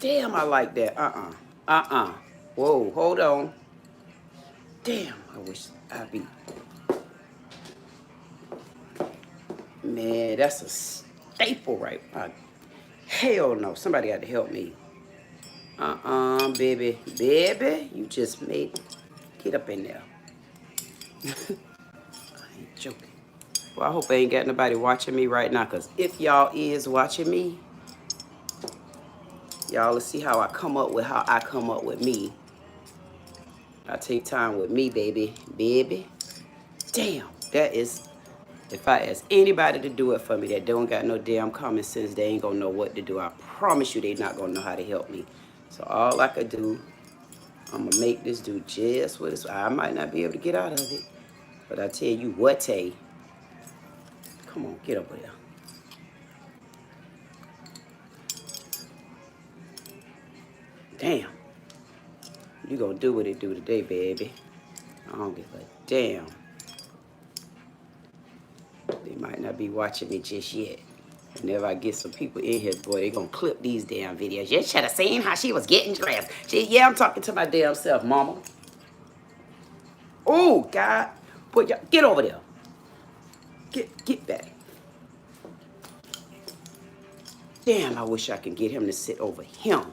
Damn, I like that. Whoa, hold on. Damn, I wish I'd be. Man, that's a staple right. Hell no. Somebody got to help me. Baby. Baby, you just made. Get up in there. I ain't joking. Well, I hope I ain't got nobody watching me right now, because if y'all is watching me, y'all will see how I come up with me. I take time with me, baby. Baby. Damn, that is, if I ask anybody to do it for me that don't got no damn common sense, they ain't gonna know what to do. I promise you they not gonna know how to help me. So all I could do, I'm gonna make this do just what it's, I might not be able to get out of it. But I tell you what, Tay, come on, get over there. Damn. You gonna do what it do today, baby. I don't give a damn. They might not be watching me just yet. Whenever I get some people in here, boy, they gonna clip these damn videos. You should have seen how she was getting dressed. Yeah, I'm talking to my damn self, mama. Oh, God. Get over there. Get back. Damn, I wish I could get him to sit over him.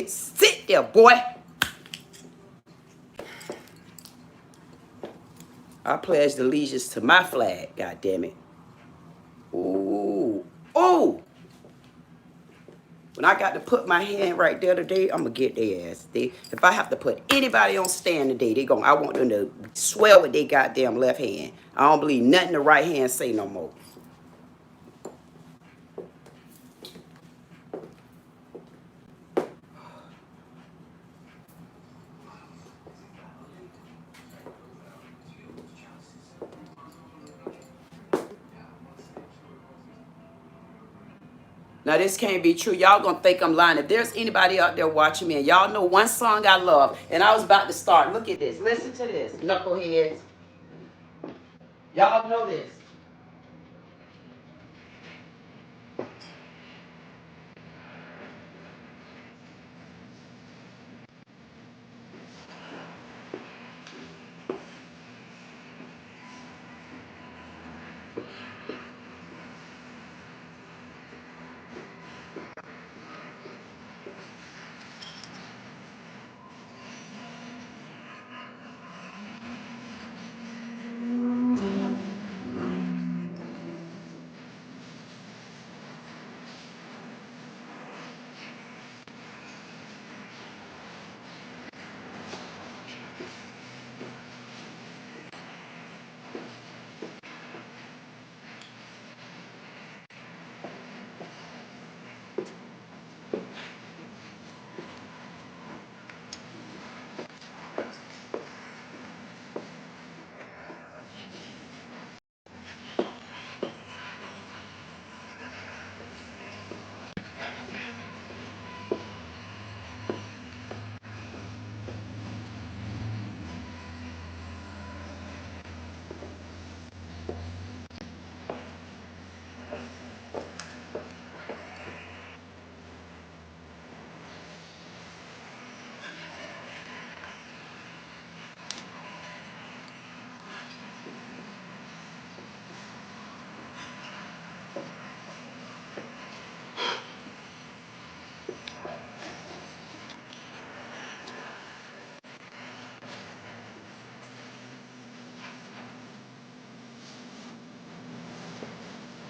Sit there, boy. I pledged allegiance to my flag, God damn it. Ooh. Oh. When I got to put my hand right there today, I'm gonna get their ass. If I have to put anybody on stand today, I want them to swell with their goddamn left hand. I don't believe nothing the right hand say no more. Now, this can't be true. Y'all gonna think I'm lying. If there's anybody out there watching me and y'all know one song I love, and I was about to start, look at this. Listen to this, knuckleheads. Y'all know this.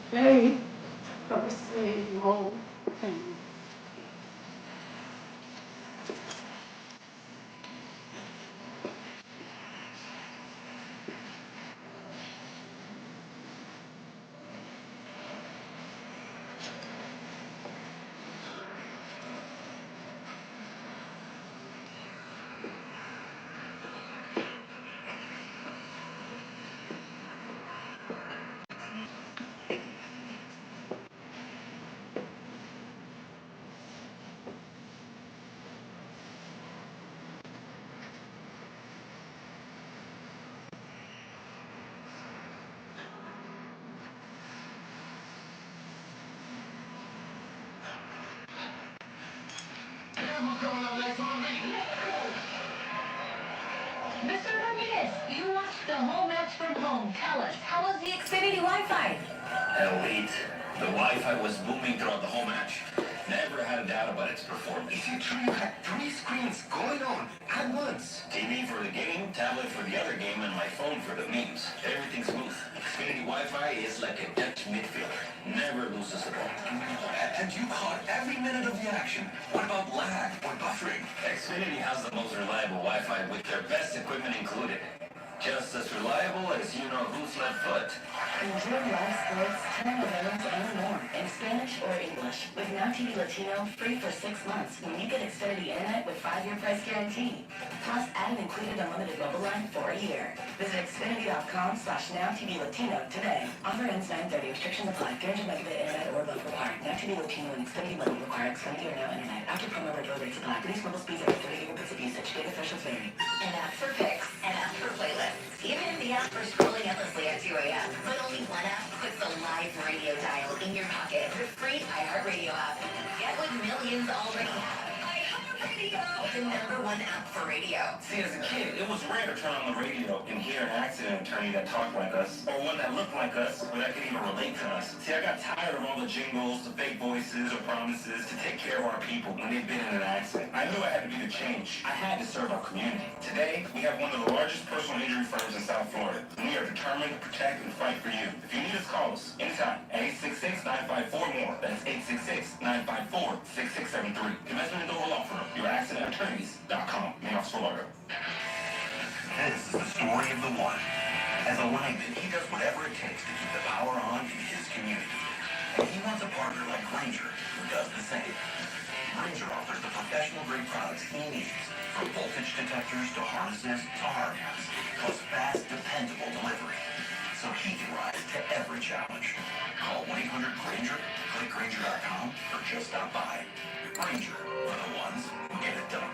Hey, I'm staying home. Wi-Fi. Elite. The Wi-Fi was booming throughout the whole match. Never had a doubt about its performance. Is it true you had 3 screens going on at once? TV for the game, tablet for the other game, and my phone for the memes. Everything's smooth. Xfinity Wi-Fi is like a Dutch midfielder. Never loses the ball. And you caught every minute of the action. What about lag or buffering? Xfinity has the most reliable Wi-Fi with their best equipment included. Just as reliable as you know whose left foot. Enjoy live sports, telenovelas, and more in Spanish or English with Now TV Latino free for 6 months when you get Xfinity Internet with 5-year price guarantee. Plus, add an included unlimited mobile line for a year. Visit Xfinity.com/NowTVLatino today. Offer ends 9/30. Restrictions apply. Guaranteed megabit internet or above required. Now TV Latino and Xfinity Money require Xfinity or Now Internet. After promo regular rates apply. Reduced mobile speeds every 30 gigabits of usage. Data thresholds vary. An app for pics, an app for playlists, even the app for scrolling endlessly at 2 a.m. But only one app puts the live radio dial in your pocket. The free iHeartRadio app. Get what millions already have. iHeartRadio! The #1 app for radio. See, as a kid, it was rare to turn on the radio and hear an accident attorney that talked like us, or one that looked like us, or that could even relate to us. See, I got tired of all the jingles, the fake voices, or promises to take care of our people when they've been in an accident. I knew I had to be the change. I had to serve our community. Today, we have one of the largest personal injury firms in South Florida, and we are determined to protect and fight for you. If you need us, call us anytime at 866-954-MORE. That's 866-954-6673. Investment and Dover Law Firm. YourAccidentAttorneys.com. Main Office for Lauderdale. This is the story of the one. As a lineman, he does whatever it takes to keep the power on in his community. And he wants a partner like Granger who does the same. Granger offers the professional-grade products he needs, from voltage detectors to harnesses to hard hats, plus fast, dependable delivery, so he can rise to every challenge. Call 1-800-GRANGER, click Granger.com, or just stop by. Granger, for the ones who get it done.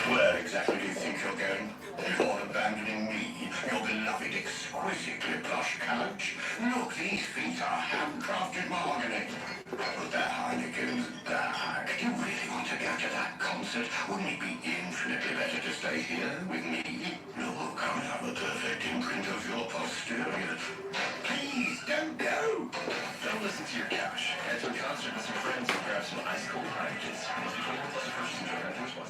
Where exactly do you think you're going? You're abandoning me, your beloved exquisitely plush couch. Look, these feet are handcrafted mahogany. But that Heineken's bag. You really want to go to that concert? Wouldn't it be infinitely better to stay here with me? Look, I have a perfect imprint of your posterior. Please, don't go! Don't listen to your couch. Head to a concert with some friends and grab some ice cold Heinekens. Must be 21 plus the first enjoy our first one.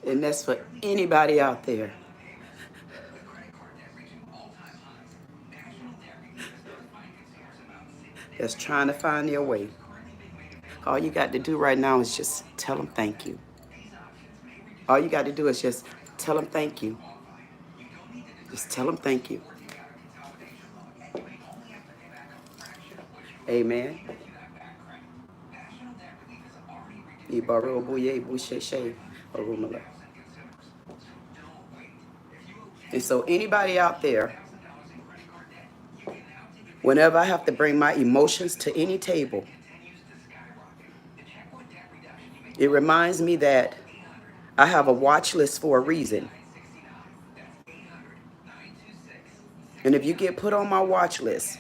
And that's for anybody out there. That's trying to find their way. All you got to do right now is just tell them thank you. All you got to do is just tell them thank you. Just tell them thank you. Amen. Orunmila. And so anybody out there, whenever I have to bring my emotions to any table, it reminds me that I have a watch list for a reason. And if you get put on my watch list,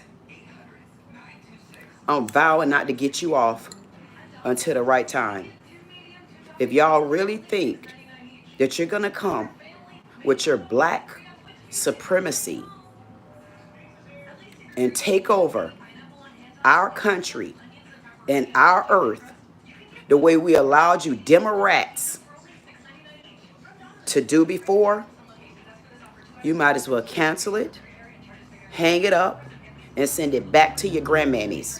I'm vowing not to get you off until the right time. If y'all really think that you're going to come with your black supremacy and take over our country and our earth the way we allowed you Democrats to do before, you might as well cancel it, hang it up, and send it back to your grandmammies.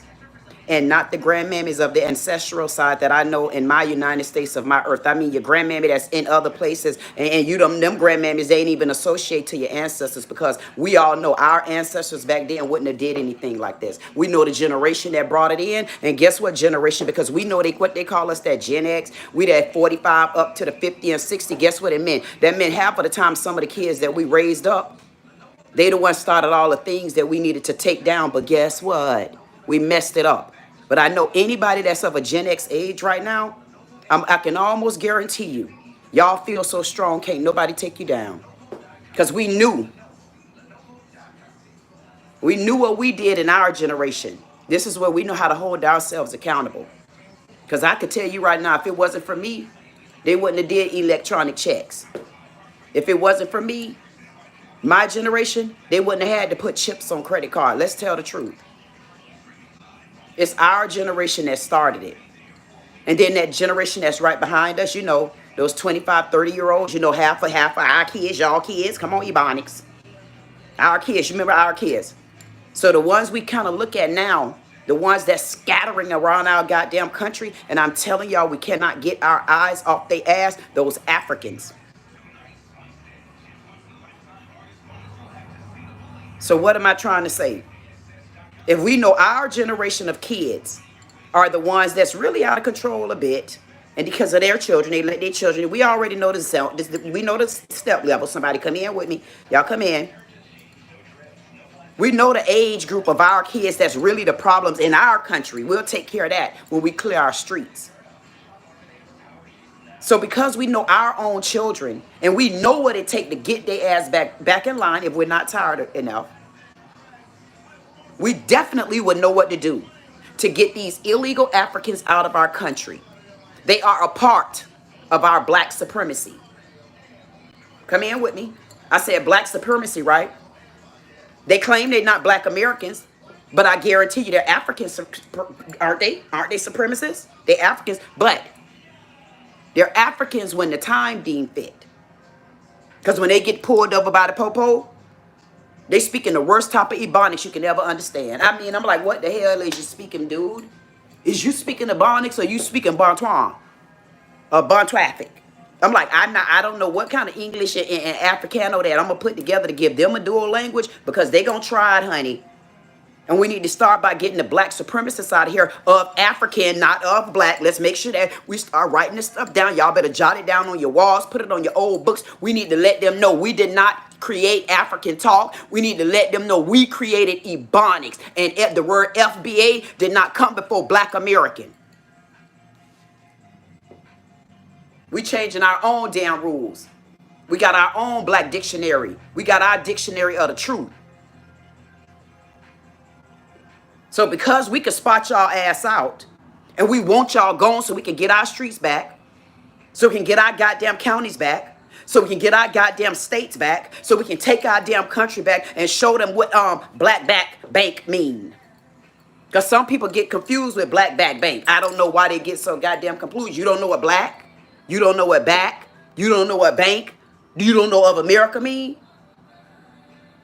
And not the grandmammies of the ancestral side that I know in my United States of my earth. I mean your grandmammy that's in other places. And you them grandmammies, they ain't even associate to your ancestors, because we all know our ancestors back then wouldn't have did anything like this. We know the generation that brought it in. And guess what generation? Because we know what they call us, that Gen X. We that 45 up to the 50 and 60. Guess what it meant? That meant half of the time some of the kids that we raised up, they the ones started all the things that we needed to take down. But guess what? We messed it up. But I know anybody that's of a Gen X age right now, I can almost guarantee you Y'all feel so strong, can't nobody take you down. Because we knew. We knew what we did in our generation. This is where we know how to hold ourselves accountable. Because I could tell you right now, if it wasn't for me, they wouldn't have did electronic checks. If it wasn't for me, my generation, they wouldn't have had to put chips on credit card. Let's tell the truth. It's our generation that started it. And then that generation that's right behind us, you know, those 25, 30-year-olds, you know, half of our kids, y'all kids. Come on, Ebonics. Our kids, you remember our kids. So the ones we kind of look at now, the ones that's scattering around our goddamn country, and I'm telling y'all, we cannot get our eyes off their ass, those Africans. So what am I trying to say? If we know our generation of kids are the ones that's really out of control a bit, and because of their children, they let their children, we already know we know the step level. Somebody come in with me. Y'all come in. We know the age group of our kids that's really the problems in our country. We'll take care of that when we clear our streets. So because we know our own children and we know what it takes to get their ass back in line if we're not tired enough, we definitely would know what to do to get these illegal Africans out of our country. They are a part of our black supremacy. Come in with me. I said black supremacy, right? They claim they're not black Americans, but I guarantee you they're Africans, aren't they? Aren't they supremacists? They're Africans, but they're Africans when the time deemed fit. Because when they get pulled over by the popo, they speaking the worst type of Ebonics you can ever understand. I mean, I'm like, what the hell is you speaking, dude? Is you speaking Ebonics or you speaking Bontois? Or Bontraffic? I'm like, I don't know what kind of English and Africano that I'm going to put together to give them a dual language because they going to try it, honey. And we need to start by getting the black supremacists out of here of African, not of black. Let's make sure that we start writing this stuff down. Y'all better jot it down on your walls, put it on your old books. We need to let them know we did not create African talk. We need to let them know we created Ebonics. And the word FBA did not come before black American. We changing our own damn rules. We got our own black dictionary. We got our dictionary of the truth. So because we can spot y'all ass out and we want y'all gone so we can get our streets back, so we can get our goddamn counties back, so we can get our goddamn states back, so we can take our damn country back and show them what black back bank mean. Because some people get confused with black back bank. I don't know why they get so goddamn confused. You don't know what black? You don't know what back? You don't know what bank? You don't know of America mean?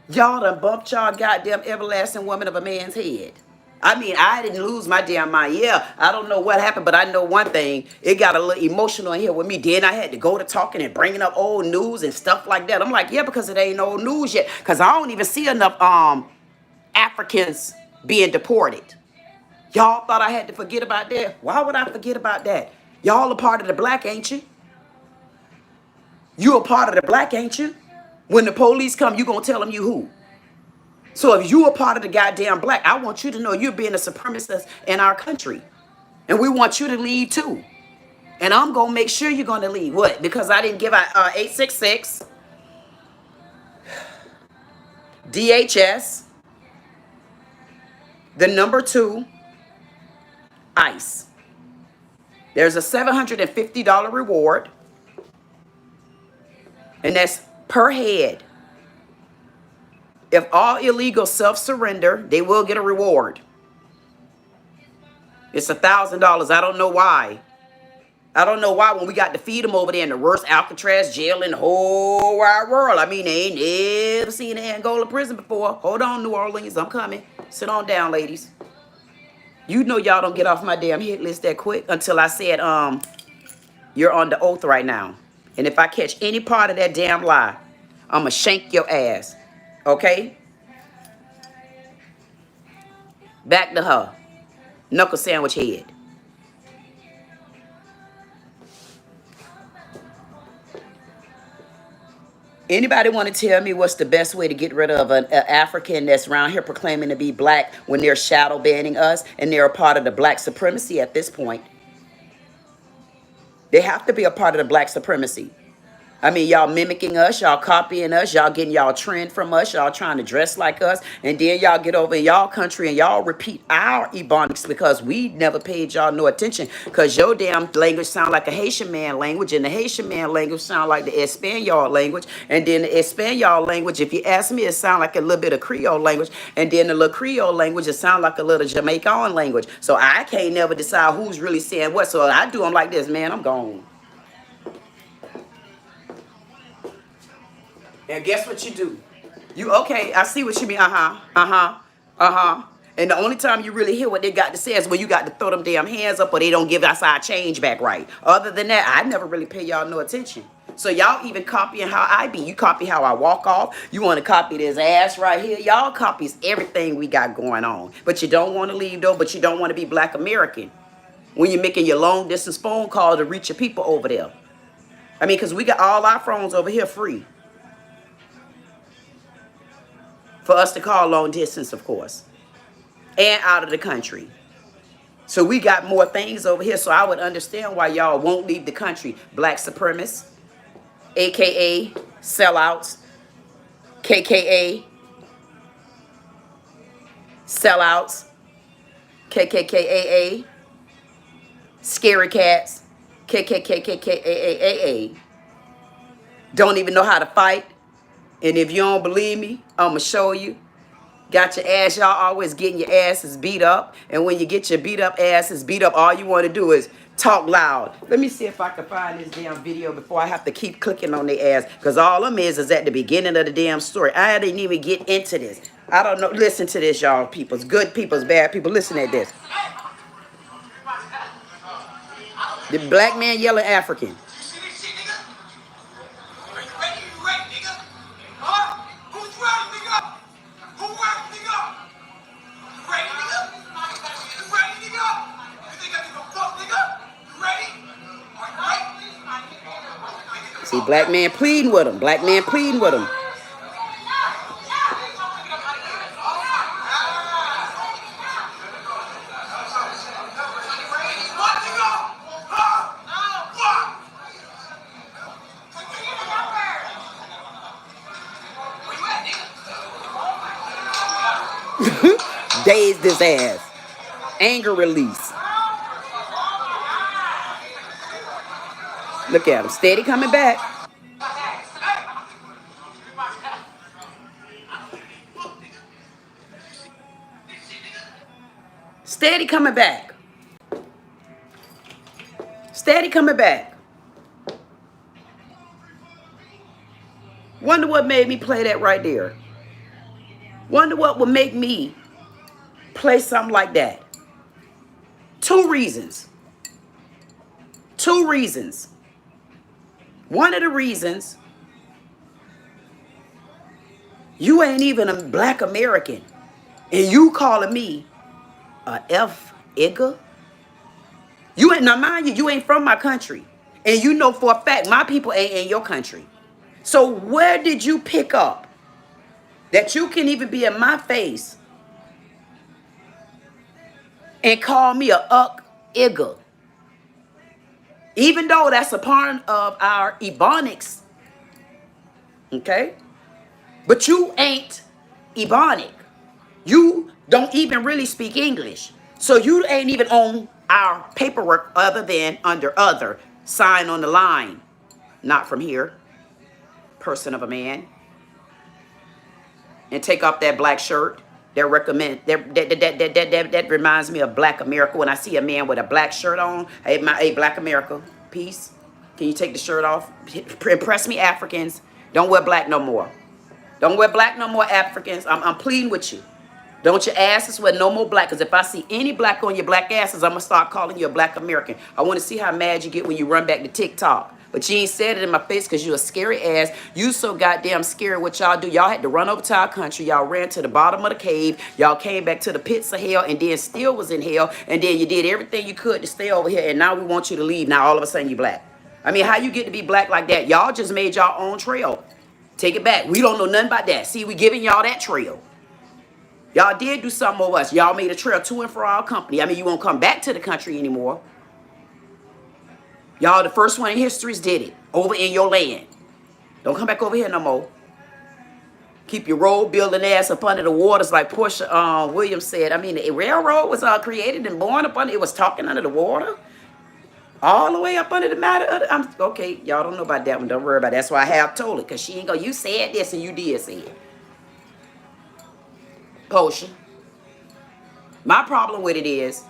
Y'all done bumped y'all goddamn everlasting woman of a man's head. I mean, I didn't lose my damn mind. Yeah, I don't know what happened, but I know one thing. It got a little emotional in here with me. Then I had to go to talking and bringing up old news and stuff like that. I'm like, yeah, because it ain't old news yet. Because I don't even see enough Africans being deported. Y'all thought I had to forget about that? Why would I forget about that? Y'all a part of the black, ain't you? You a part of the black, ain't you? When the police come, you gonna tell them you who? So if you a part of the goddamn black, I want you to know you're being a supremacist in our country. And we want you to leave too. And I'm gonna make sure you're gonna leave. What? Because I didn't give out 866 DHS, the number 2, ICE. There's a $750 reward. And that's per head. If all illegals self-surrender, they will get a reward. It's $1,000. I don't know why. I don't know why when we got to feed them over there in the worst Alcatraz jail in the whole wide world. I mean, they ain't never seen an Angola prison before. Hold on, New Orleans. I'm coming. Sit on down, ladies. You know y'all don't get off my damn hit list that quick until I said, you're on the oath right now. And if I catch any part of that damn lie, I'm going to shank your ass. Okay? Back to her. Knuckle sandwich head. Anybody want to tell me what's the best way to get rid of an African that's around here proclaiming to be black when they're shadow banning us and they're a part of the black supremacy at this point? They have to be a part of the black supremacy. I mean, y'all mimicking us, y'all copying us, y'all getting y'all trend from us, y'all trying to dress like us, and then y'all get over in y'all country and y'all repeat our Ebonics because we never paid y'all no attention because your damn language sound like a Haitian man language, and the Haitian man language sound like the Espanol language, and then the Espanol language, if you ask me, it sound like a little bit of Creole language, and then the little Creole language, it sound like a little Jamaican language. So I can't never decide who's really saying what, so I do them like this, man, I'm gone. And guess what you do? You, okay, I see what you mean. And the only time you really hear what they got to say is when you got to throw them damn hands up or they don't give us our change back right. Other than that, I never really pay y'all no attention. So y'all even copying how I be. You copy how I walk off. You want to copy this ass right here. Y'all copies everything we got going on. But you don't want to leave though, but you don't want to be black American. When you're making your long distance phone call to reach your people over there. I mean, because we got all our phones over here free. For us to call long distance, of course. And out of the country. So we got more things over here. So I would understand why y'all won't leave the country. Black supremacists, AKA sellouts, KKA sellouts, KKKAA, scary cats, KKKKAA, don't even know how to fight. And if you don't believe me, I'm going to show you. Got your ass, y'all always getting your asses beat up. And when you get your beat up asses beat up, all you want to do is talk loud. Let me see if I can find this damn video before I have to keep clicking on their ass. Because all of them is at the beginning of the damn story. I didn't even get into this. I don't know. Listen to this, y'all peoples. Good peoples, bad people. Listen at this. The black man yelling African. See, black man pleading with him. Black man pleading with him. Dazed his ass. Anger release. Look at him. Steady coming back. Steady coming back. Steady coming back. Wonder what made me play that right there. Wonder what would make me play something like that. Two reasons. Two reasons. One of the reasons, you ain't even a black American. And you calling me a F-igger? You ain't, now mind you, you ain't from my country. And you know for a fact my people ain't in your country. So where did you pick up that you can even be in my face and call me a uck-igger? Even though that's a part of our Ebonics. Okay? But you ain't Ebonic. You don't even really speak English. So you ain't even on our paperwork other than under other. Sign on the line. Not from here. Person of a man. And take off that black shirt. That reminds me of Black America. When I see a man with a black shirt on, hey, Black America, peace. Can you take the shirt off? Impress me, Africans. Don't wear black no more. Don't wear black no more, Africans. I'm pleading with you. Don't your asses wear no more black. Because if I see any black on your black asses, I'm going to start calling you a Black American. I want to see how mad you get when you run back to TikTok. But you ain't said it in my face because you a scary ass. You so goddamn scary what y'all do. Y'all had to run over to our country. Y'all ran to the bottom of the cave. Y'all came back to the pits of hell and then still was in hell. And then you did everything you could to stay over here. And now we want you to leave. Now all of a sudden you black. I mean, how you get to be black like that? Y'all just made y'all own trail. Take it back. We don't know nothing about that. See, we giving y'all that trail. Y'all did do something with us. Y'all made a trail to and for our company. I mean, you won't come back to the country anymore. Y'all the first one in history's did it. Over in your land. Don't come back over here no more. Keep your road building ass up under the waters like Portia Williams said. I mean, the railroad was created and born up under, it was talking under the water. All the way up under the matter of the, okay, y'all don't know about that one. Don't worry about it. That's why I have told it. Because she ain't go, you said this and you did say it. Portia. My problem with it is,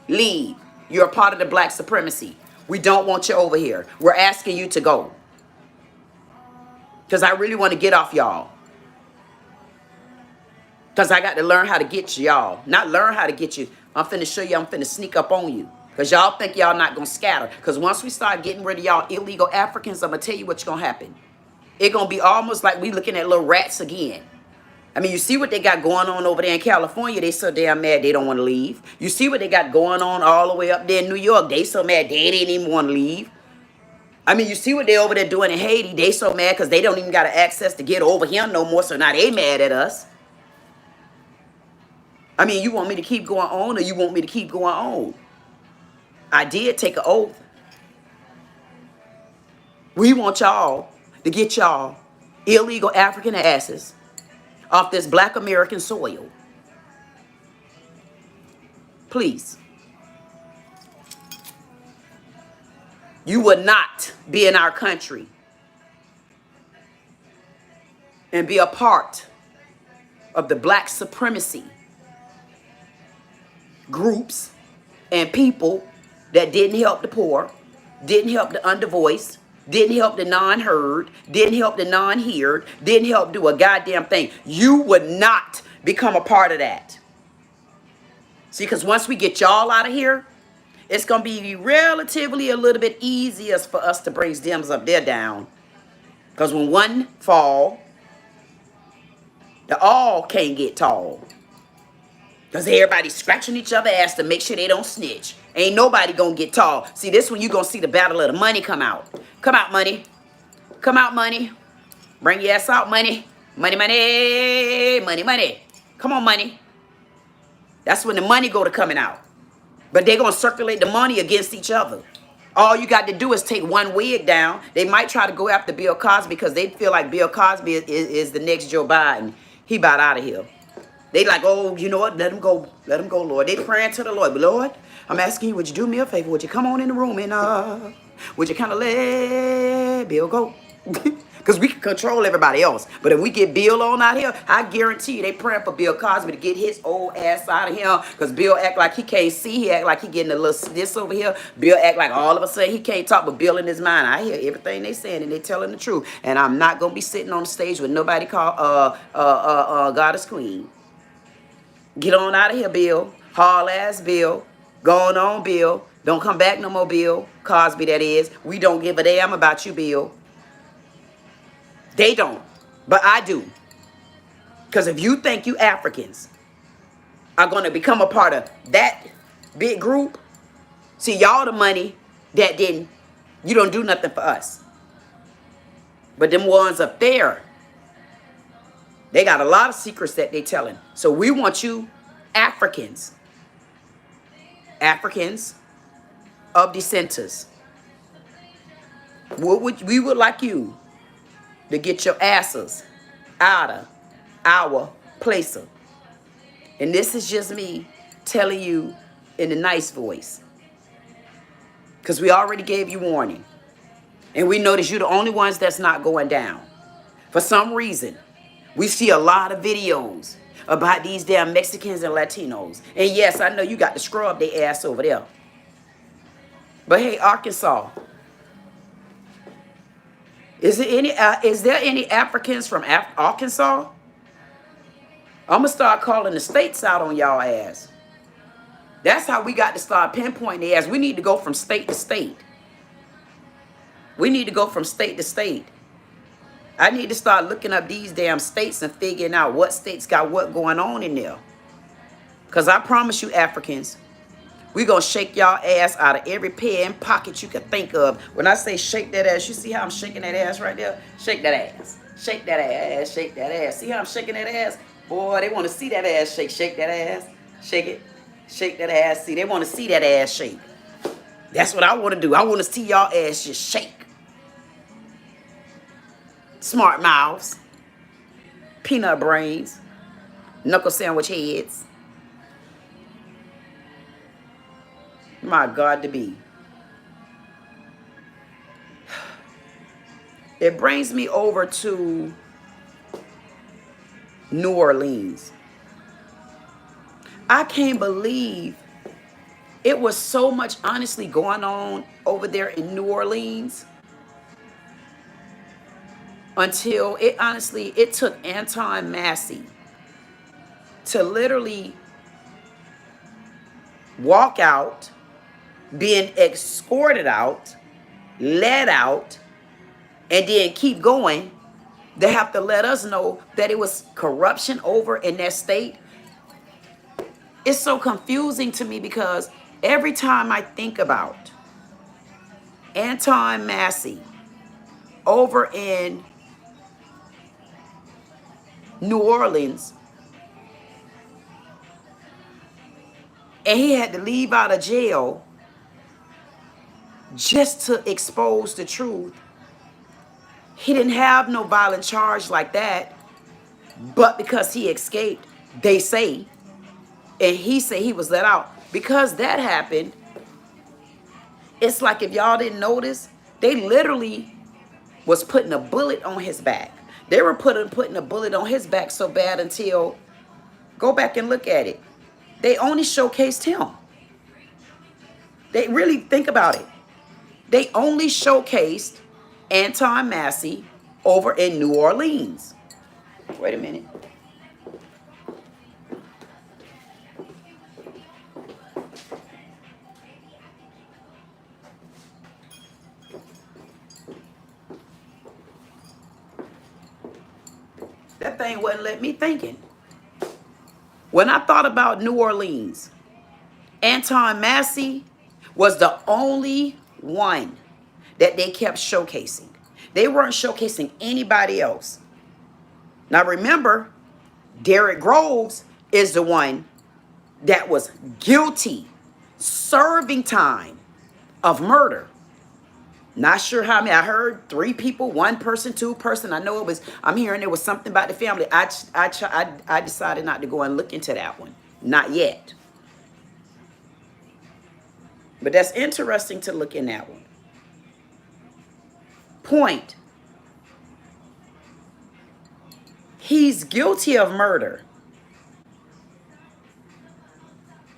leave. You're a part of the black supremacy. We don't want you over here. We're asking you to go. Because I really want to get off y'all. Because I got to learn how to get y'all. Not learn how to get you. I'm finna show you. I'm finna sneak up on you. Because y'all think y'all not going to scatter. Because once we start getting rid of y'all illegal Africans, I'm going to tell you what's going to happen. It's going to be almost like we looking at little rats again. I mean, you see what they got going on over there in California. They so damn mad they don't want to leave. You see what they got going on all the way up there in New York. They so mad they didn't even want to leave. I mean, you see what they over there doing in Haiti. They so mad because they don't even got access to get over here no more. So now they mad at us. I mean, you want me to keep going on or you want me to keep going on? I did take an oath. We want y'all to get y'all illegal African asses off this black American soil. Please. You would not be in our country and be a part of the black supremacy groups and people that didn't help the poor, didn't help the undervoiced, didn't help the non-heard, didn't help the non-heard, didn't help do a goddamn thing. You would not become a part of that. See, because once we get y'all out of here, it's going to be relatively a little bit easier for us to bring stems up there down. Because when one fall, the all can't get tall. Because everybody's scratching each other's ass to make sure they don't snitch. Ain't nobody going to get tall. See, this one you going to see the battle of the money come out. Come out, money. Come out, money. Bring your ass out, money. Money, money. Money, money. Come on, money. That's when the money go to coming out. But they're going to circulate the money against each other. All you got to do is take one wig down. They might try to go after Bill Cosby because they feel like Bill Cosby is the next Joe Biden. He about out of here. They like, oh, you know what? Let him go. Let him go, Lord. They praying to the Lord. But Lord, I'm asking you, would you do me a favor? Would you come on in the room and would you kind of let Bill go? Because we can control everybody else. But if we get Bill on out here, I guarantee you they praying for Bill Cosby to get his old ass out of here. Because Bill act like he can't see. He act like he getting a little this over here. Bill act like all of a sudden he can't talk, but Bill in his mind. I hear everything they saying and they telling the truth. And I'm not going to be sitting on the stage with nobody called Goddess Queen. Get on out of here, Bill. Haul ass Bill. Going on, Bill. Don't come back no more, Bill. Cosby, that is. We don't give a damn about you, Bill. They don't. But I do. Because if you think you Africans are going to become a part of that big group, see, y'all the money that didn't, you don't do nothing for us. But them ones up there, they got a lot of secrets that they telling. So we want you Africans of dissenters. We would like you to get your asses out of our place. And this is just me telling you in a nice voice. Because we already gave you warning. And we notice you're the only ones that's not going down. For some reason, we see a lot of videos about these damn Mexicans and Latinos. And yes, I know you got to scrub their ass over there. But hey, Arkansas, is there any Africans from Arkansas? I'm going to start calling the states out on y'all ass. That's how we got to start pinpointing the ass. We need to go from state to state. We need to go from state to state. I need to start looking up these damn states and figuring out what states got what going on in there. Because I promise you, Africans, we're going to shake y'all ass out of every pen and pocket you can think of. When I say shake that ass, you see how I'm shaking that ass right there? Shake that ass. Shake that ass. Shake that ass. See how I'm shaking that ass? Boy, they want to see that ass shake. Shake that ass. Shake it. Shake that ass. See, they want to see that ass shake. That's what I want to do. I want to see y'all ass just shake. Smart mouths, peanut brains, knuckle sandwich heads. My God, to be. It brings me over to New Orleans. I can't believe it was so much honestly going on over there in New Orleans until it took Anton Massey to literally walk out, being escorted out, led out, and then keep going. They have to let us know that it was corruption over in that state. It's so confusing to me because every time I think about Anton Massey over in New Orleans, and he had to leave out of jail just to expose the truth. He didn't have no violent charge like that, but because he escaped, they say, and he said he was let out. Because that happened, it's like if y'all didn't notice, they literally was putting a bullet on his back. They were putting a bullet on his back so bad until, go back and look at it, they only showcased him. They really think about it. They only showcased Anton Massey over in New Orleans. Wait a minute. That thing wasn't let me thinking. When I thought about New Orleans, Anton Massey was the only one that they kept showcasing. They weren't showcasing anybody else. Now remember, Derrick Groves is the one that was guilty, serving time of murder. Not sure how many. I heard 3 people, 1 person, 2 person. I know it was, I'm hearing there was something about the family. I decided not to go and look into that one. Not yet. But that's interesting to look in that one. Point. He's guilty of murder.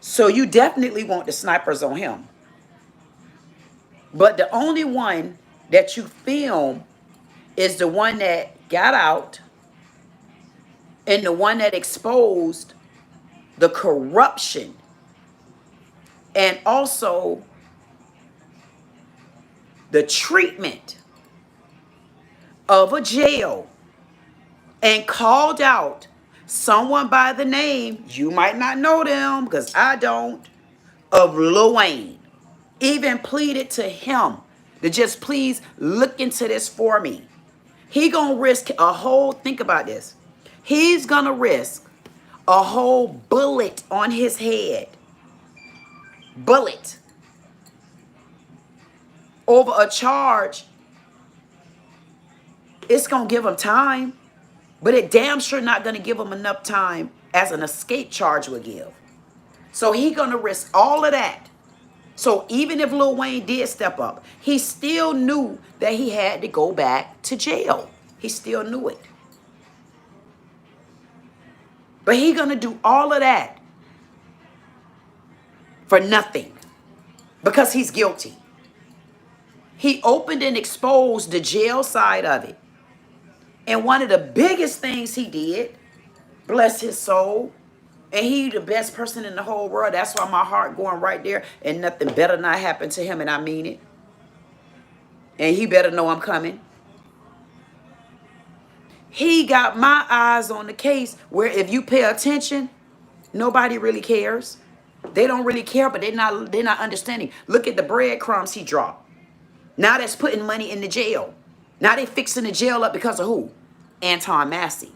So you definitely want the snipers on him. But the only one that you film is the one that got out and the one that exposed the corruption and also the treatment of a jail, and called out someone by the name, you might not know them because I don't, of Lil Wayne. Even pleaded to him to just please look into this for me. He gonna risk a whole, think about this. He's gonna risk a whole bullet on his head. Bullet. Over a charge. It's gonna give him time, but it damn sure not gonna give him enough time as an escape charge would give. So he gonna risk all of that. So even if Lil Wayne did step up, he still knew that he had to go back to jail. He still knew it. But he gonna do all of that for nothing because he's guilty. He opened and exposed the jail side of it. And one of the biggest things he did, bless his soul, and he the best person in the whole world. That's why my heart going right there. And nothing better not happen to him, and I mean it. And he better know I'm coming. He got my eyes on the case where if you pay attention, nobody really cares. They don't really care, but they're not understanding. Look at the breadcrumbs he dropped. Now that's putting money in the jail. Now they fixing the jail up because of who? Anton Massey.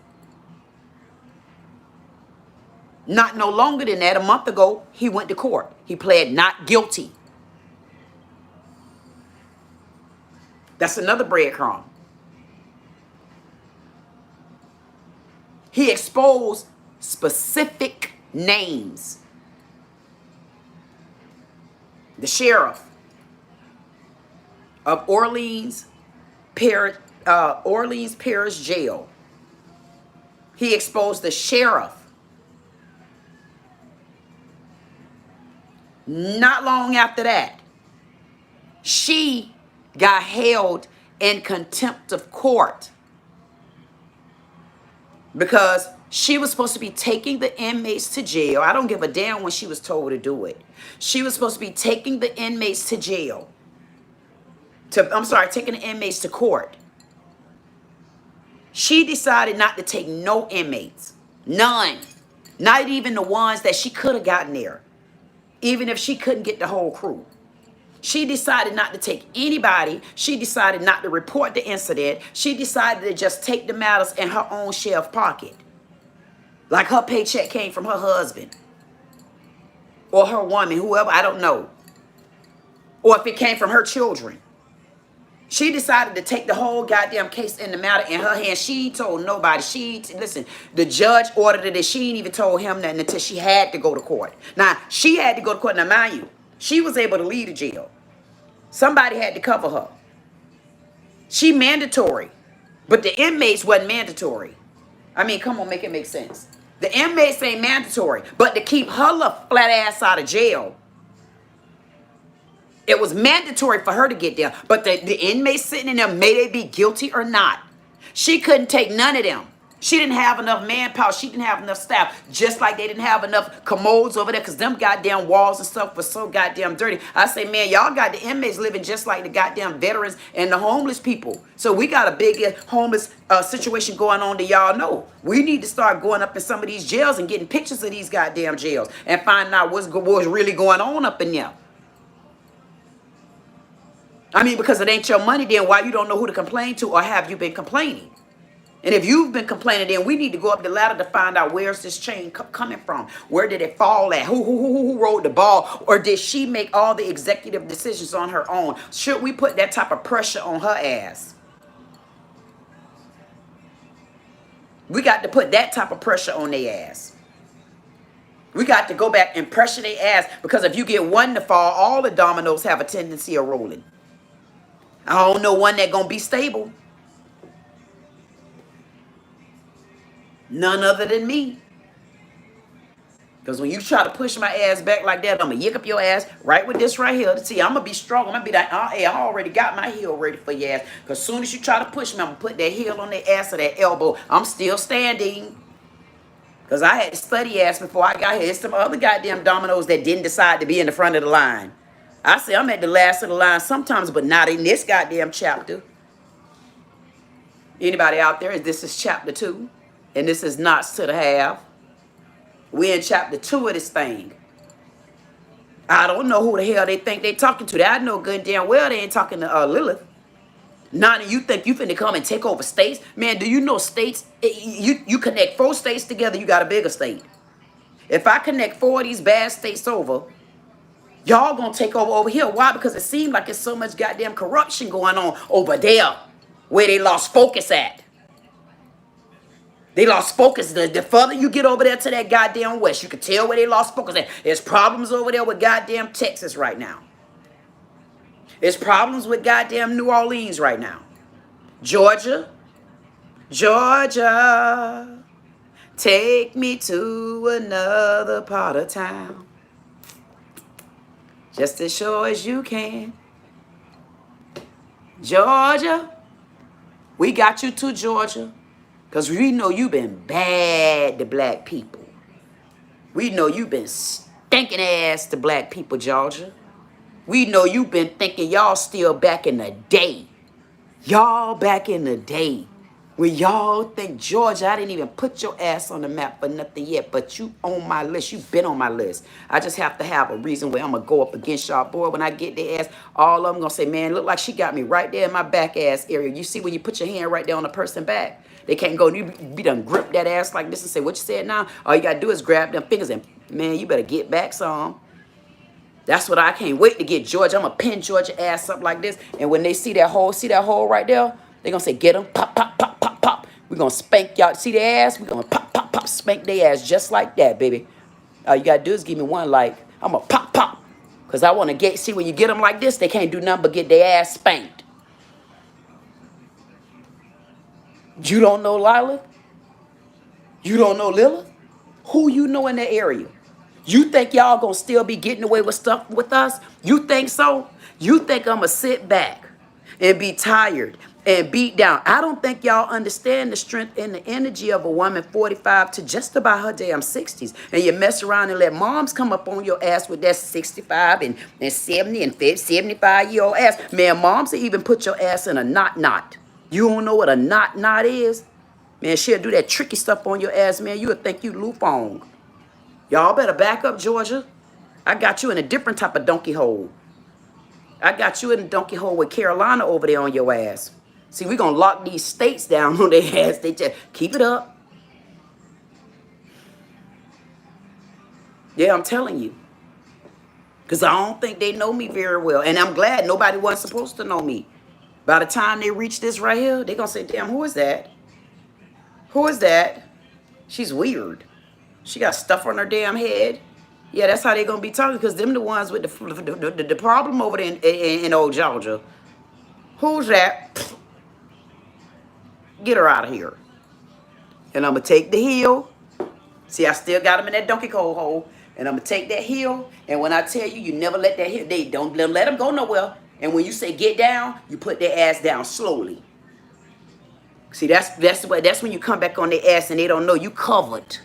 Not no longer than that, a month ago, he went to court. He pled not guilty. That's another breadcrumb. He exposed specific names. The sheriff of Orleans Parish Jail. He exposed the sheriff. Not long after that, she got held in contempt of court because she was supposed to be taking the inmates to jail. I don't give a damn when she was told to do it. She was supposed to be taking the inmates to jail. Taking the inmates to court. She decided not to take no inmates. None. Not even the ones that she could have gotten there. Even if she couldn't get the whole crew. She decided not to take anybody. She decided not to report the incident. She decided to just take the matters in her own shelf pocket. Like her paycheck came from her husband. Or her woman, whoever, I don't know. Or if it came from her children. She decided to take the whole goddamn case in the matter in her hands. She told nobody. Listen, the judge ordered it and she ain't even told him nothing until she had to go to court. Now, she had to go to court. Now, mind you, she was able to leave the jail. Somebody had to cover her. She mandatory. But the inmates wasn't mandatory. I mean, come on, make it make sense. The inmates ain't mandatory. But to keep her little flat ass out of jail, it was mandatory for her to get there. But the inmates sitting in there, may they be guilty or not, she couldn't take none of them. She didn't have enough manpower. She didn't have enough staff. Just like they didn't have enough commodes over there because them goddamn walls and stuff was so goddamn dirty. I say, man, y'all got the inmates living just like the goddamn veterans and the homeless people. So we got a big homeless situation going on that y'all know. We need to start going up in some of these jails and getting pictures of these goddamn jails and finding out what's really going on up in there. I mean, because it ain't your money, then why you don't know who to complain to, or have you been complaining? And if you've been complaining, then we need to go up the ladder to find out where's this chain coming from. Where did it fall at? Who rode the ball? Or did she make all the executive decisions on her own? Should we put that type of pressure on her ass? We got to put that type of pressure on their ass. We got to go back and pressure their ass, because if you get one to fall, all the dominoes have a tendency of rolling. I don't know one that gonna be stable. None other than me. Because when you try to push my ass back like that, I'm going to yick up your ass right with this right here. See, I'm going to be strong. I'm going to be like, hey, I already got my heel ready for your ass. Because as soon as you try to push me, I'm going to put that heel on their ass or that elbow. I'm still standing. Because I had to study ass before I got here. It's some other goddamn dominoes that didn't decide to be in the front of the line. I say I'm at the last of the line sometimes, but not in this goddamn chapter. Anybody out there? This is chapter 2. And this is knots to the half. We're in chapter 2 of this thing. I don't know who the hell they think they talking to. I know good and damn well they ain't talking to Lilith. None of you think you finna come and take over states? Man, do you know states? You connect 4 states together, you got a bigger state. If I connect 4 of these bad states over, y'all gonna take over here. Why? Because it seems like there's so much goddamn corruption going on over there where they lost focus at. They lost focus. The further you get over there to that goddamn west, you can tell where they lost focus at. There's problems over there with goddamn Texas right now. There's problems with goddamn New Orleans right now. Georgia, take me to another part of town. Just as sure as you can. Georgia, we got you to Georgia. Because we know you've been bad to black people. We know you've been stinking ass to black people, Georgia. We know you've been thinking y'all still back in the day. Y'all back in the day. When y'all think, Georgia, I didn't even put your ass on the map for nothing yet, but you on my list. You've been on my list. I just have to have a reason where I'm going to go up against y'all. Boy, when I get their ass, all of them going to say, man, look like she got me right there in my back ass area. You see when you put your hand right there on the person's back? They can't go, you be done grip that ass like this and say, what you said now? All you got to do is grab them fingers and, man, you better get back some. That's what I can't wait to get Georgia. I'm going to pin Georgia ass up like this. And when they see that hole right there, they're going to say, get them, pop, pop, pop, pop, pop. We're going to spank y'all. See their ass? We're going to pop, pop, pop, spank their ass just like that, baby. All you got to do is give me one like. I'm going to pop, pop. Because I want to see when you get them like this, they can't do nothing but get their ass spanked. You don't know Lila? You don't know Lila? Who you know in that area? You think y'all gonna still be getting away with stuff with us? You think so? You think I'm gonna sit back and be tired and beat down? I don't think y'all understand the strength and the energy of a woman 45 to just about her damn 60s. And you mess around and let moms come up on your ass with that 65 and 70 and 75-year-old ass. Man, moms will even put your ass in a knot. You don't know what a knot is? Man, she'll do that tricky stuff on your ass, man. You would think you Lou Fong. Y'all better back up, Georgia. I got you in a different type of donkey hole. I got you in a donkey hole with Carolina over there on your ass. See, we're going to lock these states down on their ass. They just keep it up. Yeah, I'm telling you. Because I don't think they know me very well. And I'm glad nobody was supposed to know me. By the time they reach this right here, they're going to say, damn, who is that? Who is that? She's weird. She got stuff on her damn head. Yeah, that's how they gonna be talking, because them the ones with the problem over there in old Georgia. Who's that? Get her out of here. And I'm gonna take the heel. See, I still got them in that donkey cold hole. And I'm gonna take that heel. And when I tell you, you never let that heel, they don't let them go nowhere. And when you say get down, you put their ass down slowly. See, that's when you come back on their ass and they don't know you covered.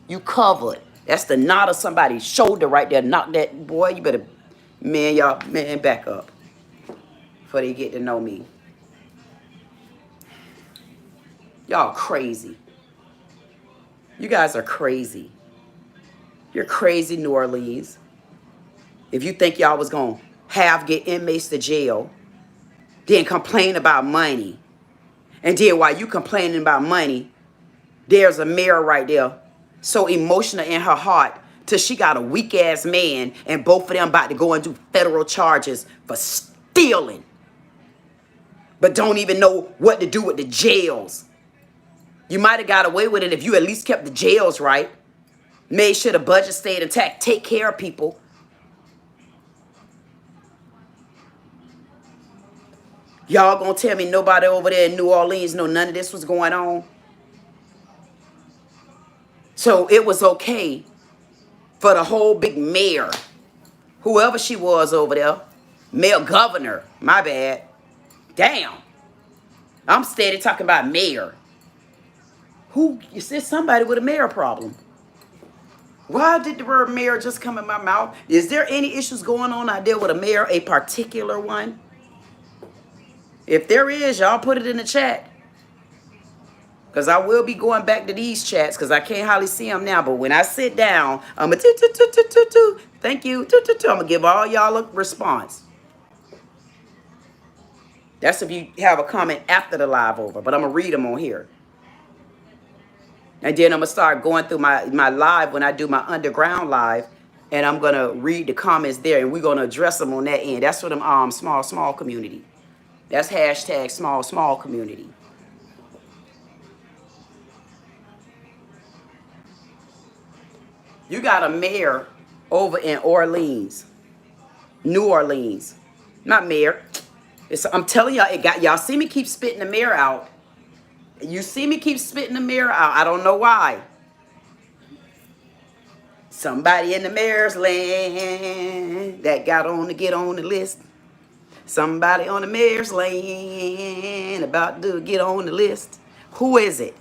You covered. That's the knot of somebody's shoulder right there. Knock that, boy, you better, man, y'all, man, back up. Before they get to know me. Y'all crazy. You guys are crazy. You're crazy, New Orleans. If you think y'all was going to get inmates to jail, then complain about money. And then while you complaining about money, there's a mayor right there, so emotional in her heart, till she got a weak-ass man, and both of them about to go and do federal charges for stealing. But don't even know what to do with the jails. You might have got away with it if you at least kept the jails right. Made sure the budget stayed intact. Take care of people. Y'all gonna tell me nobody over there in New Orleans know none of this was going on? So it was okay for the whole big mayor, whoever she was over there, mayor governor, my bad. Damn. I'm steady talking about mayor. Who, you said somebody with a mayor problem. Why did the word mayor just come in my mouth? Is there any issues going on out there with a mayor, a particular one? If there is, y'all put it in the chat. Because I will be going back to these chats because I can't hardly see them now. But when I sit down, I'm going to thank you. I'm going to give all y'all a response. That's if you have a comment after the live over. But I'm going to read them on here. And then I'm going to start going through my live when I do my underground live. And I'm going to read the comments there. And we're going to address them on that end. That's for them small community. That's hashtag small community. You got a mayor over in Orleans, New Orleans, not mayor. I'm telling y'all, y'all see me keep spitting the mayor out. You see me keep spitting the mayor out. I don't know why. Somebody in the mayor's land that got on to get on the list. Somebody on the mayor's land about to get on the list. Who is it?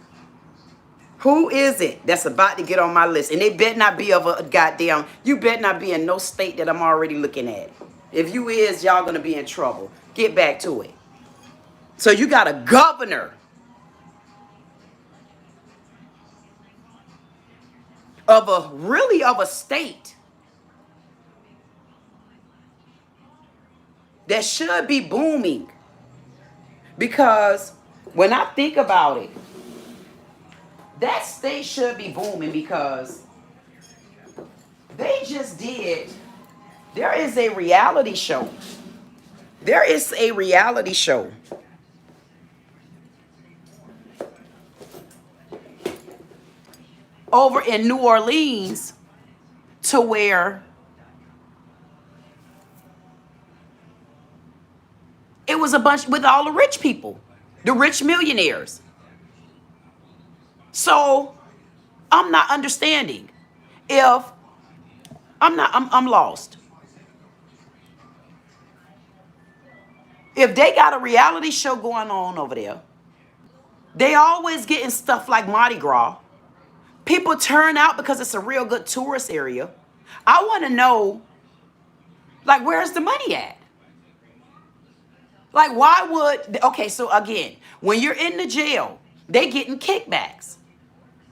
Who is it that's about to get on my list? And they better not be of a goddamn, you better not be in no state that I'm already looking at. If you is, y'all going to be in trouble. Get back to it. So you got a governor of a state that should be booming. Because when I think about it, that state should be booming because they just did There is a reality show. There is a reality show over in New Orleans to where it was a bunch with all the rich people, the rich millionaires. So I'm not understanding. If I'm lost. If they got a reality show going on over there, they always getting stuff like Mardi Gras. People turn out because it's a real good tourist area. I want to know, like, where's the money at? Like, why would, okay, so again, when you're in the jail, they getting kickbacks.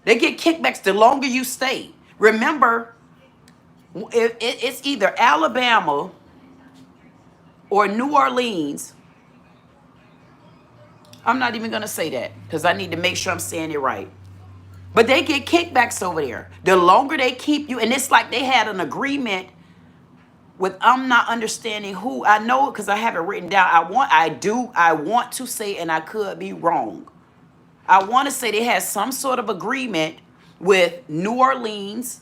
They get kickbacks the longer you stay. Remember, it's either Alabama or New Orleans. I'm not even going to say that because I need to make sure I'm saying it right. But they get kickbacks over there. The longer they keep you, and it's like they had an agreement with, I'm not understanding who. I know it because I have it written down. I want to say, and I could be wrong. I want to say they had some sort of agreement with New Orleans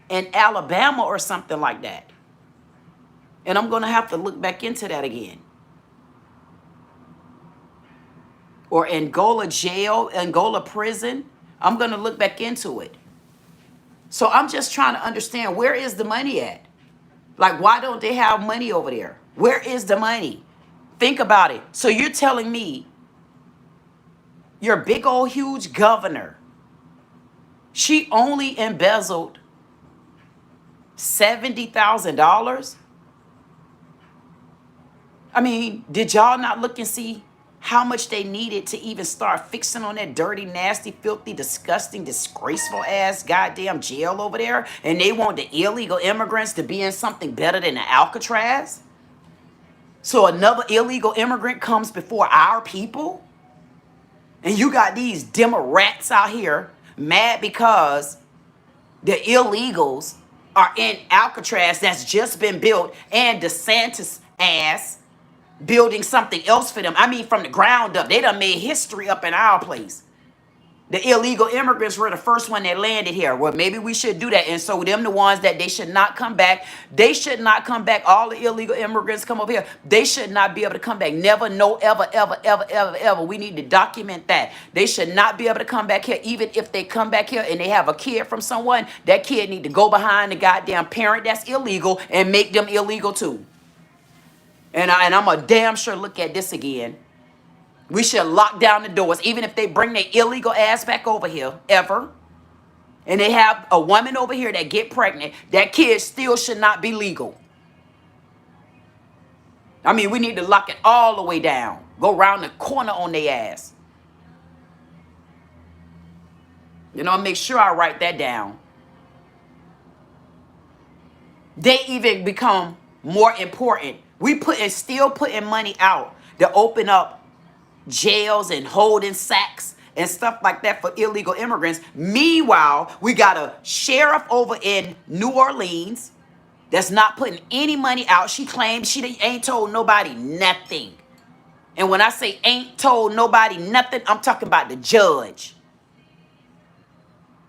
and Alabama or something like that. And I'm going to have to look back into that again. Or Angola jail, Angola prison. I'm going to look back into it. So I'm just trying to understand, where is the money at? Like, why don't they have money over there? Where is the money? Think about it. So you're telling me your big old huge governor, she only embezzled $70,000? I mean, did y'all not look and see how much they needed to even start fixing on that dirty, nasty, filthy, disgusting, disgraceful ass goddamn jail over there? And they want the illegal immigrants to be in something better than the Alcatraz? So another illegal immigrant comes before our people? And you got these Democrats out here mad because the illegals are in Alcatraz that's just been built, and DeSantis ass building something else for them. I mean, from the ground up. They done made history up in our place. The illegal immigrants were the first one that landed here. Well, maybe we should do that. And so them the ones that they should not come back. They should not come back. All the illegal immigrants come over here. They should not be able to come back. Never, no, ever, ever, ever, ever, ever. We need to document that. They should not be able to come back here. Even if they come back here and they have a kid from someone, that kid need to go behind the goddamn parent that's illegal and make them illegal too. And I'm a damn sure look at this again. We should lock down the doors, even if they bring their illegal ass back over here, ever. And they have a woman over here that get pregnant. That kid still should not be legal. I mean, we need to lock it all the way down. Go around the corner on their ass. You know, make sure I write that down. They even become more important. We still putting money out to open up jails and holding sacks and stuff like that for illegal immigrants. Meanwhile, we got a sheriff over in New Orleans that's not putting any money out. She claims she ain't told nobody nothing. And when I say ain't told nobody nothing, I'm talking about the judge.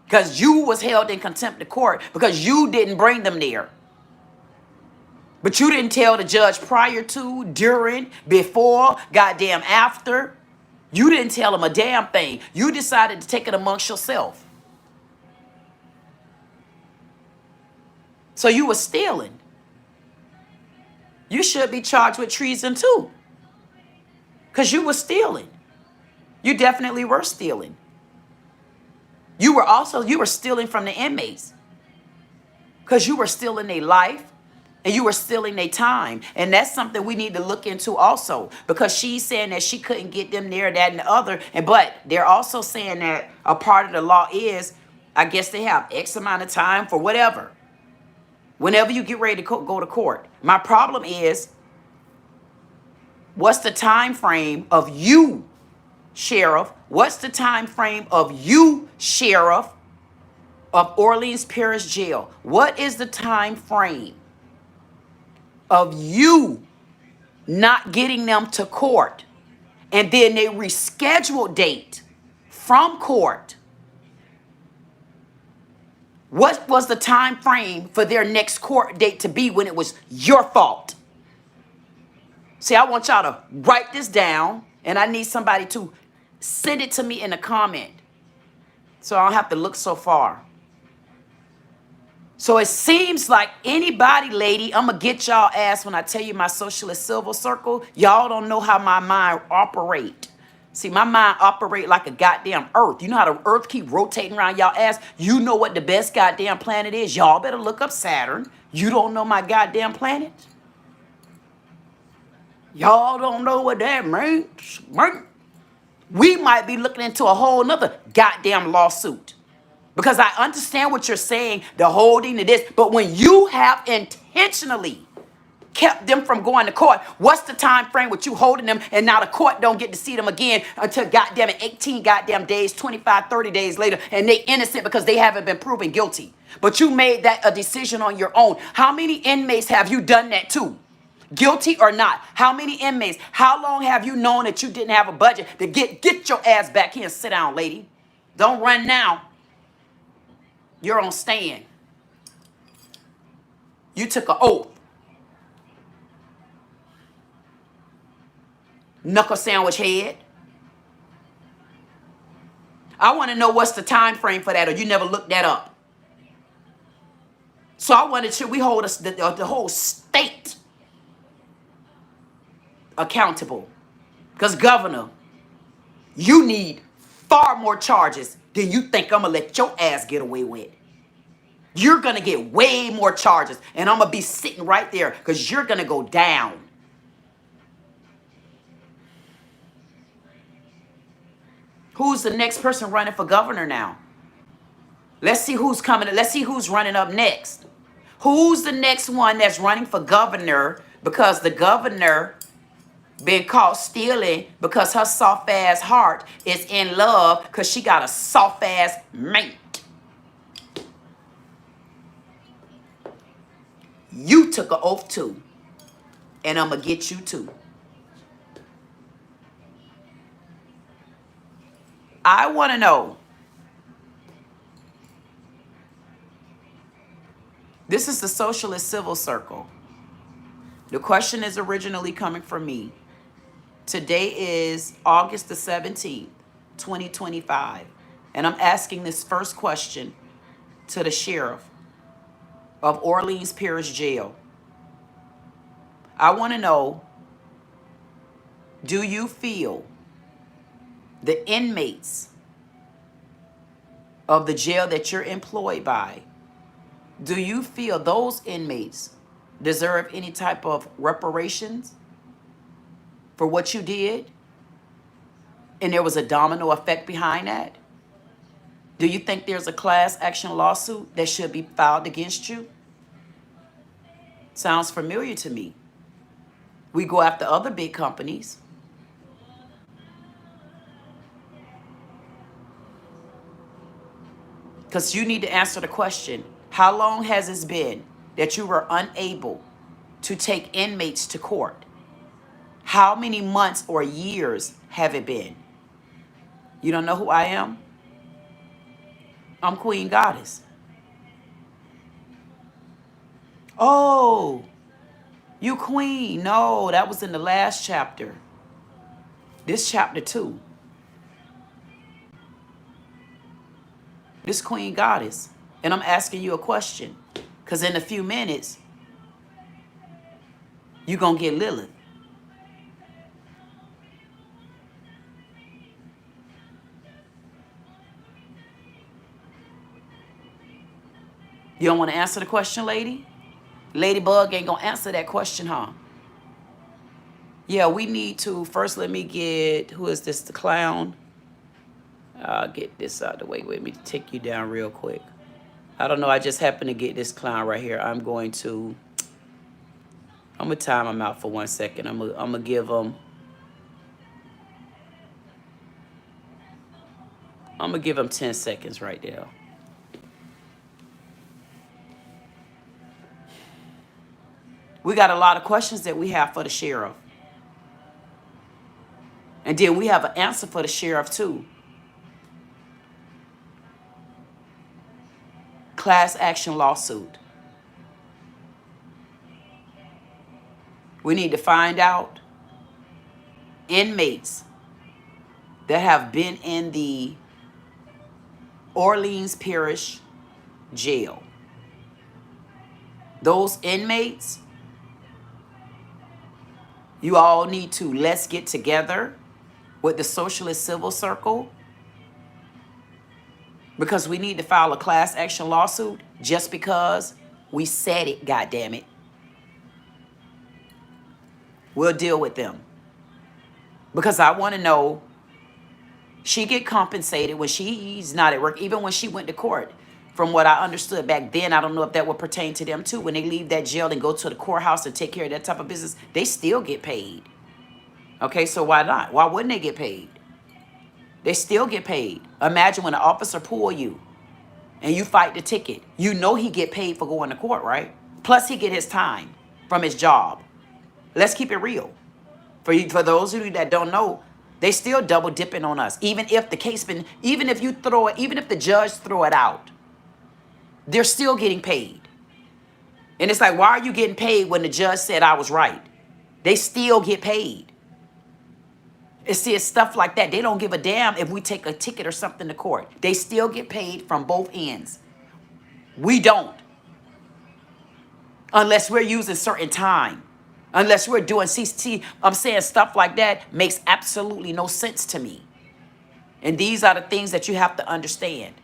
Because you was held in contempt of court because you didn't bring them there. But you didn't tell the judge prior to, during, before, goddamn after. You didn't tell him a damn thing. You decided to take it amongst yourself. So you were stealing. You should be charged with treason too. Because you were stealing. You definitely were stealing. You were stealing from the inmates. Because you were stealing their life. And you were stealing their time. And that's something we need to look into also. Because she's saying that she couldn't get them there, that, and the other. But they're also saying that a part of the law is, I guess they have X amount of time for whatever. Whenever you get ready to go to court. My problem is, what's the time frame of you, sheriff? What's the time frame of you, sheriff, of Orleans Parish Jail? What is the time frame? of you not getting them to court, and then they reschedule date from court, what was the time frame for their next court date to be when it was your fault? See, I want y'all to write this down, and I need somebody to send it to me in a comment so I don't have to look so far. So it seems like anybody, lady, I'm going to get y'all ass when I tell you my socialist silver circle. Y'all don't know how my mind operate. See, my mind operate like a goddamn earth. You know how the earth keep rotating around y'all ass? You know what the best goddamn planet is. Y'all better look up Saturn. You don't know my goddamn planet? Y'all don't know what that means. We might be looking into a whole nother goddamn lawsuit. Because I understand what you're saying, the holding to this. But when you have intentionally kept them from going to court, what's the time frame with you holding them and now the court don't get to see them again until goddamn it 18 goddamn days, 25, 30 days later, and they innocent because they haven't been proven guilty. But you made that a decision on your own. How many inmates have you done that to? Guilty or not? How many inmates? How long have you known that you didn't have a budget to get your ass back here and sit down, lady? Don't run now. You're on stand. You took an oath. Knuckle sandwich head. I want to know what's the time frame for that, or you never looked that up. So I wanted to, we hold us the whole state accountable. Because governor, you need far more charges than you think I'm going to let your ass get away with. You're going to get way more charges, and I'm going to be sitting right there because you're going to go down. Who's the next person running for governor now? Let's see who's coming. Let's see who's running up next. Who's the next one that's running for governor because the governor been caught stealing because her soft ass heart is in love because she got a soft ass mate. You took an oath too, and I'm going to get you too. I want to know. This is the Socialist Civil Circle. The question is originally coming from me. Today is August the 17th, 2025. And I'm asking this first question to the sheriff of Orleans Parish Jail. I want to know, do you feel the inmates of the jail that you're employed by, do you feel those inmates deserve any type of reparations for what you did? And there was a domino effect behind that? Do you think there's a class action lawsuit that should be filed against you? Sounds familiar to me. We go after other big companies. Because you need to answer the question, how long has it been that you were unable to take inmates to court? How many months or years have it been? You don't know who I am? I'm Queen Goddess. Oh, you queen. No, that was in the last chapter. This chapter 2. This Queen Goddess. And I'm asking you a question. Because in a few minutes, you're going to get Lilith. You don't want to answer the question, lady? Ladybug ain't going to answer that question, huh? Yeah, we need to. First, let me get, who is this, the clown? I'll get this out of the way. Let me take you down real quick. I don't know. I just happened to get this clown right here. I'm going to time him out for 1 second. I'm going to give him. I'm going to give him 10 seconds right there. We got a lot of questions that we have for the sheriff. And then we have an answer for the sheriff too. Class action lawsuit. We need to find out inmates that have been in the Orleans Parish jail. Those inmates, you all need to let's get together with the Socialist Civil Circle, because we need to file a class action lawsuit just because we said it, goddammit. We'll deal with them. Because I want to know, she get compensated when she's not at work, even when she went to court. From what I understood back then, I don't know if that would pertain to them too. When they leave that jail and go to the courthouse and take care of that type of business, they still get paid. Okay, so why not? Why wouldn't they get paid? They still get paid. Imagine when an officer pull you and you fight the ticket. You know he get paid for going to court, right? Plus he get his time from his job. Let's keep it real. For those of you that don't know, they still double dipping on us. Even if the case been, even if you throw it, even if the judge throw it out, they're still getting paid. And it's like, why are you getting paid when the judge said I was right? They still get paid. It's stuff like that. They don't give a damn if we take a ticket or something to court. They still get paid from both ends. We don't. Unless we're using certain time. Unless we're doing CCT. I'm saying stuff like that makes absolutely no sense to me. And these are the things that you have to understand.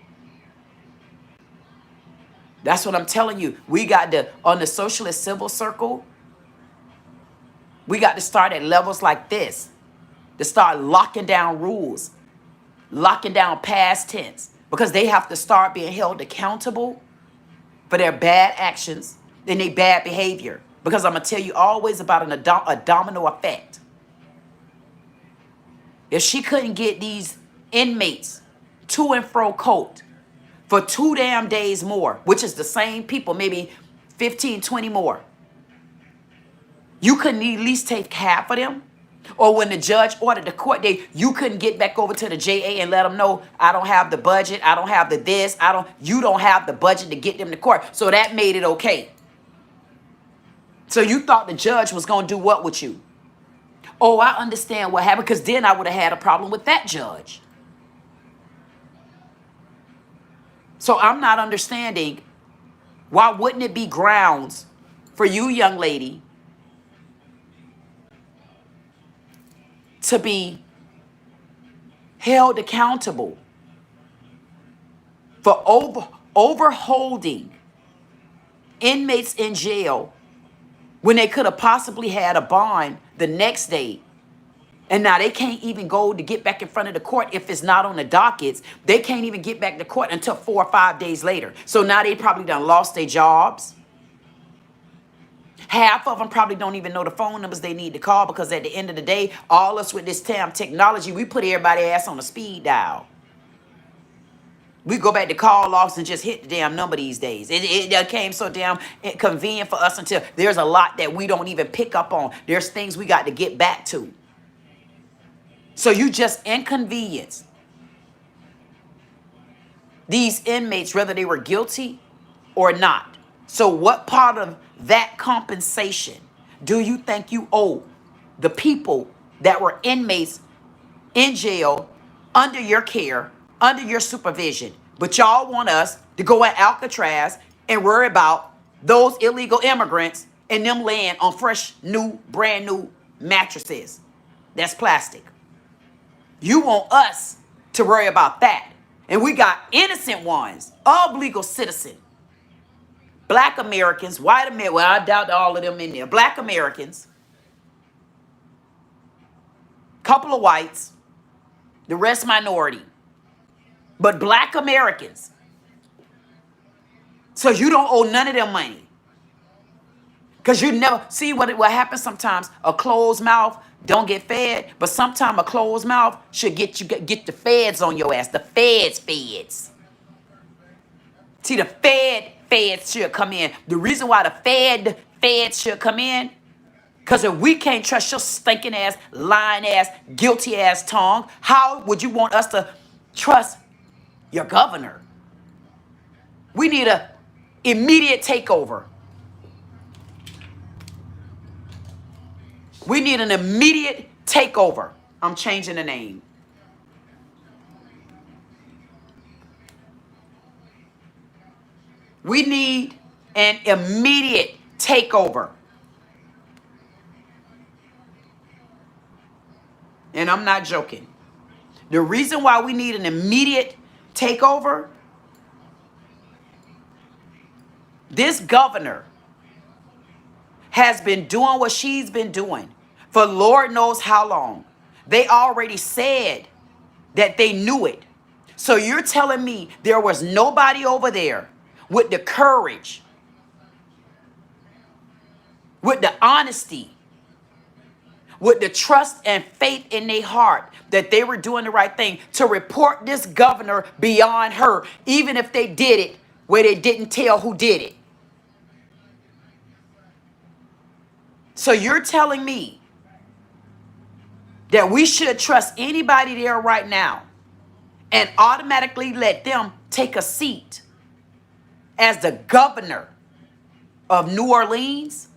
That's what I'm telling you. We got to, on the Socialist Civil Circle, we got to start at levels like this. To start locking down rules, locking down past tense, because they have to start being held accountable for their bad actions and their bad behavior. Because I'm going to tell you always about a domino effect. If she couldn't get these inmates to and fro coat for 2 damn days more, which is the same people, maybe 15, 20 more, you couldn't at least take half of them? Or when the judge ordered the court date, you couldn't get back over to the JA and let them know, I don't have the budget, I don't have the this, you don't have the budget to get them to court. So that made it okay. So you thought the judge was going to do what with you? Oh, I understand what happened, because then I would have had a problem with that judge. So I'm not understanding, why wouldn't it be grounds for you, young lady, to be held accountable for overholding inmates in jail when they could have possibly had a bond the next day? And now they can't even go to get back in front of the court if it's not on the dockets. They can't even get back to court until 4 or 5 days later. So now they probably done lost their jobs. Half of them probably don't even know the phone numbers they need to call, because at the end of the day, all us with this damn technology, we put everybody's ass on a speed dial. We go back to call logs and just hit the damn number these days. It became so damn convenient for us until there's a lot that we don't even pick up on. There's things we got to get back to. So you just inconvenience these inmates, whether they were guilty or not. So what part of that compensation do you think you owe the people that were inmates in jail under your care, under your supervision? But y'all want us to go at Alcatraz and worry about those illegal immigrants and them laying on fresh, new, brand new mattresses. That's plastic. You want us to worry about that. And we got innocent ones of legal citizen. Black Americans, white Americans, well, I doubt all of them in there. Black Americans, couple of whites, the rest minority. But black Americans. So you don't owe none of them money. Because you never, see what happens sometimes, a closed mouth don't get fed, but sometimes a closed mouth should get the feds on your ass. The feds. See, the feds should come in. The reason why the feds should come in. Because if we can't trust your stinking ass, lying ass, guilty ass tongue, how would you want us to trust your governor? We need a immediate takeover. We need an immediate takeover. I'm changing the name. We need an immediate takeover. And I'm not joking. The reason why we need an immediate takeover, this governor has been doing what she's been doing for Lord knows how long. They already said that they knew it. So you're telling me there was nobody over there with the courage, with the honesty, with the trust and faith in their heart that they were doing the right thing to report this governor beyond her, even if they did it where they didn't tell who did it. So you're telling me that we should trust anybody there right now and automatically let them take a seat as the governor of New Orleans?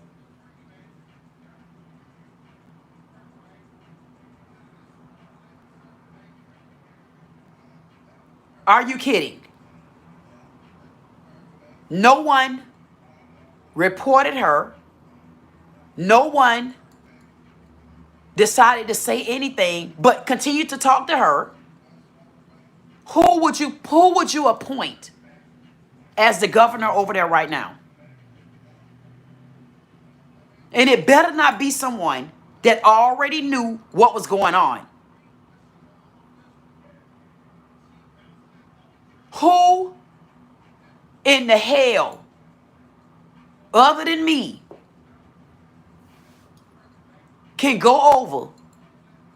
Are you kidding? No one reported her. No one decided to say anything but continue to talk to her. Who would you appoint as the governor over there right now? And it better not be someone that already knew what was going on. Who in the hell, other than me, can go over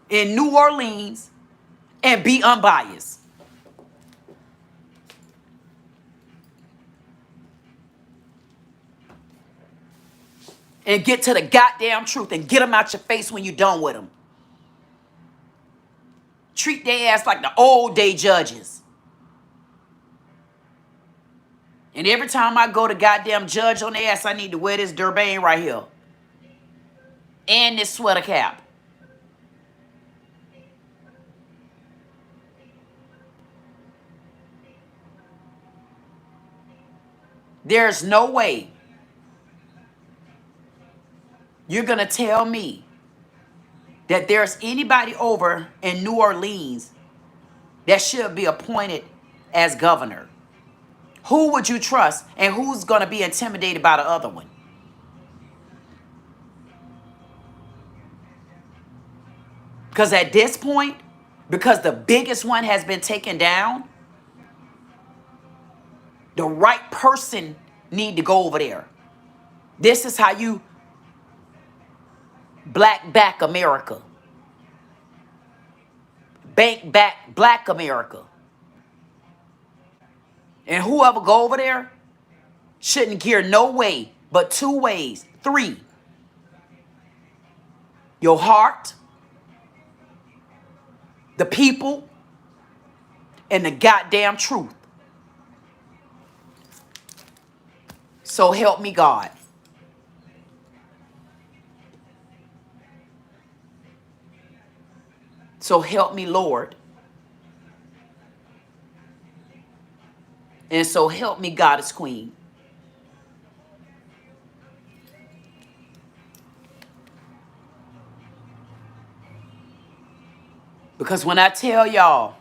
in New Orleans and be unbiased? And get to the goddamn truth and get them out your face when you're done with them. Treat their ass like the old day judges. And every time I go to goddamn judge on their ass, I need to wear this Durban right here. And this sweater cap. There's no way you're going to tell me that there's anybody over in New Orleans that should be appointed as governor. Who would you trust and who's going to be intimidated by the other one? Because at this point, because the biggest one has been taken down, the right person need to go over there. This is how you black back America. Bank back black America. And whoever go over there shouldn't gear no way but two ways. 3. Your heart, the people, and the goddamn truth. So help me God. So help me Lord. And so help me Goddess Queen. Because when I tell y'all,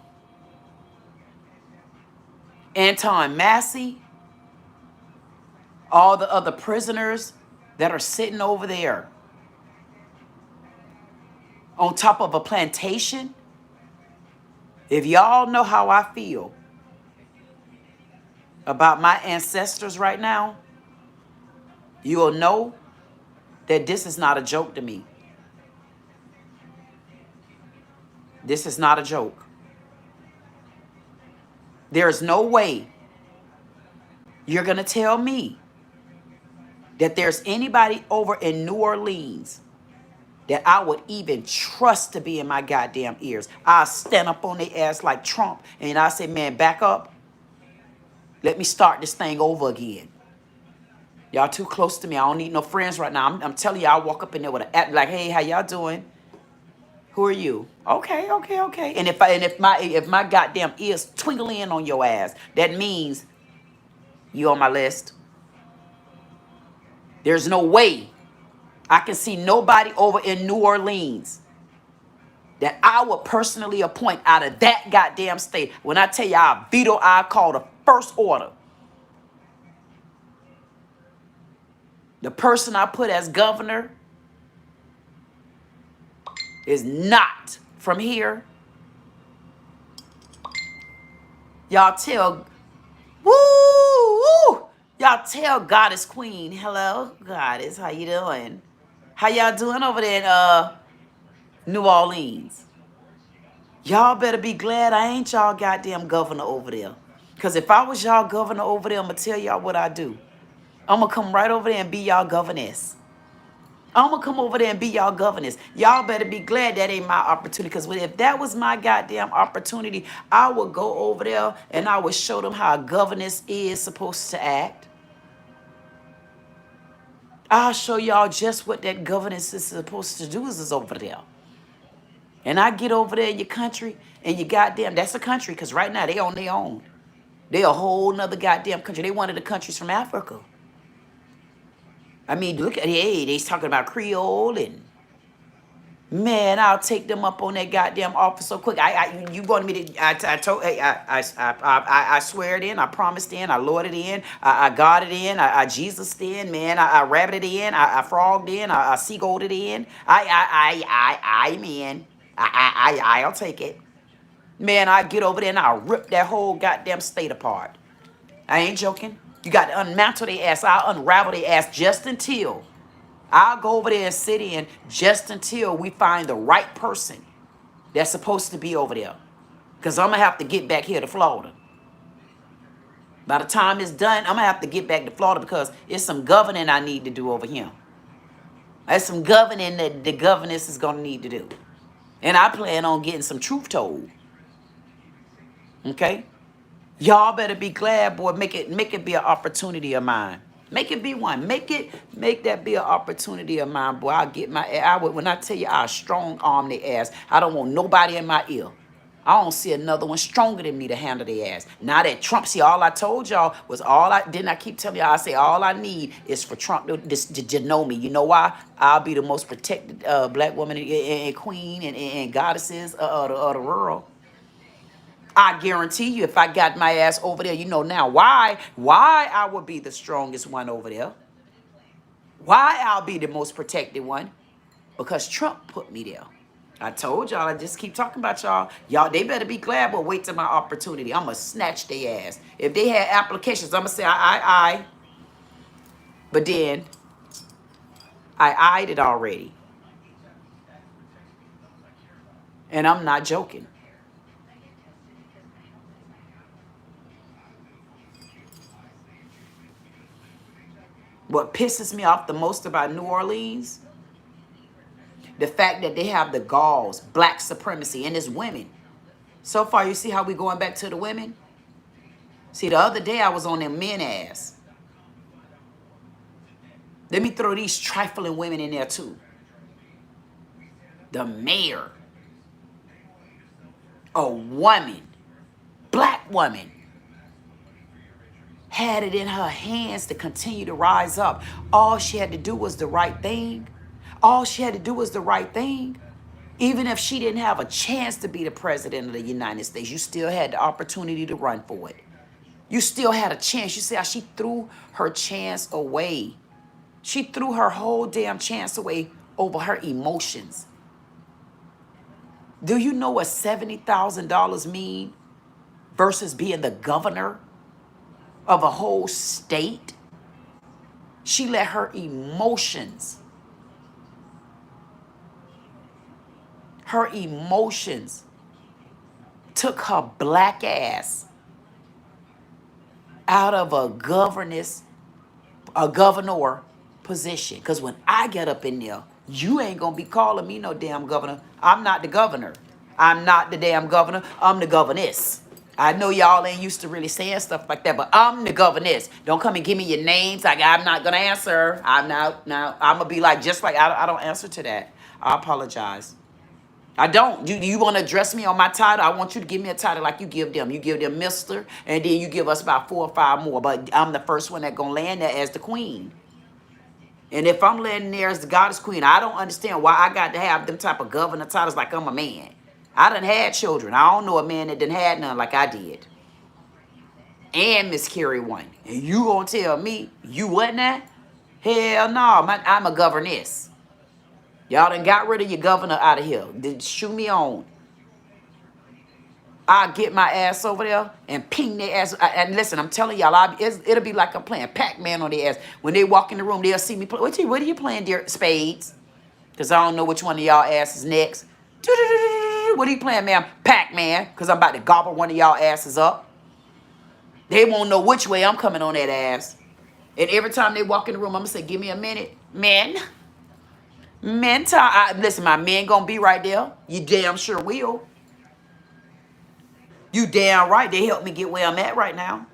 Anton Massey, all the other prisoners that are sitting over there on top of a plantation, if y'all know how I feel about my ancestors right now, you'll know that this is not a joke to me. This is not a joke. There is no way you're going to tell me that there's anybody over in New Orleans that I would even trust to be in my goddamn ears. I'll stand up on their ass like Trump and I say, man, back up. Let me start this thing over again. Y'all too close to me. I don't need no friends right now. I'm telling you, I'll walk up in there with a act like, hey, how y'all doing? Who are you? Okay, okay, okay. And if my goddamn ears twinkle in on your ass, that means you on my list. There's no way I can see nobody over in New Orleans that I would personally appoint out of that goddamn state. When I tell you I veto, I call the first order. The person I put as governor is not from here. Y'all tell, woo, y'all tell Goddess Queen, hello, Goddess, how you doing? How y'all doing over there in New Orleans? Y'all better be glad I ain't y'all goddamn governor over there. Because if I was y'all governor over there, I'm going to tell y'all what I do. I'm going to come right over there and be y'all governess. I'm going to come over there and be y'all governess. Y'all better be glad that ain't my opportunity. Because if that was my goddamn opportunity, I would go over there and I would show them how a governess is supposed to act. I'll show y'all just what that governess is supposed to do is over there. And I get over there in your country and you goddamn, that's a country because right now they on their own. They a whole nother goddamn country. They one of the countries from Africa. I mean, look at, hey, they talking about Creole and, man, I'll take them up on that goddamn office so quick. You wanted me to, I swear it in, I promised in, I Lord it in, I God it in, I Jesus in, man, I rabbit it in, I frogged in, I seagulled it in, man, I'll take it. Man, I get over there and I'll rip that whole goddamn state apart. I ain't joking. You got to unmantle their ass. I'll unravel their ass just until. I'll go over there and sit in just until we find the right person that's supposed to be over there. Because I'm going to have to get back here to Florida. By the time it's done, I'm going to have to get back to Florida because it's some governing I need to do over here. There's some governing that the governess is going to need to do. And I plan on getting some truth told. Okay? Y'all better be glad, boy. Make it be an opportunity of mine. Make it be one. Make that be an opportunity of mine, boy. When I tell you I strong arm their ass, I don't want nobody in my ear. I don't see another one stronger than me to handle their ass. Now that Trump, see, all I told y'all was didn't I keep telling y'all, I say all I need is for Trump to know me. You know why? I'll be the most protected black woman and queen and goddesses of the world. I guarantee you, if I got my ass over there, you know now why I would be the strongest one over there. Why I'll be the most protected one. Because Trump put me there. I told y'all, I just keep talking about y'all. Y'all, they better be glad, but wait till my opportunity. I'm going to snatch their ass. If they had applications, I'm going to say, I. But then, I eyed it already. And I'm not joking. What pisses me off the most about New Orleans, the fact that they have the galls, black supremacy, and it's women. So far, you see how we going back to the women? See, the other day I was on them men ass. Let me throw these trifling women in there too. The mayor, a woman, black woman, had it in her hands to continue to rise up. All she had to do was the right thing. All she had to do was the right thing. Even if she didn't have a chance to be the president of the United States, you still had the opportunity to run for it. You still had a chance. You see how she threw her chance away. She threw her whole damn chance away over her emotions. Do you know what $70,000 mean versus being the governor of a whole state? She let her emotions took her black ass out of a governor position. Because when I get up in there, you ain't going to be calling me no damn governor. I'm not the governor. I'm not the damn governor. I'm the governess. I know y'all ain't used to really saying stuff like that, but I'm the governess. Don't come and give me your names. I'm not going to answer. I'm going to be like, just like, I don't answer to that. I apologize. I don't. You want to address me on my title? I want you to give me a title like you give them. You give them Mr. And then you give us about 4 or 5 more. But I'm the first one that going to land there as the queen. And if I'm landing there as the goddess queen, I don't understand why I got to have them type of governor titles like I'm a man. I done had children. I don't know a man that done had none like I did. And miscarried one. And you going to tell me you wasn't that? Hell no. I'm a governess. Y'all done got rid of your governor out of here. Shoot me on. I'll get my ass over there and ping their ass. And listen, I'm telling y'all, it'll be like I'm playing Pac-Man on their ass. When they walk in the room, they'll see me play. What are you playing, dear? Spades. Because I don't know which one of y'all asses next. What are you playing, ma'am? Pac-Man. Because I'm about to gobble one of y'all asses up. They won't know which way I'm coming on that ass. And every time they walk in the room, I'm going to say, give me a minute. Men. Listen, my men gonna be right there. You damn sure will. You damn right. They help me get where I'm at right now.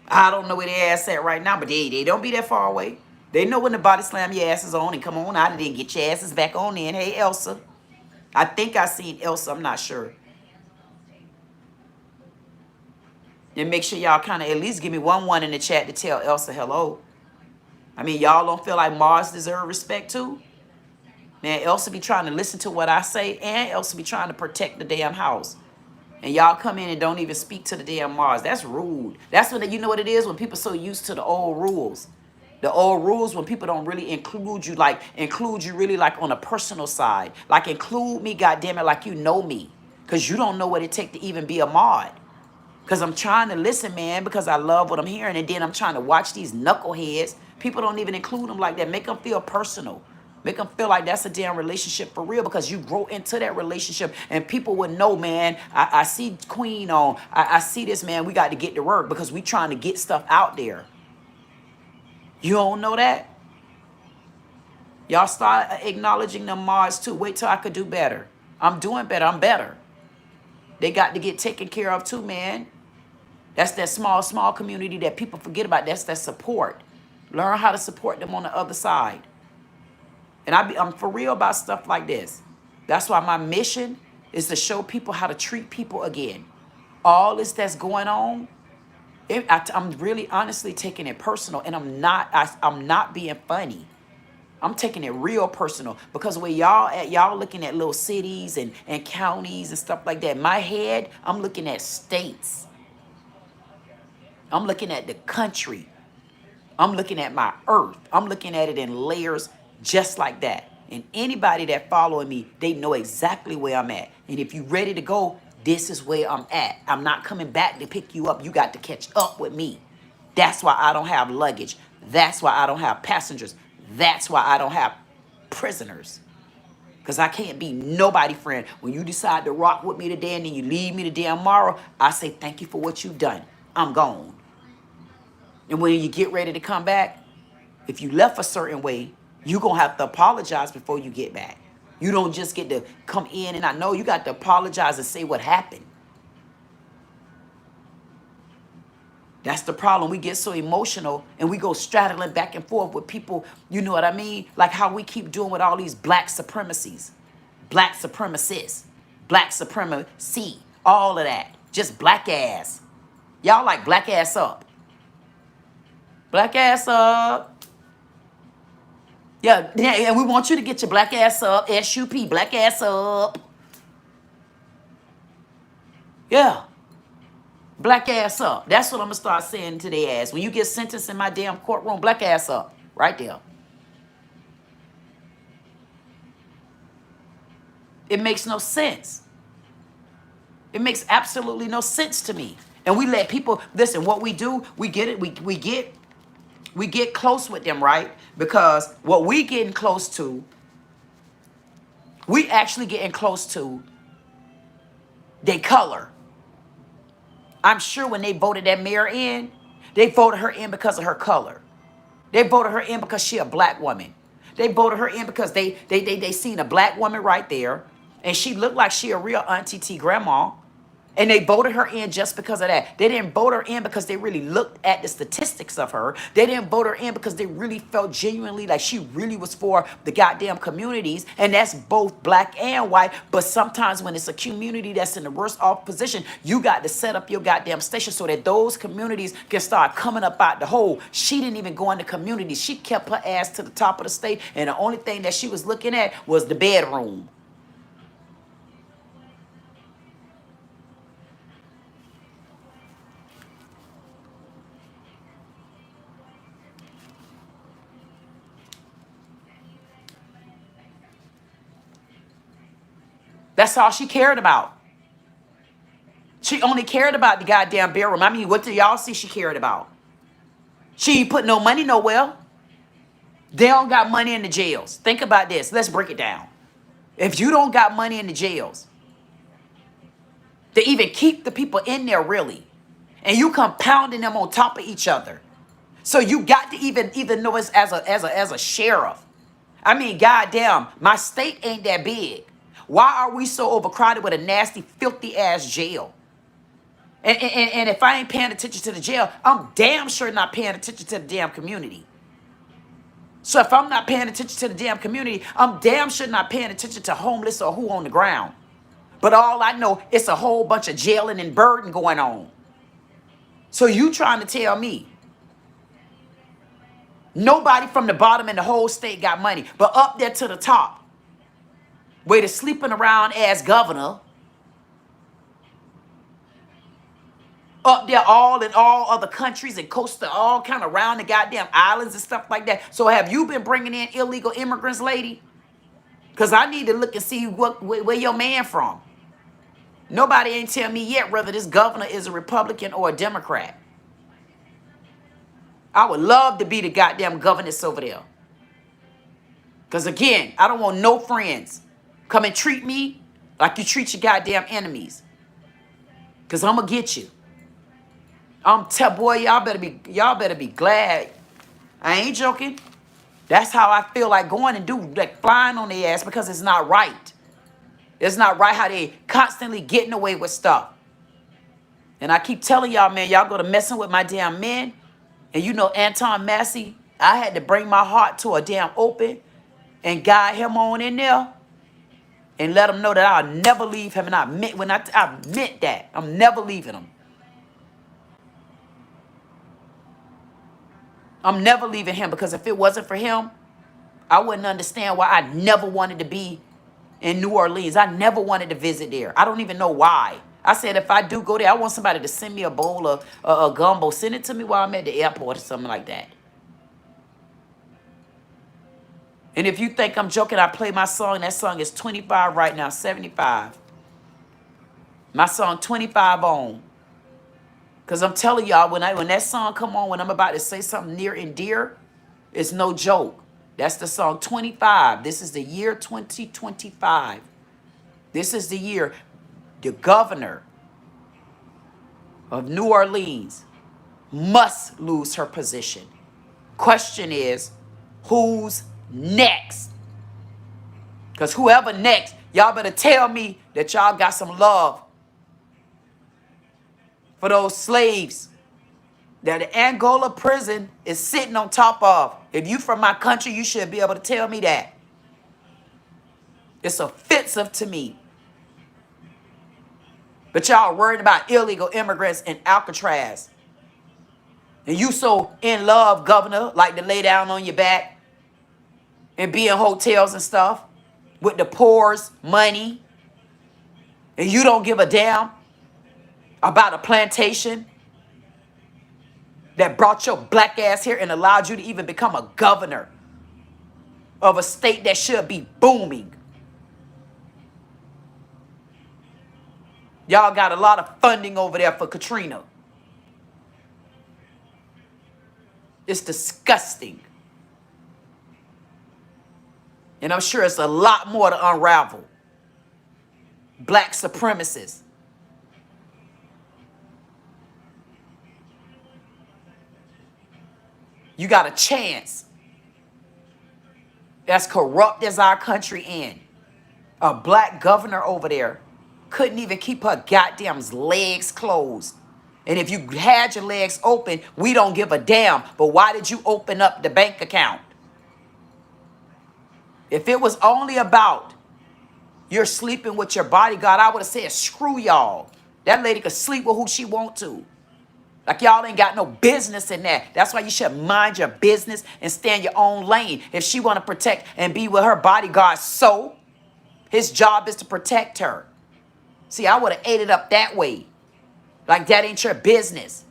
I don't know where their ass at right now, but they don't be that far away. They know when the body slam your asses on and come on out and then get your asses back on in. Hey, Elsa. I think I seen Elsa. I'm not sure. And make sure y'all kind of at least give me one in the chat to tell Elsa hello. I mean, y'all don't feel like Mars deserve respect too? Man, Elsa be trying to listen to what I say, and Elsa be trying to protect the damn house. And y'all come in and don't even speak to the damn Mars. That's rude. That's when you know what it is when people so used to the old rules. The old rules when people don't really include you really like on a personal side. Like include me, goddammit, like you know me. Because you don't know what it takes to even be a mod. Because I'm trying to listen, man, because I love what I'm hearing. And then I'm trying to watch these knuckleheads. People don't even include them like that. Make them feel personal. Make them feel like that's a damn relationship for real because you grow into that relationship and people would know, man, I see Queen on. I see this, man. We got to get to work because we trying to get stuff out there. You don't know that? Y'all start acknowledging them Mars too. Wait till I could do better. I'm doing better. I'm better. They got to get taken care of too, man. That's that small community that people forget about. That's that support. Learn how to support them on the other side. And I'm for real about stuff like this. That's why my mission is to show people how to treat people again. All this that's going on, I'm really honestly taking it personal, and I'm not being funny. I'm taking it real personal because where y'all looking at little cities and counties and stuff like that. My head, I'm looking at states. I'm looking at the country. I'm looking at my earth. I'm looking at it in layers just like that. And anybody that following me, they know exactly where I'm at. And if you ready to go, this is where I'm at. I'm not coming back to pick you up. You got to catch up with me. That's why I don't have luggage. That's why I don't have passengers. That's why I don't have prisoners. Because I can't be nobody friend. When you decide to rock with me today and then you leave me today tomorrow, I say thank you for what you've done. I'm gone. And when you get ready to come back, if you left a certain way, you're going to have to apologize before you get back. You don't just get to come in and I know you got to apologize and say what happened. That's the problem. We get so emotional and we go straddling back and forth with people, you know what I mean? Like how we keep doing with all these black supremacies, black supremacists, black supremacy, all of that. Just black ass. Y'all like black ass up. Black ass up. Yeah, and we want you to get your black ass up. SUP, black ass up. Yeah. Black ass up. That's what I'm going to start saying to their ass. When you get sentenced in my damn courtroom, black ass up. Right there. It makes no sense. It makes absolutely no sense to me. And we let people, listen, what we do, we get it, we get close with them, right? Because what we getting close to, we actually getting close to their color. I'm sure when they voted that mayor in, they voted her in because of her color. They voted her in because she a black woman. They voted her in because they seen a black woman right there, and she looked like she a real auntie T grandma. And they voted her in just because of that. They didn't vote her in because they really looked at the statistics of her. They didn't vote her in because they really felt genuinely like she really was for the goddamn communities. And that's both black and white. But sometimes when it's a community that's in the worst off position, you got to set up your goddamn station so that those communities can start coming up out the hole. She didn't even go in the community. She kept her ass to the top of the state. And the only thing that she was looking at was the bedroom. That's all she cared about. She only cared about the goddamn bedroom. I mean, what do y'all see she cared about? She ain't put no money nowhere. They don't got money in the jails. Think about this. Let's break it down. If you don't got money in the jails, to even keep the people in there really, and you compounding them on top of each other. So you got to even know it's as a sheriff. I mean, goddamn, my state ain't that big. Why are we so overcrowded with a nasty, filthy ass jail? And if I ain't paying attention to the jail, I'm damn sure not paying attention to the damn community. So if I'm not paying attention to the damn community, I'm damn sure not paying attention to homeless or who on the ground. But all I know, it's a whole bunch of jailing and burden going on. So you trying to tell me nobody from the bottom in the whole state got money, but up there to the top, where the sleeping around as governor, up there all in all other countries and coastal, all kind of around the goddamn islands and stuff like that. So have you been bringing in illegal immigrants, lady? Because I need to look and see where your man from. Nobody ain't tell me yet whether this governor is a Republican or a Democrat. I would love to be the goddamn governess over there. Because again, I don't want no friends. Come and treat me like you treat your goddamn enemies. Because I'm going to get you. Boy, y'all better be glad. I ain't joking. That's how I feel like going and do, like flying on their ass, because it's not right. It's not right how they constantly getting away with stuff. And I keep telling y'all, man, y'all go to messing with my damn men. And you know Anton Massey, I had to bring my heart to a damn open and guide him on in there and let him know that I'll never leave him. And I meant that. I'm never leaving him. I'm never leaving him, because if it wasn't for him, I wouldn't understand why I never wanted to be in New Orleans. I never wanted to visit there. I don't even know why. I said if I do go there, I want somebody to send me a bowl of a gumbo. Send it to me while I'm at the airport or something like that. And if you think I'm joking, I play my song. That song is 25 right now, 75. My song 25 on. Because I'm telling y'all, when that song come on, when I'm about to say something near and dear, it's no joke. That's the song 25. This is the year 2025. This is the year the governor of New Orleans must lose her position. Question is, who's next? Because whoever next, y'all better tell me that y'all got some love for those slaves that the Angola prison is sitting on top of. If you from my country, you should be able to tell me that. It's offensive to me. But y'all worried about illegal immigrants in Alcatraz. And you so in love, governor, like to lay down on your back and be in hotels and stuff with the poor's money. And you don't give a damn about a plantation that brought your black ass here and allowed you to even become a governor of a state that should be booming. Y'all got a lot of funding over there for Katrina. It's disgusting. And I'm sure it's a lot more to unravel. Black supremacists. You got a chance. As corrupt as our country in. A black governor over there couldn't even keep her goddamn legs closed. And if you had your legs open, we don't give a damn. But why did you open up the bank account? If it was only about you're sleeping with your bodyguard, I would have said, screw y'all. That lady could sleep with who she want to. Like y'all ain't got no business in that. That's why you should mind your business and stay in your own lane. If she want to protect and be with her bodyguard, so his job is to protect her. See, I would have ate it up that way. Like that ain't your business.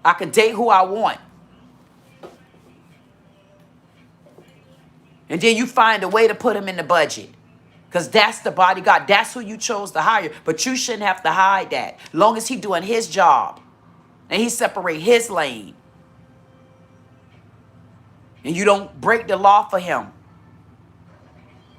I could date who I want. And then you find a way to put him in the budget. Because that's the bodyguard. That's who you chose to hire. But you shouldn't have to hide that. Long as he doing his job. And he separate his lane. And you don't break the law for him.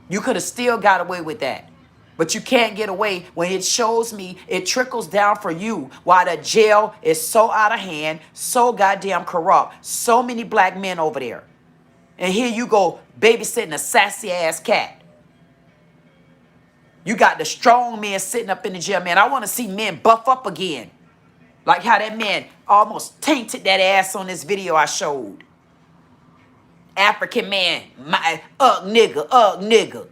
You could have still got away with that. But you can't get away when it shows me, it trickles down for you why the jail is so out of hand, so goddamn corrupt. So many black men over there. And here you go babysitting a sassy ass cat. You got the strong men sitting up in the jail, man. I want to see men buff up again. Like how that man almost tainted that ass on this video I showed. African man, my nigga.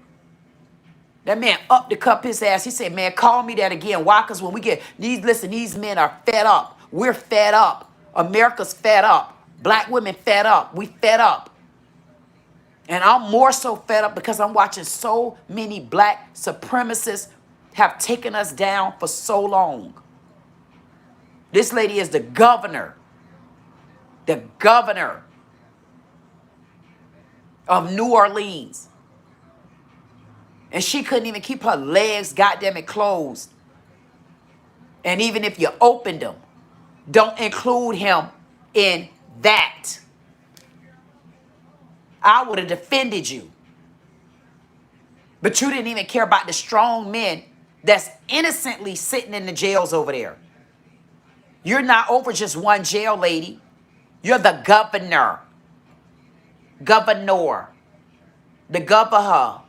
That man up to cup his ass. He said, man, call me that again. Why? Because when we get, these men are fed up. We're fed up. America's fed up. Black women fed up. We fed up. And I'm more so fed up because I'm watching so many black supremacists have taken us down for so long. This lady is the governor. The governor of New Orleans. And she couldn't even keep her legs goddamn it closed. And even if you opened them, don't include him in that. I would have defended you. But you didn't even care about the strong men that's innocently sitting in the jails over there. You're not over just one jail, lady. You're the governor. Governor. The governor.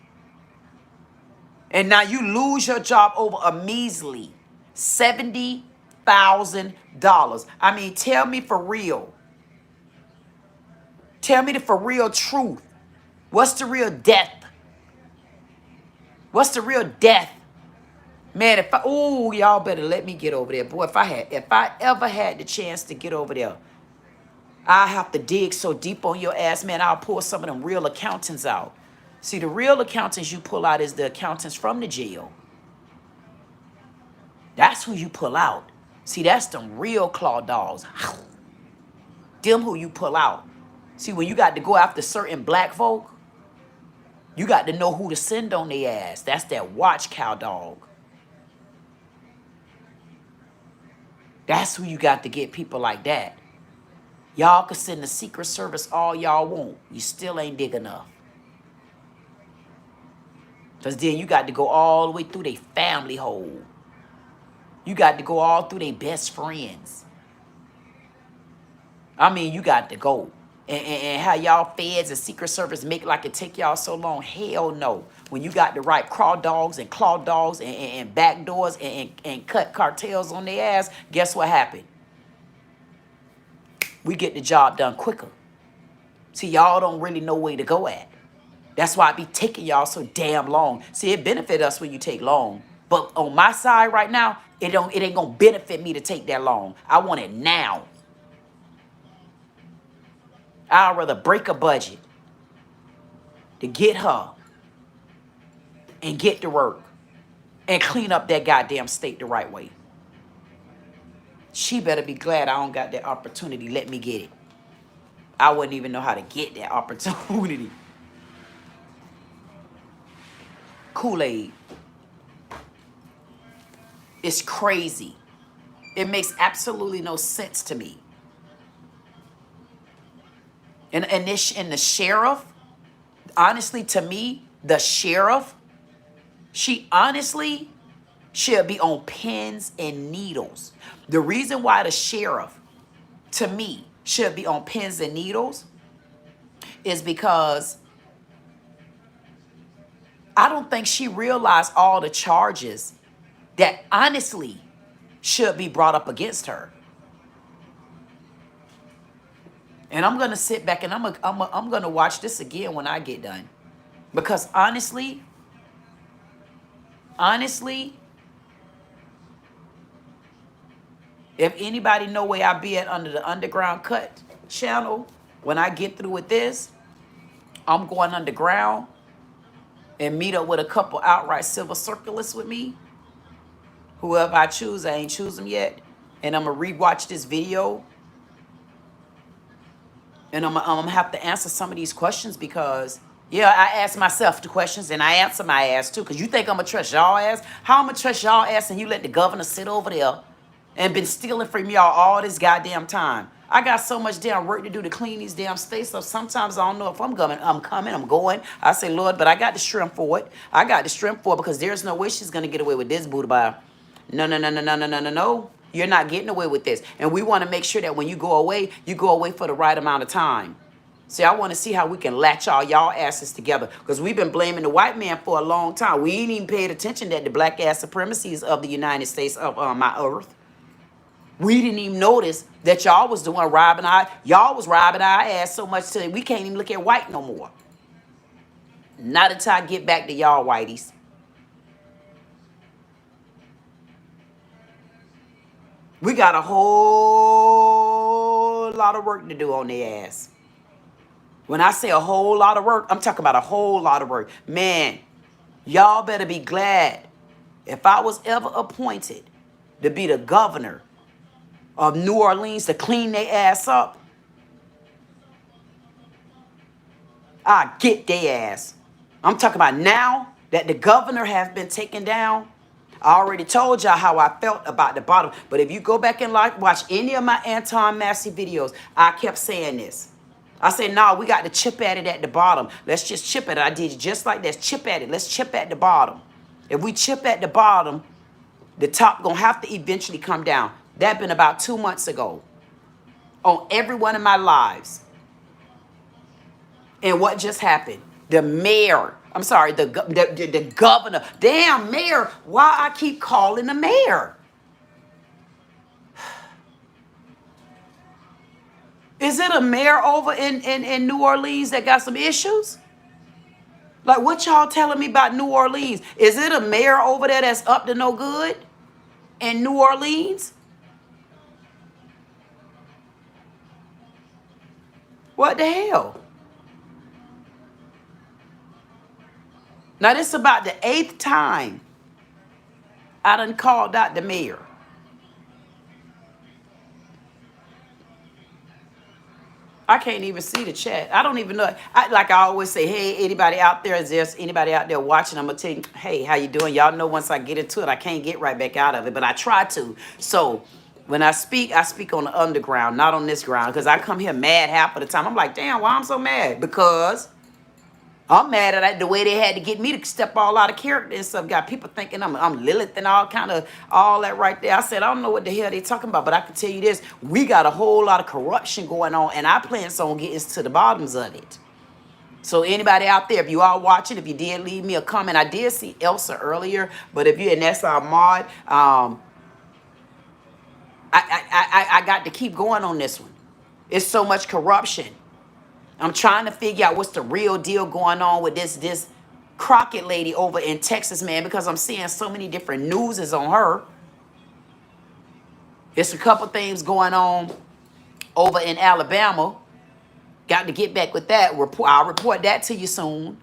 And now you lose your job over a measly $70,000. I mean, tell me for real. Tell me the for real truth. What's the real death? What's the real death? Man, y'all better let me get over there. Boy, if I ever had the chance to get over there, I have to dig so deep on your ass, man, I'll pull some of them real accountants out. See, the real accountants you pull out is the accountants from the jail. That's who you pull out. See, that's them real claw dogs. Them who you pull out. See, when you got to go after certain black folk, you got to know who to send on their ass. That's that watch cow dog. That's who you got to get, people like that. Y'all can send the Secret Service all y'all want. You still ain't dig enough. Because then you got to go all the way through their family hole. You got to go all through their best friends. I mean, you got to go. And how y'all feds and Secret Service make like it take y'all so long? Hell no. When you got the right craw dogs and claw dogs and back doors and cut cartels on their ass, guess what happened? We get the job done quicker. See, y'all don't really know where to go at. That's why I be taking y'all so damn long. See, it benefit us when you take long. But on my side right now, it ain't gonna benefit me to take that long. I want it now. I'd rather break a budget to get her and get to work and clean up that goddamn state the right way. She better be glad I don't got that opportunity. Let me get it. I wouldn't even know how to get that opportunity. Kool-Aid. It's crazy. It makes absolutely no sense to me. And the sheriff, honestly, to me, the sheriff, she honestly should be on pins and needles. The reason why the sheriff, to me, should be on pins and needles is because I don't think she realized all the charges that honestly should be brought up against her. And I'm going to sit back and I'm going to watch this again when I get done. Because honestly, if anybody know where I be at under the Underground Cut channel, when I get through with this, I'm going underground and meet up with a couple outright silver circlists with me. Whoever I choose, I ain't choose them yet. And I'm going to rewatch this video. And I'm going to have to answer some of these questions because, yeah, I ask myself the questions and I answer my ass too. Because you think I'm going to trust y'all ass? How I'm going to trust y'all ass and you let the governor sit over there and been stealing from y'all all this goddamn time? I got so much damn work to do to clean these damn states up. Sometimes I don't know if I'm coming, I'm going. I say, Lord, but I got the strength for it. I got the strength for it because there's no way she's going to get away with this, Buddha Bar. No, no, no, no, no, no, no, no, no. You're not getting away with this. And we want to make sure that when you go away for the right amount of time. See, I want to see how we can latch all y'all asses together because we've been blaming the white man for a long time. We ain't even paid attention that the black ass supremacies of the United States of my earth. We didn't even notice that y'all was the one robbing y'all was robbing our ass so much till we can't even look at white no more. Not until I get back to y'all whiteys. We got a whole lot of work to do on their ass. When I say a whole lot of work, I'm talking about a whole lot of work. Man, y'all better be glad if I was ever appointed to be the governor of New Orleans to clean their ass up, I get their ass. I'm talking about now that the governor has been taken down. I already told y'all how I felt about the bottom. But if you go back and watch any of my Anton Massey videos, I kept saying this. I said, no, we got to chip at it at the bottom. Let's just chip at it. I did just like this. Chip at it. Let's chip at the bottom. If we chip at the bottom, the top going to have to eventually come down. That been about 2 months ago on every one of my lives. And what just happened? The mayor, I'm sorry, the governor. Damn, mayor, why I keep calling the mayor? Is it a mayor over in New Orleans that got some issues? Like, what y'all telling me about New Orleans? Is it a mayor over there that's up to no good in New Orleans? What the hell? Now, this is about the 8th time I done called out the mayor. I can't even see the chat. I don't even know. Like I always say, hey, anybody out there, is there anybody out there watching? I'm going to tell you, hey, how you doing? Y'all know once I get into it, I can't get right back out of it, but I try to. So when I speak on the underground, not on this ground, because I come here mad half of the time. I'm like, damn, why I'm so mad? Because I'm mad at the way they had to get me to step all out of character and stuff. Got people thinking I'm Lilith and all that right there. I said, I don't know what the hell they talking about, but I can tell you this. We got a whole lot of corruption going on, and I plan on getting to the bottoms of it. So anybody out there, if you are watching, if you did leave me a comment, I did see Elsa earlier, but if you, and that's our mod, I got to keep going on this one. It's so much corruption. I'm trying to figure out what's the real deal going on with this Crockett lady over in Texas, man, because I'm seeing so many different newses on her. There's a couple things going on over in Alabama. Got to get back with that. I'll report that to you soon.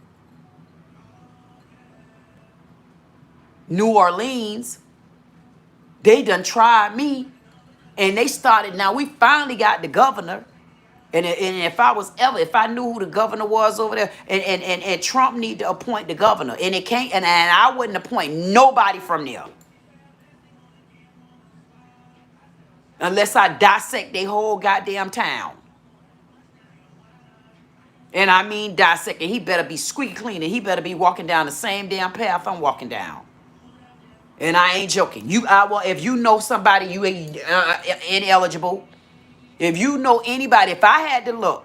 New Orleans, they done tried me, and they started. Now we finally got the governor. And if I knew who the governor was over there, and Trump need to appoint the governor, and it can't, and I wouldn't appoint nobody from there unless I dissect their whole goddamn town. And I mean dissect, and he better be squeaky clean, and he better be walking down the same damn path I'm walking down. And I ain't joking. If you know somebody you ain't ineligible, If you know anybody, if I had to look,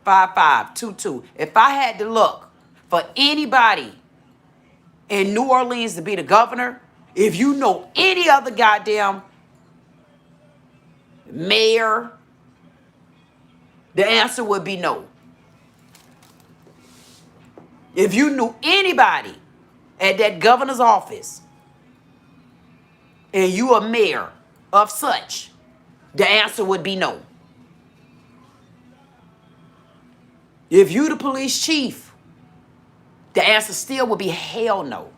5522, if I had to look for anybody in New Orleans to be the governor, if you know any other goddamn mayor, the answer would be no. If you knew anybody at that governor's office and you a mayor of such, the answer would be no. If you the police chief, the answer still would be hell no.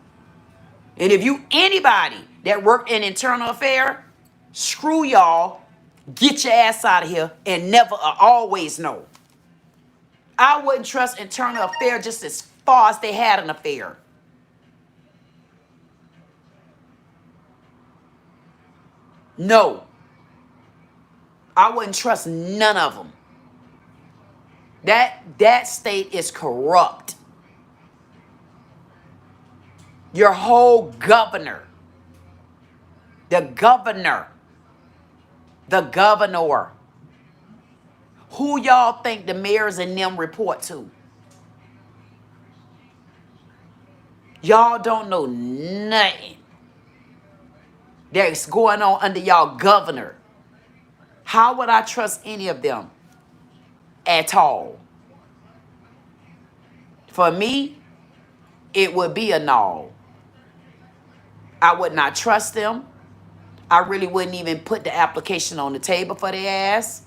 And if you anybody that worked in internal affair, screw y'all, get your ass out of here, and never always no. I wouldn't trust internal affair just as far as they had an affair. No. I wouldn't trust none of them. That state is corrupt. Your whole governor, the governor, who y'all think the mayors and them report to? Y'all don't know nothing that's going on under y'all governor. How would I trust any of them at all? For me, it would be a no. I would not trust them. I really wouldn't even put the application on the table for their ass.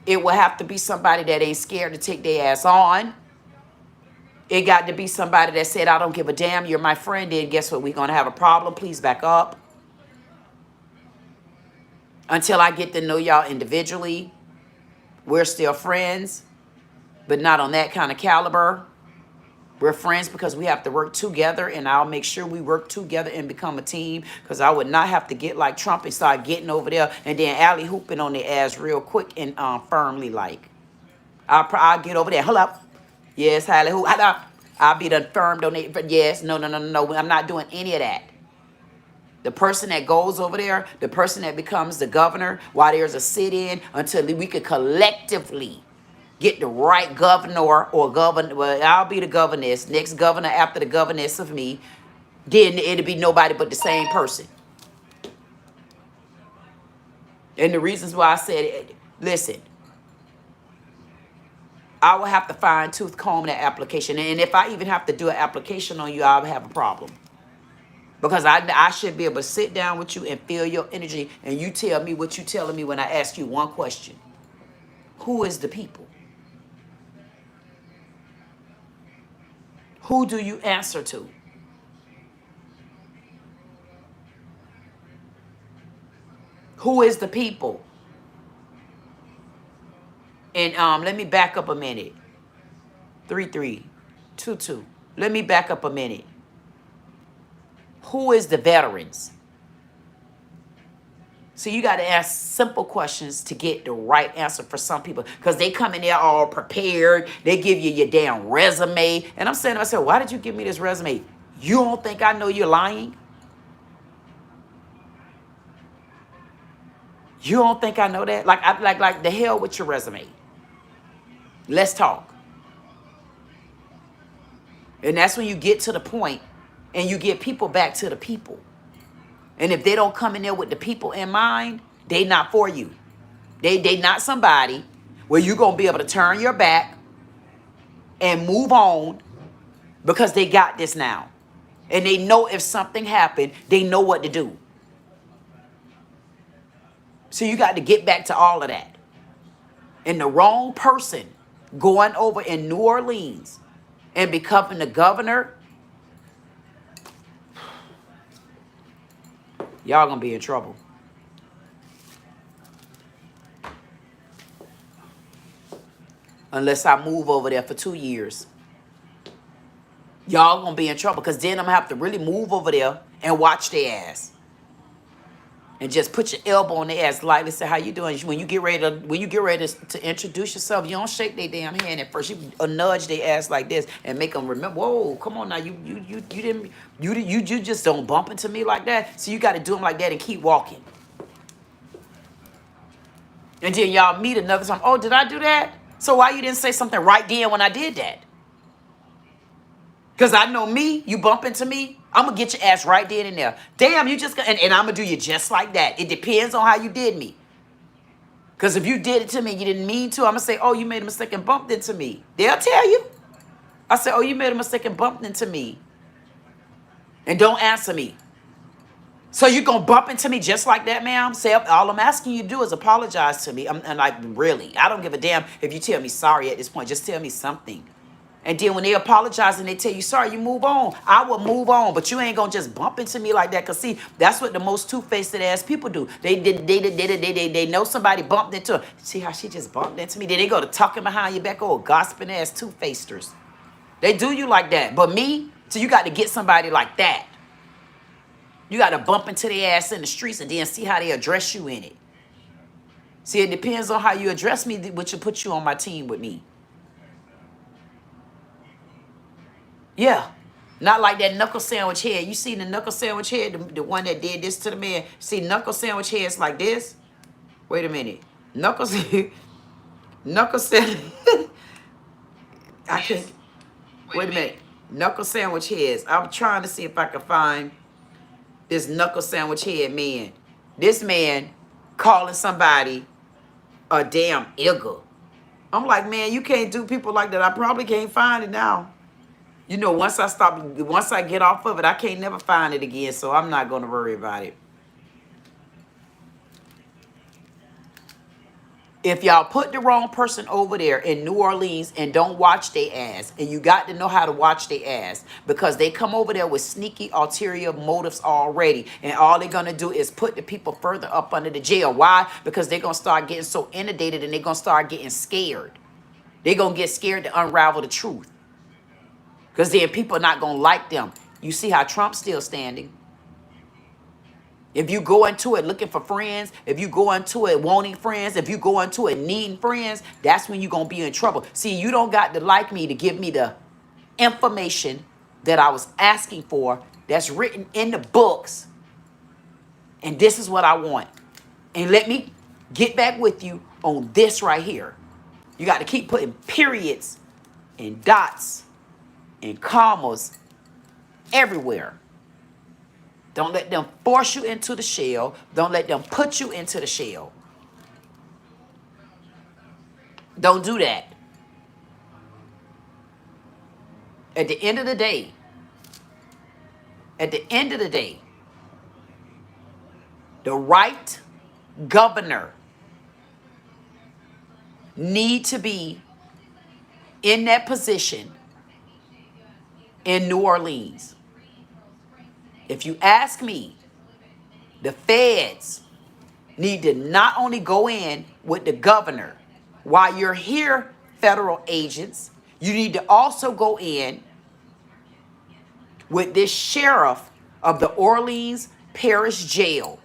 It would have to be somebody that ain't scared to take their ass on. It got to be somebody that said, I don't give a damn, you're my friend, then guess what? We're going to have a problem. Please back up. Until I get to know y'all individually, we're still friends, but not on that kind of caliber. We're friends because we have to work together, and I'll make sure we work together and become a team, because I would not have to get like Trump and start getting over there and then alley hooping on their ass real quick and firmly like. I'll get over there. Hold up. Yes, alley hoop. Hold up. I'll be done firmed on it. Yes, no. I'm not doing any of that. The person that goes over there, the person that becomes the governor, while there's a sit-in, until we could collectively get the right governor or governor. Well, I'll be the governess. Next governor after the governess of me, then it'll be nobody but the same person. And the reasons why I said it, listen, I will have to fine-tooth comb that application. And if I even have to do an application on you, I'll have a problem. Because I should be able to sit down with you and feel your energy, and you tell me what you're telling me when I ask you one question. Who is the people? Who do you answer to? Who is the people? And let me back up a minute. 3322. Let me back up a minute. Who is the veterans? So you got to ask simple questions to get the right answer for some people, because they come in there all prepared. They give you your damn resume. And I'm saying to myself, why did you give me this resume? You don't think I know you're lying? You don't think I know that? Like the hell with your resume. Let's talk. And that's when you get to the point and you get people back to the people. And if they don't come in there with the people in mind, they not for you. They not somebody where you're going to be able to turn your back and move on, because they got this now. And they know if something happened, they know what to do. So you got to get back to all of that. And the wrong person going over in New Orleans and becoming the governor, y'all gonna be in trouble. Unless I move over there for 2 years. Y'all gonna be in trouble, because then I'm gonna have to really move over there and watch their ass. And just put your elbow on their ass lightly, say, how you doing? When you get ready to introduce yourself, you don't shake their damn hand at first. You nudge their ass like this and make them remember, whoa, come on now, you just don't bump into me like that. So you got to do them like that and keep walking. And then y'all meet another time. Oh, did I do that? So why you didn't say something right then when I did that? Because I know me, you bump into me, I'm going to get your ass right then and there. Damn, you just, and I'm going to do you just like that. It depends on how you did me. Because if you did it to me, you didn't mean to, I'm going to say, oh, you made a mistake and bumped into me. They'll tell you. I say, oh, you made a mistake and bumped into me. And don't answer me. So you going to bump into me just like that, ma'am? Say, all I'm asking you to do is apologize to me. I'm like, really? I don't give a damn if you tell me sorry at this point. Just tell me something. And then when they apologize and they tell you sorry, you move on. I will move on, but you ain't gonna just bump into me like that. Cause see, that's what the most two-faced ass people do. They know somebody bumped into her. See how she just bumped into me? Then they go to talking behind your back. Oh, gossiping ass two-faceders. They do you like that. But me, so you got to get somebody like that. You got to bump into their ass in the streets and then see how they address you in it. See, it depends on how you address me, which will put you on my team with me. Yeah. Not like that knuckle sandwich head. You seen the knuckle sandwich head? The one that did this to the man. See, knuckle sandwich heads like this? Wait a minute. Knuckles. Knuckle sandwich. I can't. Wait a minute. Knuckle sandwich heads. I'm trying to see if I can find this knuckle sandwich head man. This man calling somebody a damn igger. I'm like, man, you can't do people like that. I probably can't find it now. You know, once I get off of it, I can't never find it again, so I'm not going to worry about it. If y'all put the wrong person over there in New Orleans and don't watch their ass, and you got to know how to watch their ass, because they come over there with sneaky ulterior motives already, and all they're going to do is put the people further up under the jail. Why? Because they're going to start getting so inundated and they're going to start getting scared. They're going to get scared to unravel the truth. Because then people are not going to like them. You see how Trump's still standing. If you go into it looking for friends, if you go into it wanting friends, if you go into it needing friends, that's when you're going to be in trouble. See, you don't got to like me to give me the information that I was asking for that's written in the books. And this is what I want. And let me get back with you on this right here. You got to keep putting periods and dots and commas everywhere. Don't let them force you into the shell. Don't let them put you into the shell. Don't do that. At the end of the day, the right governor need to be in that position in New Orleans. If you ask me, the feds need to not only go in with the governor while you're here, federal agents, you need to also go in with this sheriff of the Orleans Parish Jail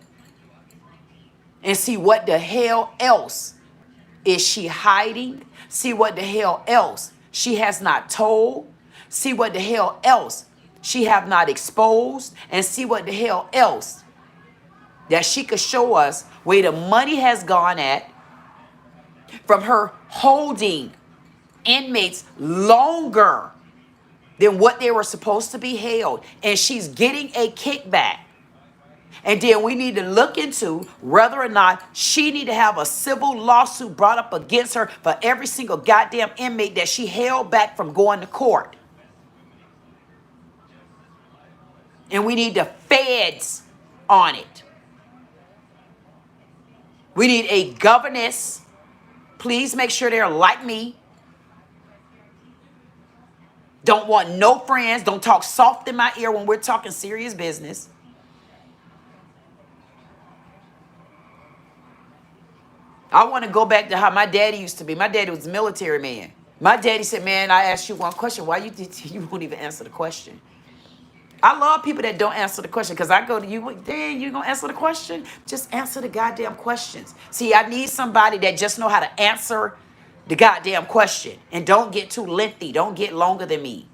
and see what the hell else is she hiding. See what the hell else she has not told. See what the hell else she have not exposed, and see what the hell else that she could show us where the money has gone at from her holding inmates longer than what they were supposed to be held, and she's getting a kickback. And then we need to look into whether or not she need to have a civil lawsuit brought up against her for every single goddamn inmate that she held back from going to court. And we need the feds on it. We need a governess. Please make sure they're like me. Don't want no friends. Don't talk soft in my ear when we're talking serious business. I want to go back to how my daddy used to be. My daddy was a military man. My daddy said, man, I asked you one question. Why you won't even answer the question? I love people that don't answer the question, because I go to you, dang, you gonna answer the question? Just answer the goddamn questions. See, I need somebody that just know how to answer the goddamn question and don't get too lengthy. Don't get longer than me.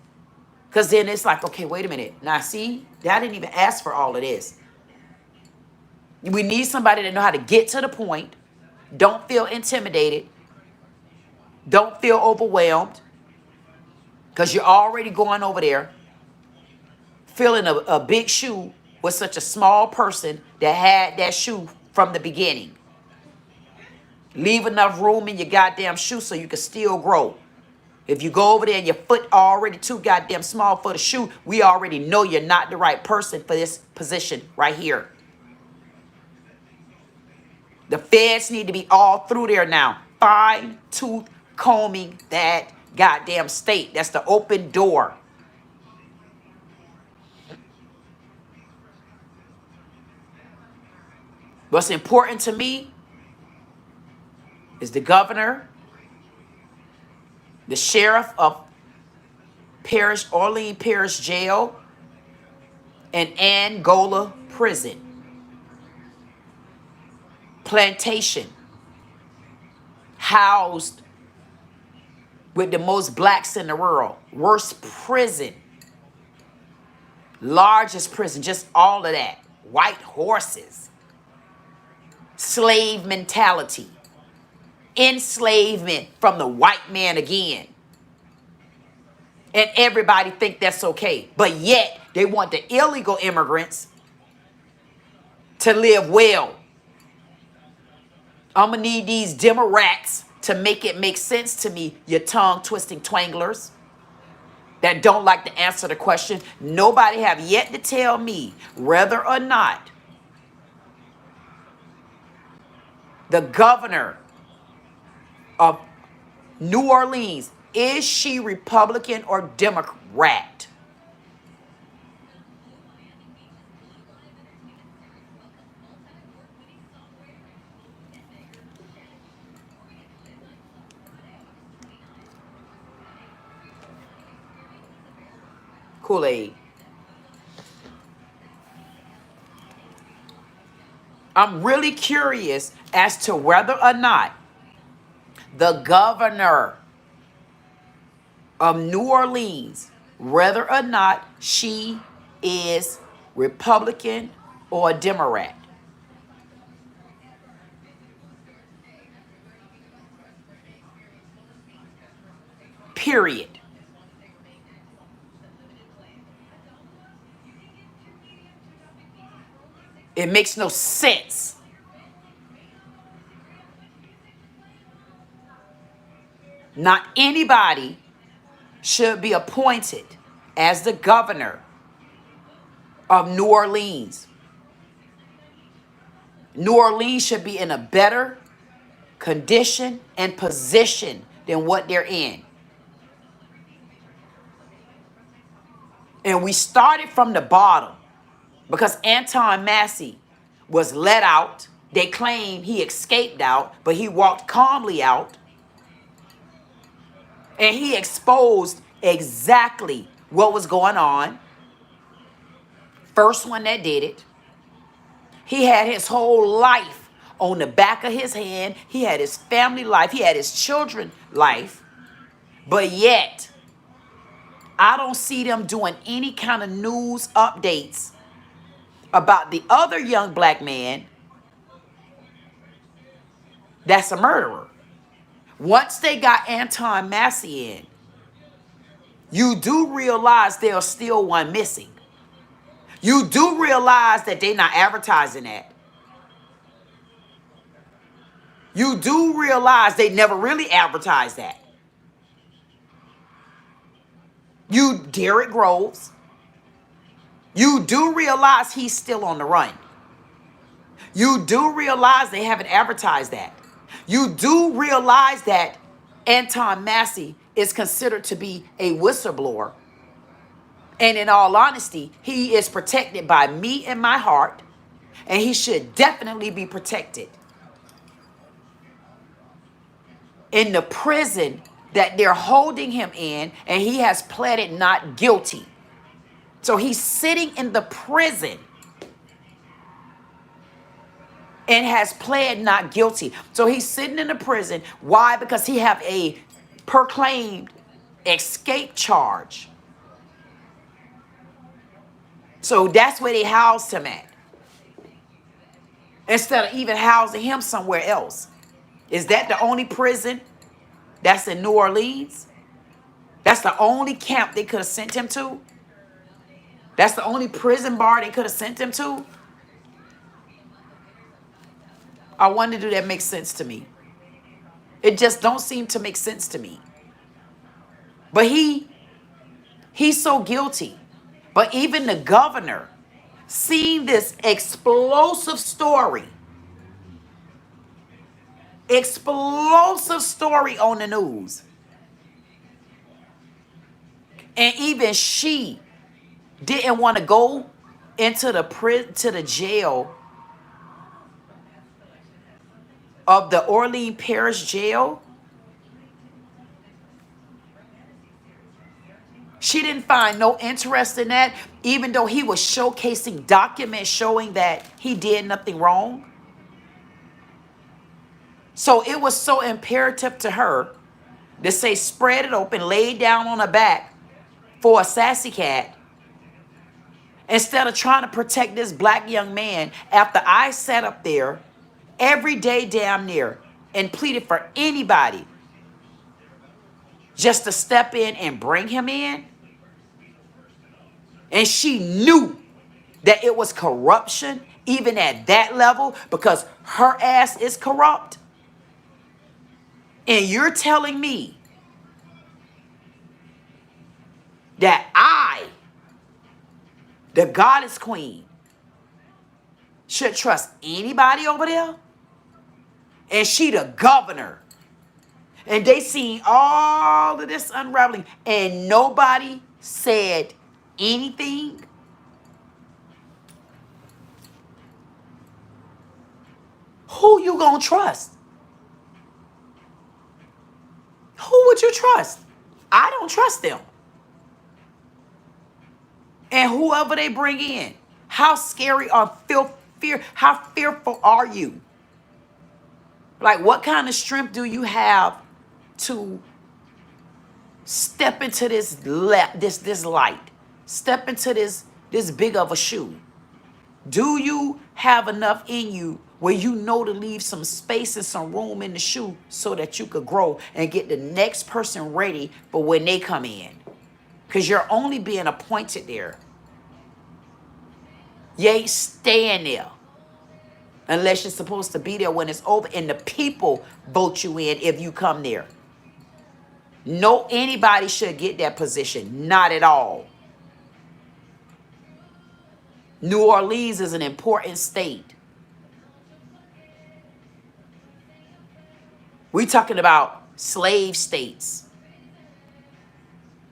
Because then it's like, okay, wait a minute. Now, see, I didn't even ask for all of this. We need somebody that know how to get to the point, Don't feel intimidated. Don't feel overwhelmed, because you're already going over there filling a big shoe with such a small person that had that shoe from the beginning. Leave enough room in your goddamn shoe so you can still grow. If you go over there and your foot already too goddamn small for the shoe, we already know you're not the right person for this position right here. The feds need to be all through there now. Fine tooth combing that goddamn state. That's the open door. What's important to me is the governor, the sheriff of Orleans Parish Jail, and Angola Prison. Plantation, housed with the most blacks in the world. Worst prison. Largest prison, just all of that. White horses. Slave mentality. Enslavement from the white man again. And everybody think that's okay. But yet, they want the illegal immigrants to live well. I'm going to need these Democrats to make it make sense to me, you tongue-twisting twanglers that don't like to answer the question. Nobody have yet to tell me whether or not the governor of New Orleans, is she Republican or Democrat? Kool-Aid. I'm really curious as to whether or not the governor of New Orleans, whether or not she is Republican or a Democrat. Period. It makes no sense. Not anybody should be appointed as the governor of New Orleans. New Orleans should be in a better condition and position than what they're in. And we started from the bottom because Anton Massey was let out. They claim he escaped out, but he walked calmly out. And he exposed exactly what was going on. First one that did it. He had his whole life on the back of his hand. He had his family life. He had his children's life. But yet, I don't see them doing any kind of news updates about the other young black man that's a murderer. Once they got Anton Massey in, you do realize there's still one missing. You do realize that they're not advertising that. You do realize they never really advertised that. You, Derek Groves, you do realize he's still on the run. You do realize they haven't advertised that. You do realize that Anton Massey is considered to be a whistleblower. And in all honesty, he is protected by me in my heart. And he should definitely be protected in the prison that they're holding him in. And he has pleaded not guilty. So he's sitting in the prison and has pled not guilty. So he's sitting in the prison. Why? Because he have a proclaimed escape charge. So that's where they housed him at, instead of even housing him somewhere else. Is that the only prison that's in New Orleans? That's the only camp they could have sent him to? That's the only prison bar they could have sent him to? I wonder, do that make sense to me? It just don't seem to make sense to me. But he's so guilty. But even the governor, seeing this explosive story on the news, and even she didn't want to go into the jail of the Orleans Parish jail. She didn't find no interest in that, even though he was showcasing documents showing that he did nothing wrong. So it was so imperative to her to say, spread it open, lay down on her back for a sassy cat, instead of trying to protect this black young man, after I sat up there every day damn near and pleaded for anybody just to step in and bring him in. And she knew that it was corruption, even at that level, because her ass is corrupt. And you're telling me that I, the goddess queen, should trust anybody over there? And she the governor. And they seen all of this unraveling, and nobody said anything? Who you gonna trust? Who would you trust? I don't trust them. And whoever they bring in, how scary or how fearful are you? Like, what kind of strength do you have to step into this light? Step into this big of a shoe? Do you have enough in you where you know to leave some space and some room in the shoe so that you could grow and get the next person ready for when they come in? Because you're only being appointed there. You ain't staying there unless you're supposed to be there when it's over, and the people vote you in if you come there. No, anybody should get that position. Not at all. New Orleans is an important state. We talking about slave states.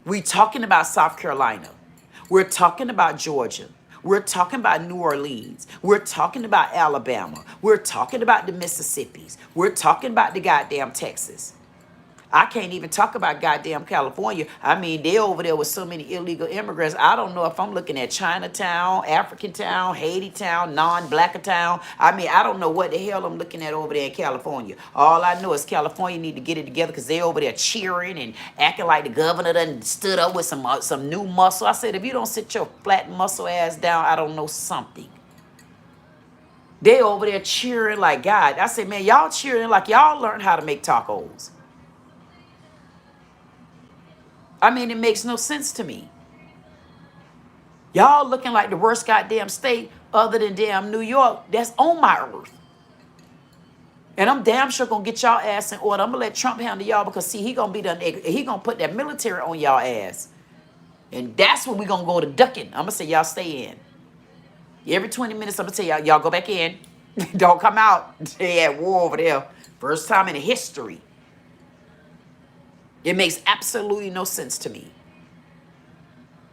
We talking about South Carolina. We're talking about Georgia. We're talking about New Orleans. We're talking about Alabama. We're talking about the Mississippis. We're talking about the goddamn Texas. I can't even talk about goddamn California. I mean, they over there with so many illegal immigrants. I don't know if I'm looking at Chinatown, African town, Haiti town, non-black town. I mean, I don't know what the hell I'm looking at over there in California. All I know is California need to get it together because they over there cheering and acting like the governor done stood up with some new muscle. I said, if you don't sit your flat muscle ass down, I don't know something. They over there cheering like God. I said, man, y'all cheering like y'all learned how to make tacos. I mean, it makes no sense to me. Y'all looking like the worst goddamn state other than damn New York that's on my earth. And I'm damn sure gonna get y'all ass in order. I'm gonna let Trump handle y'all because see, he gonna put that military on y'all ass. And that's when we gonna go to ducking. I'm gonna say y'all stay in. Every 20 minutes, I'm gonna tell y'all go back in. Don't come out. They at war over there. First time in history. It makes absolutely no sense to me.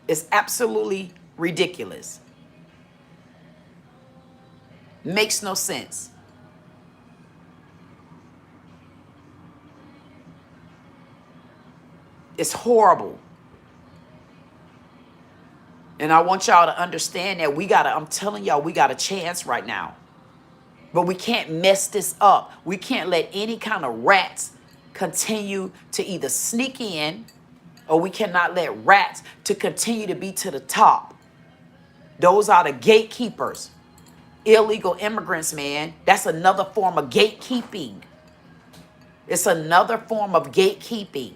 It's absolutely ridiculous. Makes no sense. It's horrible. And I want y'all to understand that I'm telling y'all, we got a chance right now. But we can't mess this up. We can't let any kind of rats continue to either sneak in, or we cannot let rats to continue to be to the top. Those are the gatekeepers. Illegal immigrants, man. That's another form of gatekeeping. It's another form of gatekeeping.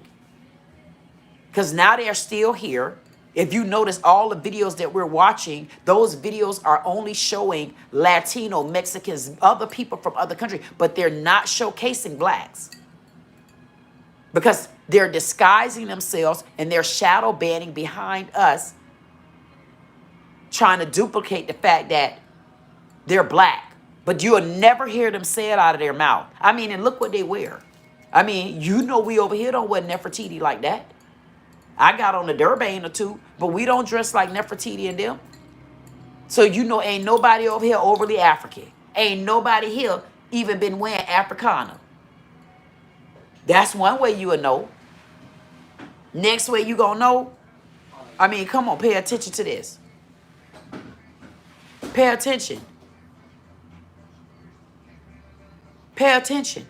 Because now they're still here. If you notice all the videos that we're watching, those videos are only showing Latino, Mexicans, other people from other countries, but they're not showcasing blacks. Because they're disguising themselves and they're shadow banning behind us, trying to duplicate the fact that they're black. But you'll never hear them say it out of their mouth. I mean, and look what they wear. I mean, you know we over here don't wear Nefertiti like that. I got on a Durban or two, but we don't dress like Nefertiti and them. So you know ain't nobody over here overly African. Ain't nobody here even been wearing Africana. That's one way you will know. Next way you gonna know, I mean, come on, pay attention to this. Pay attention. Pay attention.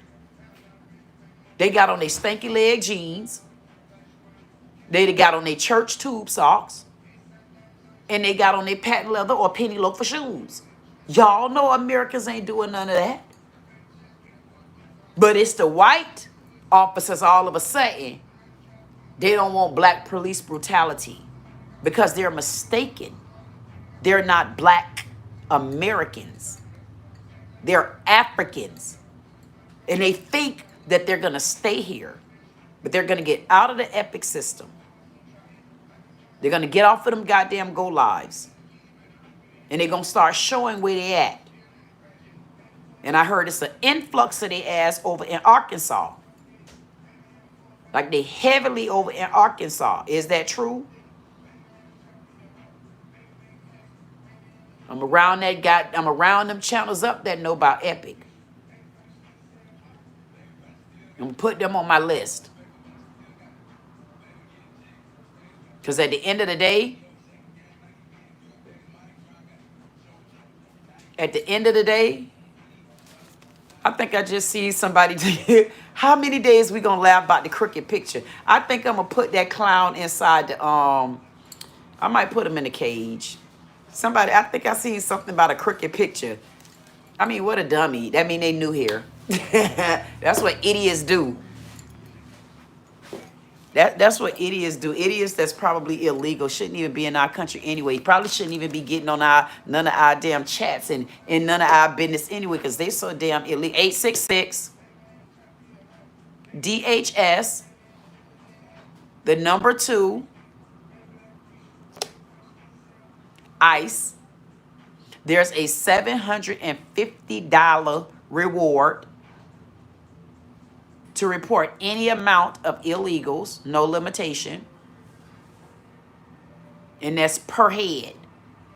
They got on their stanky leg jeans. They got on their church tube socks. And they got on their patent leather or penny loafer shoes. Y'all know Americans ain't doing none of that. But it's the white officers all of a sudden, they don't want black police brutality because they're mistaken. They're not black Americans. They're Africans. And they think that they're going to stay here. But they're going to get out of the epic system. They're going to get off of them goddamn go lives. And they're going to start showing where they at. And I heard it's an influx of their ass over in Arkansas. Like they heavily over in Arkansas. Is that true? I'm around them channels up that know about epic. I'm gonna put them on my list. Because at the end of the day, I think I just see somebody. How many days we gonna laugh about the crooked picture? I think I'm gonna put that clown inside the I might put him in a cage. Somebody, I think I seen something about a crooked picture. I mean, what a dummy. That mean they new here. That's what idiots do. That's what idiots do. Idiots that's probably illegal shouldn't even be in our country anyway. Probably shouldn't even be getting on none of our damn chats and none of our business anyway because they so damn illegal. 866 DHS, the number 2, ICE. There's a $750 reward to report any amount of illegals, no limitation. And that's per head,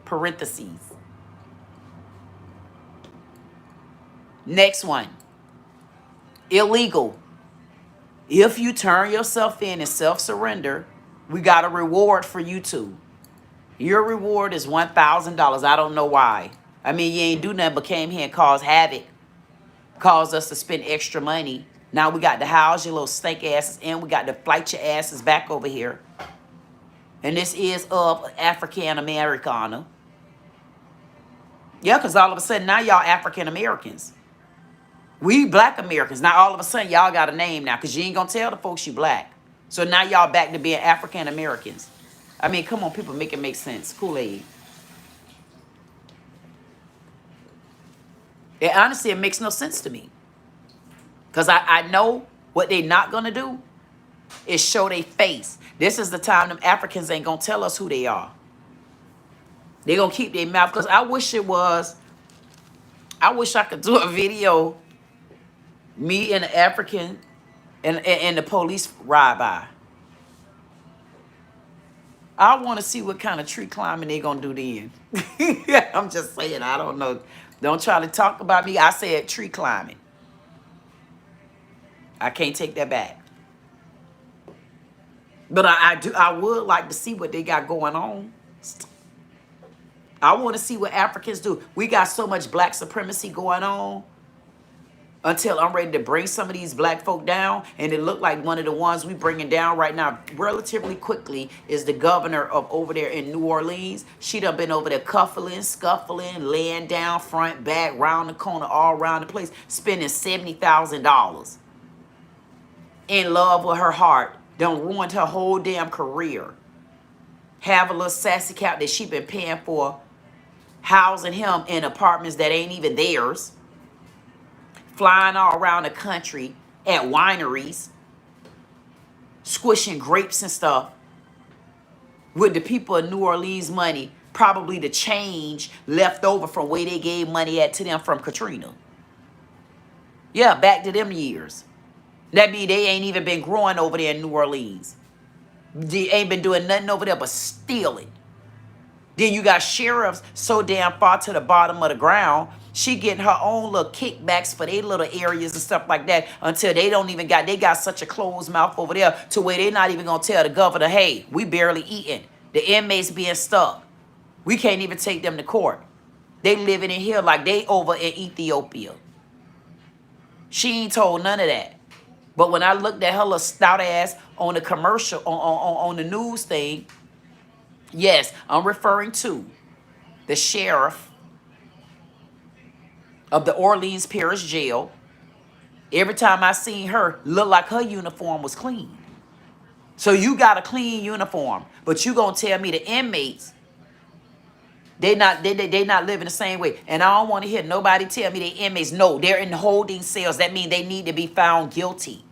parentheses. Next one, illegal. If you turn yourself in and self-surrender, we got a reward for you too. Your reward is $1,000. I don't know why. I mean, you ain't do nothing but came here and caused havoc. Caused us to spend extra money. Now we got to house your little snake asses and we got to flight your asses back over here. And this is of African Americana. Yeah, because all of a sudden now y'all African Americans. We black Americans. Now all of a sudden y'all got a name now because you ain't going to tell the folks you black. So now y'all back to being African Americans. I mean, come on, people, make it make sense. Kool-Aid. And honestly, it makes no sense to me. Because I know what they not going to do is show their face. This is the time them Africans ain't going to tell us who they are. They going to keep their mouth. Because I wish I could do a video, me and the African and the police ride by. I want to see what kind of tree climbing they going to do then. I'm just saying, I don't know. Don't try to talk about me. I said tree climbing. I can't take that back. But I would like to see what they got going on. I want to see what Africans do. We got so much black supremacy going on until I'm ready to bring some of these black folk down. And it looked like one of the ones we bringing down right now relatively quickly is the governor of over there in New Orleans. She done been over there cuffling, scuffling, laying down, front, back, round the corner, all around the place, spending $70,000. in love with her heart, done ruined her whole damn career. Have a little sassy cat that she been paying for, housing him in apartments that ain't even theirs, flying all around the country at wineries, squishing grapes and stuff with the people of New Orleans money, probably the change left over from where they gave money at to them from Katrina. Yeah, back to them years. That mean they ain't even been growing over there in New Orleans. They ain't been doing nothing over there but stealing. Then you got sheriffs so damn far to the bottom of the ground, she getting her own little kickbacks for their little areas and stuff like that until they don't even got, they got such a closed mouth over there to where they not even going to tell the governor, hey, we barely eating. The inmates being stuck. We can't even take them to court. They living in here like they over in Ethiopia. She ain't told none of that. But when I looked at her little stout ass on the commercial, on the news thing, yes, I'm referring to the sheriff of the Orleans Parish Jail. Every time I seen her, looked like her uniform was clean. So you got a clean uniform, but you gonna tell me the inmates, they not living the same way. And I don't want to hear nobody tell me the inmates, no, they're in holding cells. That means they need to be found guilty.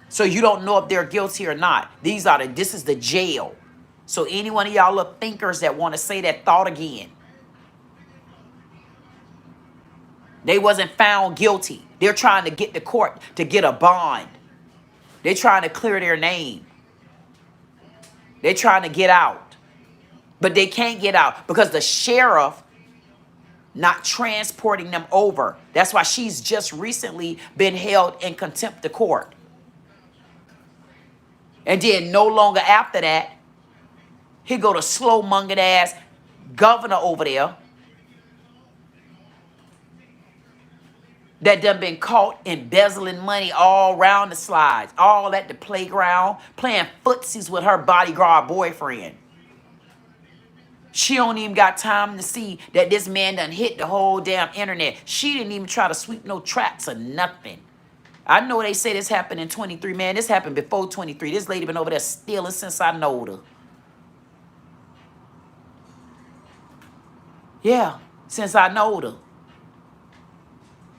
So you don't know if they're guilty or not. This is the jail. So any one of y'all little thinkers that want to say that thought again, they wasn't found guilty. They're trying to get the court to get a bond. They're trying to clear their name. They're trying to get out. But they can't get out because the sheriff not transporting them over. That's why she's just recently been held in contempt of court. And then no longer after that, he go to slow-mongered ass governor over there that done been caught embezzling money all around the slides, all at the playground, playing footsies with her bodyguard boyfriend. She don't even got time to see that this man done hit the whole damn internet. She didn't even try to sweep no tracks or nothing. I know they say this happened in 23. Man, this happened before 23. This lady been over there stealing since I knowed her. Yeah, since I knowed her.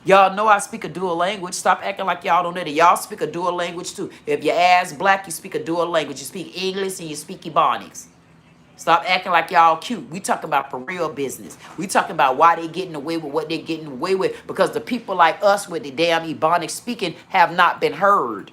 Y'all know I speak a dual language. Stop acting like y'all don't know that. Y'all speak a dual language too. If your ass black, you speak a dual language. You speak English and you speak Ebonics. Stop acting like y'all cute. We talking about for real business. We talking about why they getting away with what they getting away with. Because the people like us with the damn Ebonics speaking have not been heard.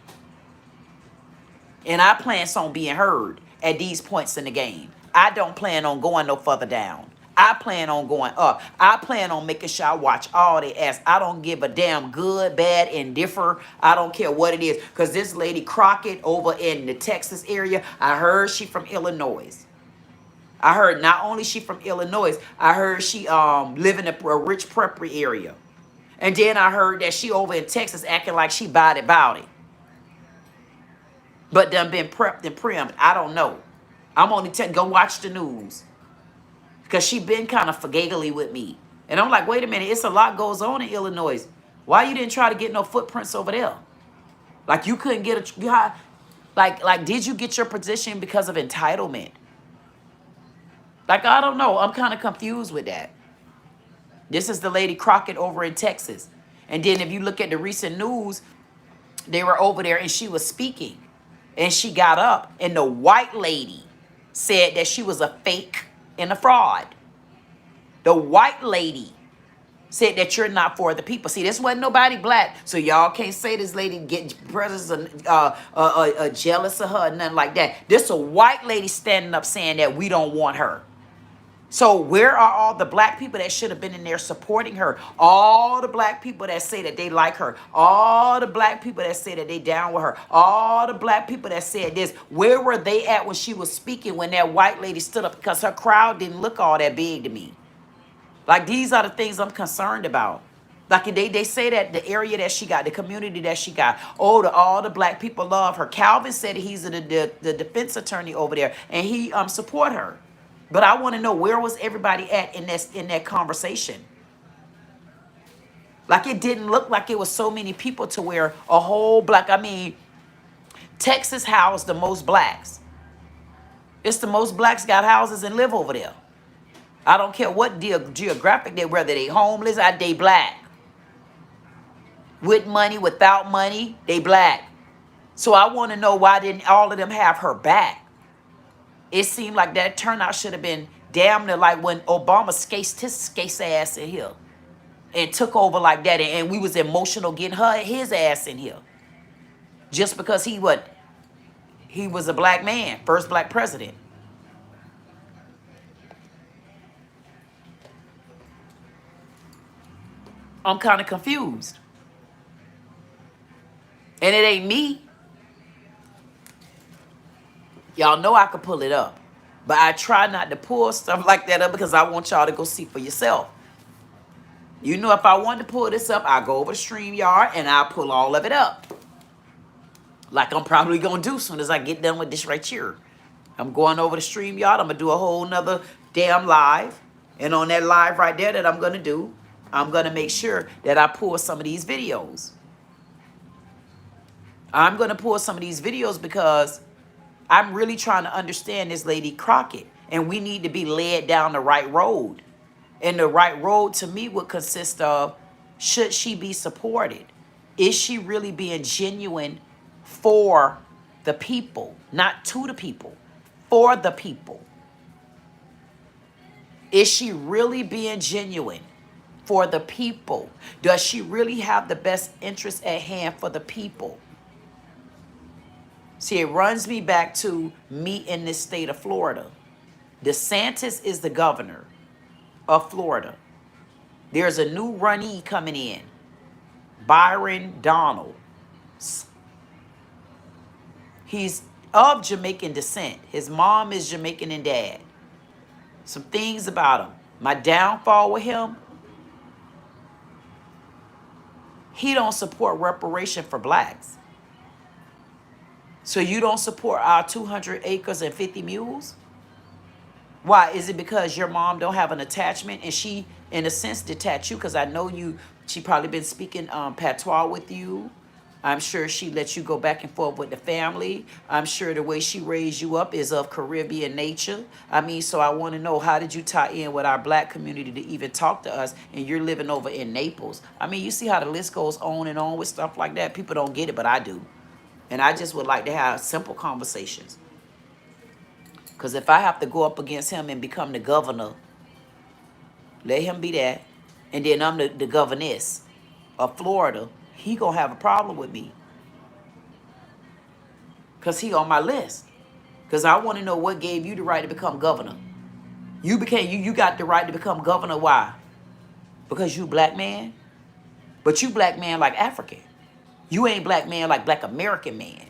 And I plan on being heard at these points in the game. I don't plan on going no further down. I plan on going up. I plan on making sure I watch all the ass. I don't give a damn good, bad, indifferent. I don't care what it is. Because this lady Crockett over in the Texas area, I heard she from Illinois. I heard not only she from Illinois, I heard she live in a rich preppy area. And then I heard that she over in Texas acting like she body. But done been prepped and primed. I don't know. I'm only telling, go watch the news. Because she been kind of fagagly with me. And I'm like, wait a minute, it's a lot goes on in Illinois. Why you didn't try to get no footprints over there? Like you couldn't get a, like did you get your position because of entitlement? Like, I don't know. I'm kind of confused with that. This is the lady Crockett over in Texas. And then if you look at the recent news, they were over there and she was speaking. And she got up and the white lady said that she was a fake and a fraud. The white lady said that you're not for the people. See, this wasn't nobody black. So y'all can't say this lady get brothers jealous of her or nothing like that. This a white lady standing up saying that we don't want her. So where are all the black people that should have been in there supporting her? All the black people that say that they like her. All the black people that say that they down with her. All the black people that said this. Where were they at when she was speaking when that white lady stood up? Because her crowd didn't look all that big to me. Like, these are the things I'm concerned about. Like, they say that the area that she got, the community that she got, oh, all the black people love her. Calvin said he's the defense attorney over there, and he support her. But I want to know, where was everybody at in that conversation? Like, it didn't look like it was so many people to where a whole black, I mean, Texas housed the most blacks. It's the most blacks got houses and live over there. I don't care what geographic they, whether they homeless or they black. With money, without money, they black. So I want to know why didn't all of them have her back? It seemed like that turnout should have been damn near like when Obama skaced his skace ass in here and took over like that, and we was emotional getting his ass in here. Just because he was a black man, first black president. I'm kind of confused. And it ain't me. Y'all know I could pull it up. But I try not to pull stuff like that up because I want y'all to go see for yourself. You know, if I wanted to pull this up, I'll go over to StreamYard and I'll pull all of it up. Like I'm probably going to do as soon as I get done with this right here. I'm going over to StreamYard. I'm going to do a whole nother damn live. And on that live right there that I'm going to do, I'm going to make sure that I pull some of these videos. I'm going to pull some of these videos because I'm really trying to understand this lady Crockett. And we need to be led down the right road. And the right road to me would consist of, should she be supported? Is she really being genuine for the people? Not to the people, for the people. Is she really being genuine for the people? Does she really have the best interest at hand for the people? See, it runs me back to me in this state of Florida. DeSantis is the governor of Florida. There's a new runnee coming in, Byron Donald. He's of Jamaican descent. His mom is Jamaican and dad. Some things about him. My downfall with him, he don't support reparation for blacks. So you don't support our 200 acres and 50 mules? Why? Is it because your mom don't have an attachment and she, in a sense, detached you? Because I know she probably been speaking patois with you. I'm sure she let you go back and forth with the family. I'm sure the way she raised you up is of Caribbean nature. I mean, so I want to know, how did you tie in with our black community to even talk to us? And you're living over in Naples. I mean, you see how the list goes on and on with stuff like that. People don't get it, but I do. And I just would like to have simple conversations. Because if I have to go up against him and become the governor, let him be that. And then I'm the governess of Florida, he going to have a problem with me. Because he on my list. Because I want to know what gave you the right to become governor. You got the right to become governor. Why? Because you black man. But you black man like African. You ain't black man like black American man.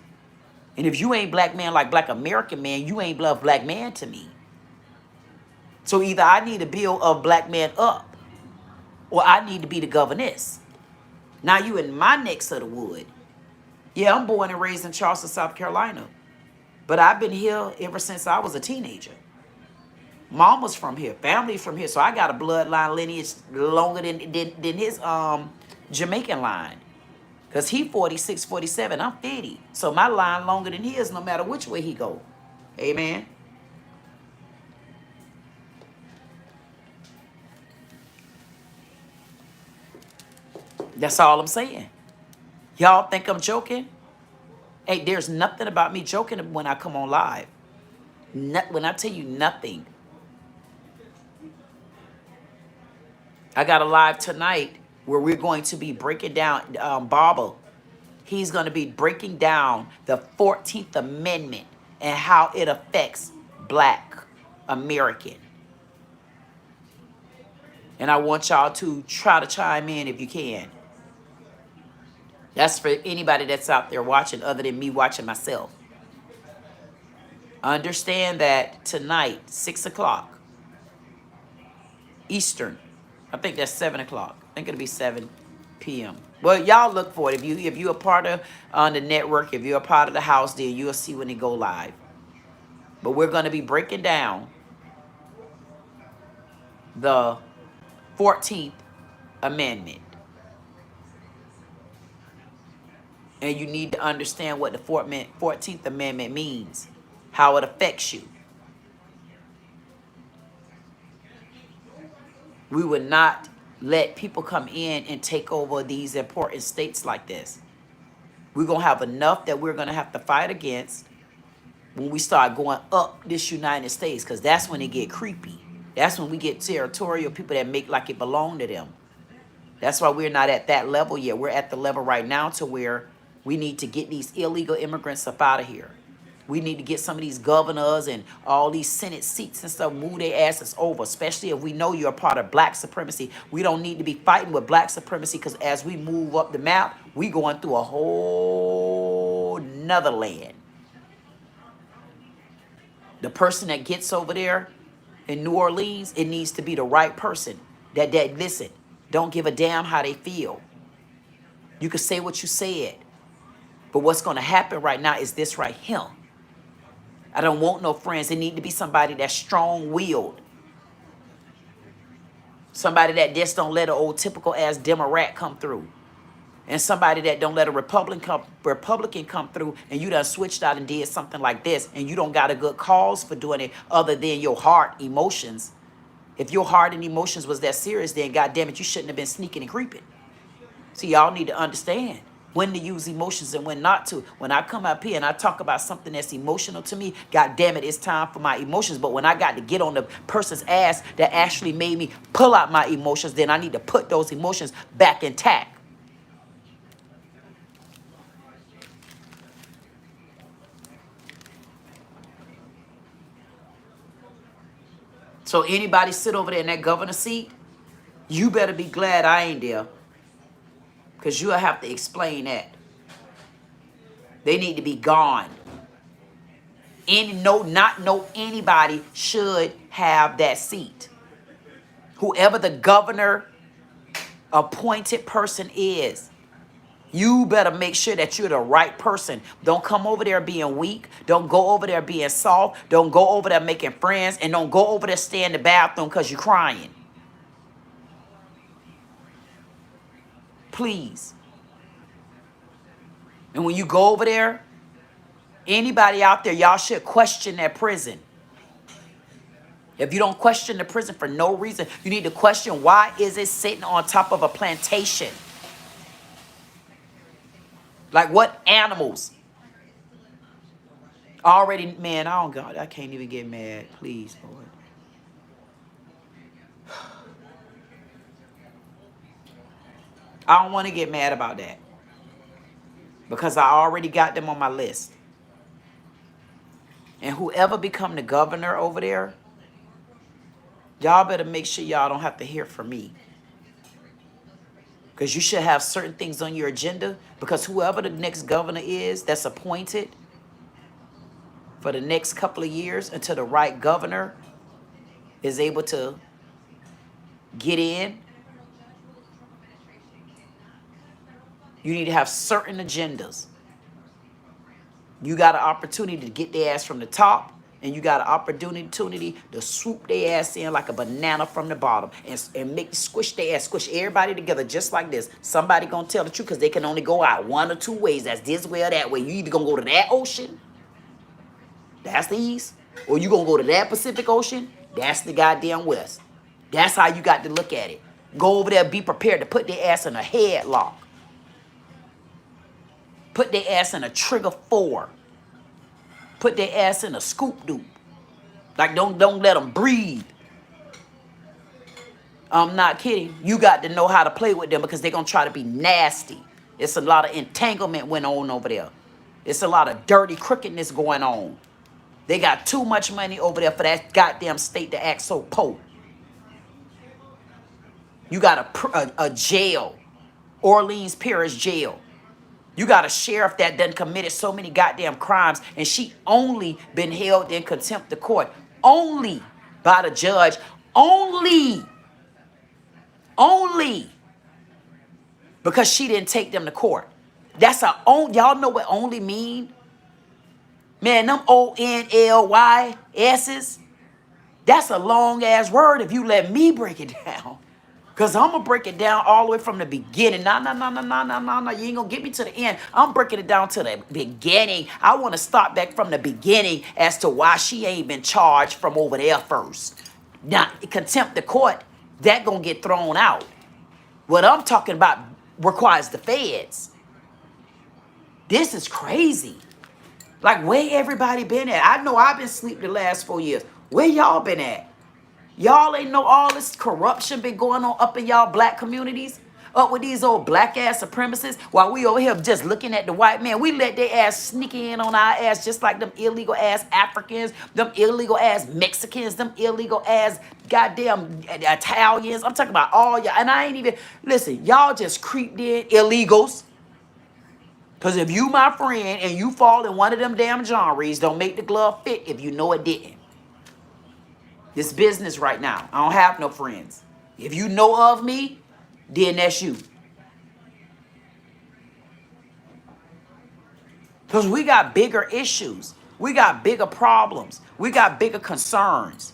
And if you ain't black man like black American man, you ain't black man to me. So either I need to build a black man up, or I need to be the governess. Now you in my necks of the wood. Yeah, I'm born and raised in Charleston, South Carolina. But I've been here ever since I was a teenager. Mama's from here, family's from here. So I got a bloodline lineage longer than his Jamaican line. Because he 46, 47, I'm 50. So my line longer than his no matter which way he go. Amen. That's all I'm saying. Y'all think I'm joking? Hey, there's nothing about me joking when I come on live. When I tell you nothing. I got a live tonight where we're going to be breaking down Baba. He's going to be breaking down the 14th Amendment and how it affects black American. And I want y'all to try to chime in if you can. That's for anybody that's out there watching other than me watching myself. Understand that tonight, 6 o'clock Eastern. I think that's 7 o'clock. I think it'll be 7 p.m. Well, y'all look for it. If you're a part of the network, if you're a part of the house, then you'll see when it go live. But we're going to be breaking down the 14th Amendment. And you need to understand what the 14th Amendment means, how it affects you. We would not let people come in and take over these important states like this. We're going to have enough that we're going to have to fight against when we start going up this United States, because that's when it get creepy. That's when we get territorial people that make like it belong to them. That's why we're not at that level yet. We're at the level right now to where we need to get these illegal immigrants up out of here. We need to get some of these governors and all these Senate seats and stuff, move their asses over, especially if we know you're a part of black supremacy. We don't need to be fighting with black supremacy, because as we move up the map, we going through a whole nother land. The person that gets over there in New Orleans, it needs to be the right person that listen, don't give a damn how they feel. You can say what you said, but what's going to happen right now is this right here. I don't want no friends. It need to be somebody that's strong-willed. Somebody that just don't let an old typical ass Democrat come through. And somebody that don't let a Republican come through, and you done switched out and did something like this, and you don't got a good cause for doing it other than your heart emotions. If your heart and emotions was that serious, then goddamn it, you shouldn't have been sneaking and creeping. See, y'all need to understand when to use emotions and when not to. When I come up here and I talk about something that's emotional to me, God damn it, it's time for my emotions. But when I got to get on the person's ass that actually made me pull out my emotions, then I need to put those emotions back intact. So anybody sit over there in that governor seat, you better be glad I ain't there, because you'll have to explain that. They need to be gone. Not anybody should have that seat. Whoever the governor appointed person is, you better make sure that you're the right person. Don't come over there being weak. Don't go over there being soft. Don't go over there making friends. And don't go over there stay in the bathroom because you're crying. Please. And when you go over there, anybody out there, y'all should question that prison. If you don't question the prison for no reason, you need to question, why is it sitting on top of a plantation? Like what animals? Already, man, I can't even get mad. Please, Lord. I don't want to get mad about that, because I already got them on my list. And whoever become the governor over there, y'all better make sure y'all don't have to hear from me. Because you should have certain things on your agenda, because whoever the next governor is that's appointed for the next couple of years until the right governor is able to get in, you need to have certain agendas. You got an opportunity to get their ass from the top, and you got an opportunity to swoop their ass in like a banana from the bottom and squish their ass, squish everybody together just like this. Somebody gonna tell the truth, because they can only go out one or two ways. That's this way or that way. You either gonna go to that ocean, that's the east, or you gonna go to that Pacific Ocean, that's the goddamn west. That's how you got to look at it. Go over there, be prepared to put their ass in a headlock. Put their ass in a trigger 4. Put their ass in a scoop doop. Like, don't let them breathe. I'm not kidding. You got to know how to play with them, because they're going to try to be nasty. It's a lot of entanglement went on over there. It's a lot of dirty crookedness going on. They got too much money over there for that goddamn state to act so poor. You got a jail. Orleans Parish Jail. You got a sheriff that done committed so many goddamn crimes, and she only been held in contempt of court. Only by the judge. Only. Because she didn't take them to court. That's a own. Y'all know what only mean? Man, them ONLY S's. That's a long ass word if you let me break it down. Because I'm going to break it down all the way from the beginning. No. You ain't going to get me to the end. I'm breaking it down to the beginning. I want to start back from the beginning as to why she ain't been charged from over there first. Now, contempt of court, that going to get thrown out. What I'm talking about requires the feds. This is crazy. Like, where everybody been at? I know I've been asleep the last 4 years. Where y'all been at? Y'all ain't know all this corruption been going on up in y'all black communities? Up with these old black ass supremacists while we over here just looking at the white man. We let their ass sneak in on our ass just like them illegal ass Africans, them illegal ass Mexicans, them illegal ass goddamn Italians. I'm talking about all y'all. And I ain't even, listen, y'all just creeped in illegals. Because if you my friend and you fall in one of them damn genres, don't make the glove fit if you know it didn't. This business right now. I don't have no friends. If you know of me, then that's you. Because we got bigger issues. We got bigger problems. We got bigger concerns.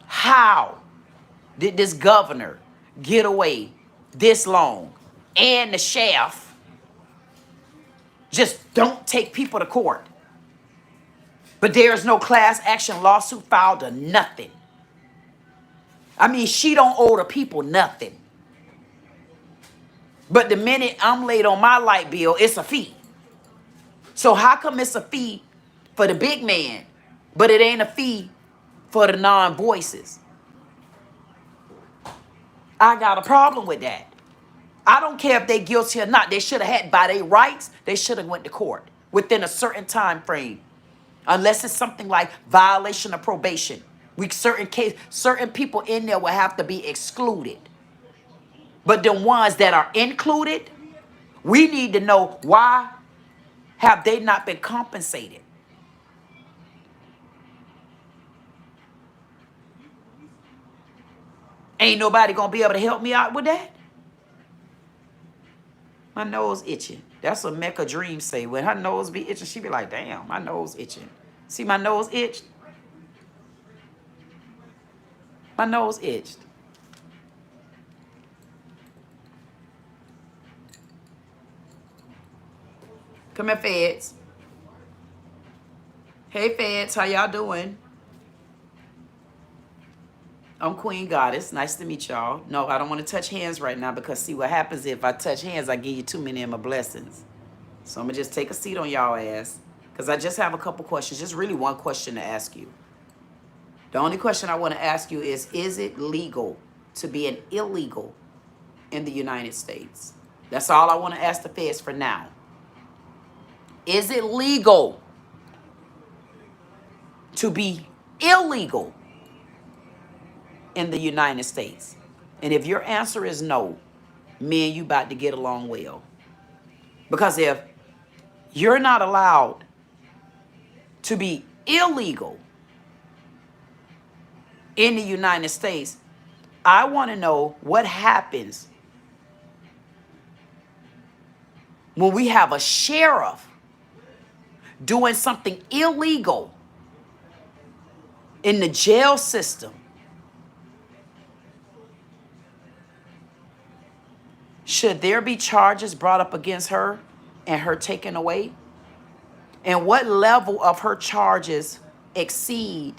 How did this governor get away this long? And the sheriff just don't take people to court. But there's no class action lawsuit filed or nothing. I mean, she don't owe the people nothing. But the minute I'm late on my light bill, it's a fee. So how come it's a fee for the big man, but it ain't a fee for the non-voices? I got a problem with that. I don't care if they guilty or not. They should have had, by their rights, they should have went to court within a certain time frame. Unless it's something like violation of probation. Certain people in there will have to be excluded. But the ones that are included, we need to know why have they not been compensated. Ain't nobody gonna be able to help me out with that. My nose itching. That's what Mecca Dream say. When her nose be itching, she be like, damn, my nose itching. See my nose itched? My nose itched. Come here, feds. Hey, feds, how y'all doing? I'm Queen Goddess. Nice to meet y'all. No, I don't want to touch hands right now because see what happens if I touch hands, I give you too many of my blessings. So I'm going to just take a seat on y'all ass because I just have a couple questions. Just really one question to ask you. The only question I want to ask you is it legal to be an illegal in the United States? That's all I want to ask the feds for now. Is it legal to be illegal in the United States? And if your answer is no, me and you about to get along well. Because if you're not allowed to be illegal in the United States, I want to know what happens when we have a sheriff doing something illegal in the jail system. Should there be charges brought up against her and her taken away? And what level of her charges exceed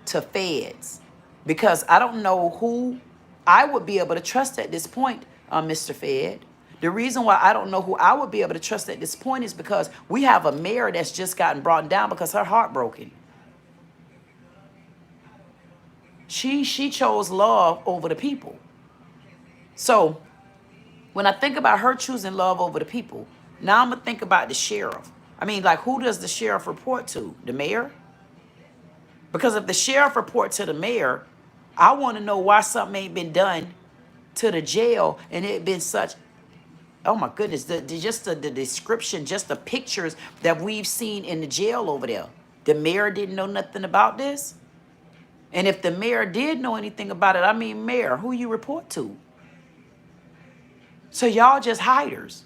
to feds? Because I don't know who I would be able to trust at this point, Mr. Fed. The reason why I don't know who I would be able to trust at this point is because we have a mayor that's just gotten brought down because her heart broken. She chose love over the people. So when I think about her choosing love over the people, now I'm going to think about the sheriff. I mean, like, who does the sheriff report to? The mayor? Because if the sheriff report to the mayor, I want to know why something ain't been done to the jail and it been such, oh my goodness, just the description, just the pictures that we've seen in the jail over there. The mayor didn't know nothing about this? And if the mayor did know anything about it, I mean, mayor, who you report to? So y'all just hiders.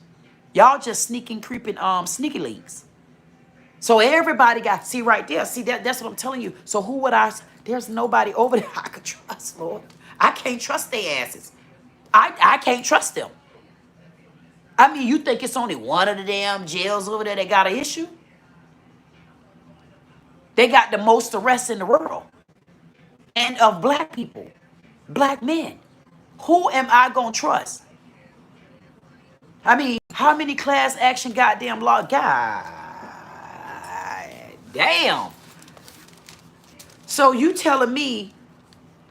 Y'all just sneaking, creeping, sneaky leaks. So everybody got, see right there, see that's what I'm telling you. So who would there's nobody over there I could trust, Lord. I can't trust their asses. I can't trust them. I mean, you think it's only one of the damn jails over there that got an issue? They got the most arrests in the world. And of black people, black men. Who am I going to trust? I mean, how many class action goddamn law? God damn. So you telling me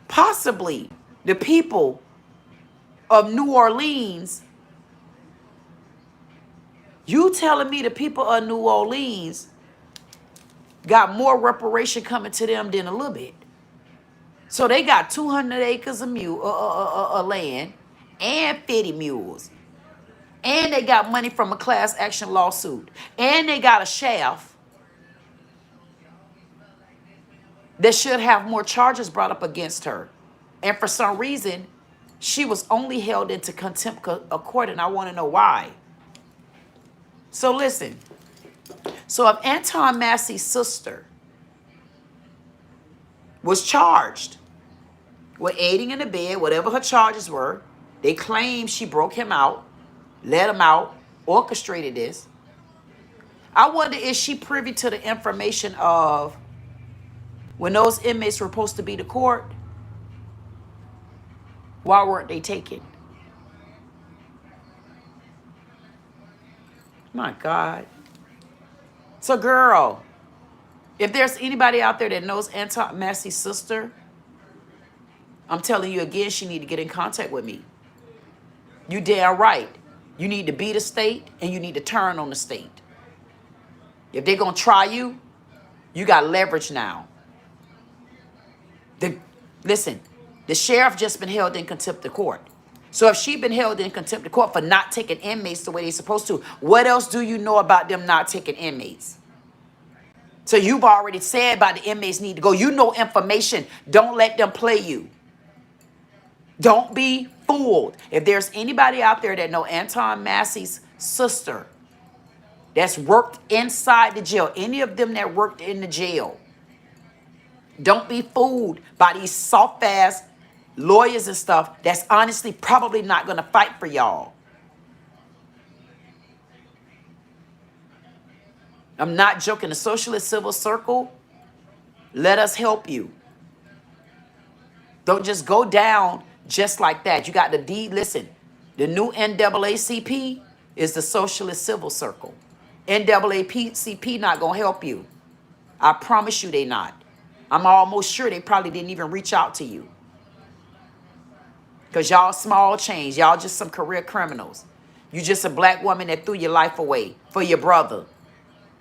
possibly the people of New Orleans, you telling me the people of New Orleans got more reparation coming to them than a little bit. So they got 200 acres of land and 50 mules. And they got money from a class action lawsuit. And they got a shaft that should have more charges brought up against her. And for some reason, she was only held into contempt of court, and I want to know why. So listen. So if Anton Massey's sister was charged with aiding in the bed, whatever her charges were, they claim she broke him out, let him out, orchestrated this. I wonder, is she privy to the information of when those inmates were supposed to be to court? Why weren't they taken? My God. So girl, if there's anybody out there that knows Anton Massey's sister, I'm telling you again, she need to get in contact with me. You damn right. You need to be the state and you need to turn on the state. If they're going to try you, you got leverage now. Listen, the sheriff just been held in contempt of court. So if she been held in contempt of court for not taking inmates the way they're supposed to, what else do you know about them not taking inmates? So you've already said about the inmates need to go. You know information. Don't let them play you. Don't be fooled. If there's anybody out there that know Anton Massey's sister that's worked inside the jail, any of them that worked in the jail, don't be fooled by these soft-ass lawyers and stuff that's honestly probably not going to fight for y'all. I'm not joking. The Socialist Civil Circle, let us help you. Don't just go down just like that. You got the listen, the new NAACP is the Socialist Civil Circle. NAACP not going to help you. I promise you they not. I'm almost sure they probably didn't even reach out to you. Because y'all small change. Y'all just some career criminals. You just a black woman that threw your life away for your brother.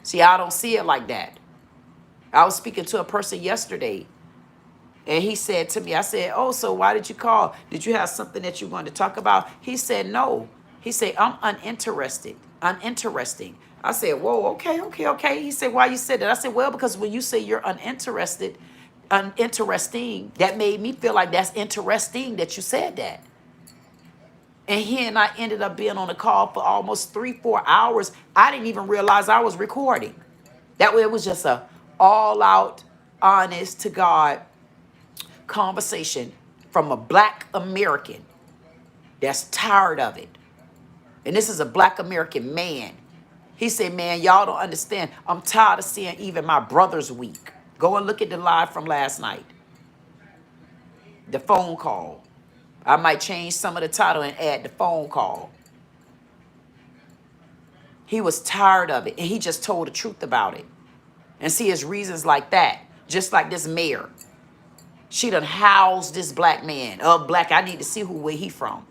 See, I don't see it like that. I was speaking to a person yesterday, and he said to me, I said, oh, so why did you call? Did you have something that you wanted to talk about? He said, no. He said, I'm uninterested. Uninteresting. I said, whoa, okay. He said, why you said that? I said, well, because when you say you're uninterested, uninteresting, that made me feel like that's interesting that you said that. And he and I ended up being on a call for almost 3-4 hours. I didn't even realize I was recording. That way it was just a all-out, honest to God conversation from a black American that's tired of it. And this is a black American man. He said, man, y'all don't understand. I'm tired of seeing even my brothers weak. Go and look at the live from last night. The phone call. I might change some of the title and add the phone call. He was tired of it, and he just told the truth about it. And see, his reasons like that, just like this mayor. She done housed this black man. I need to see where he from.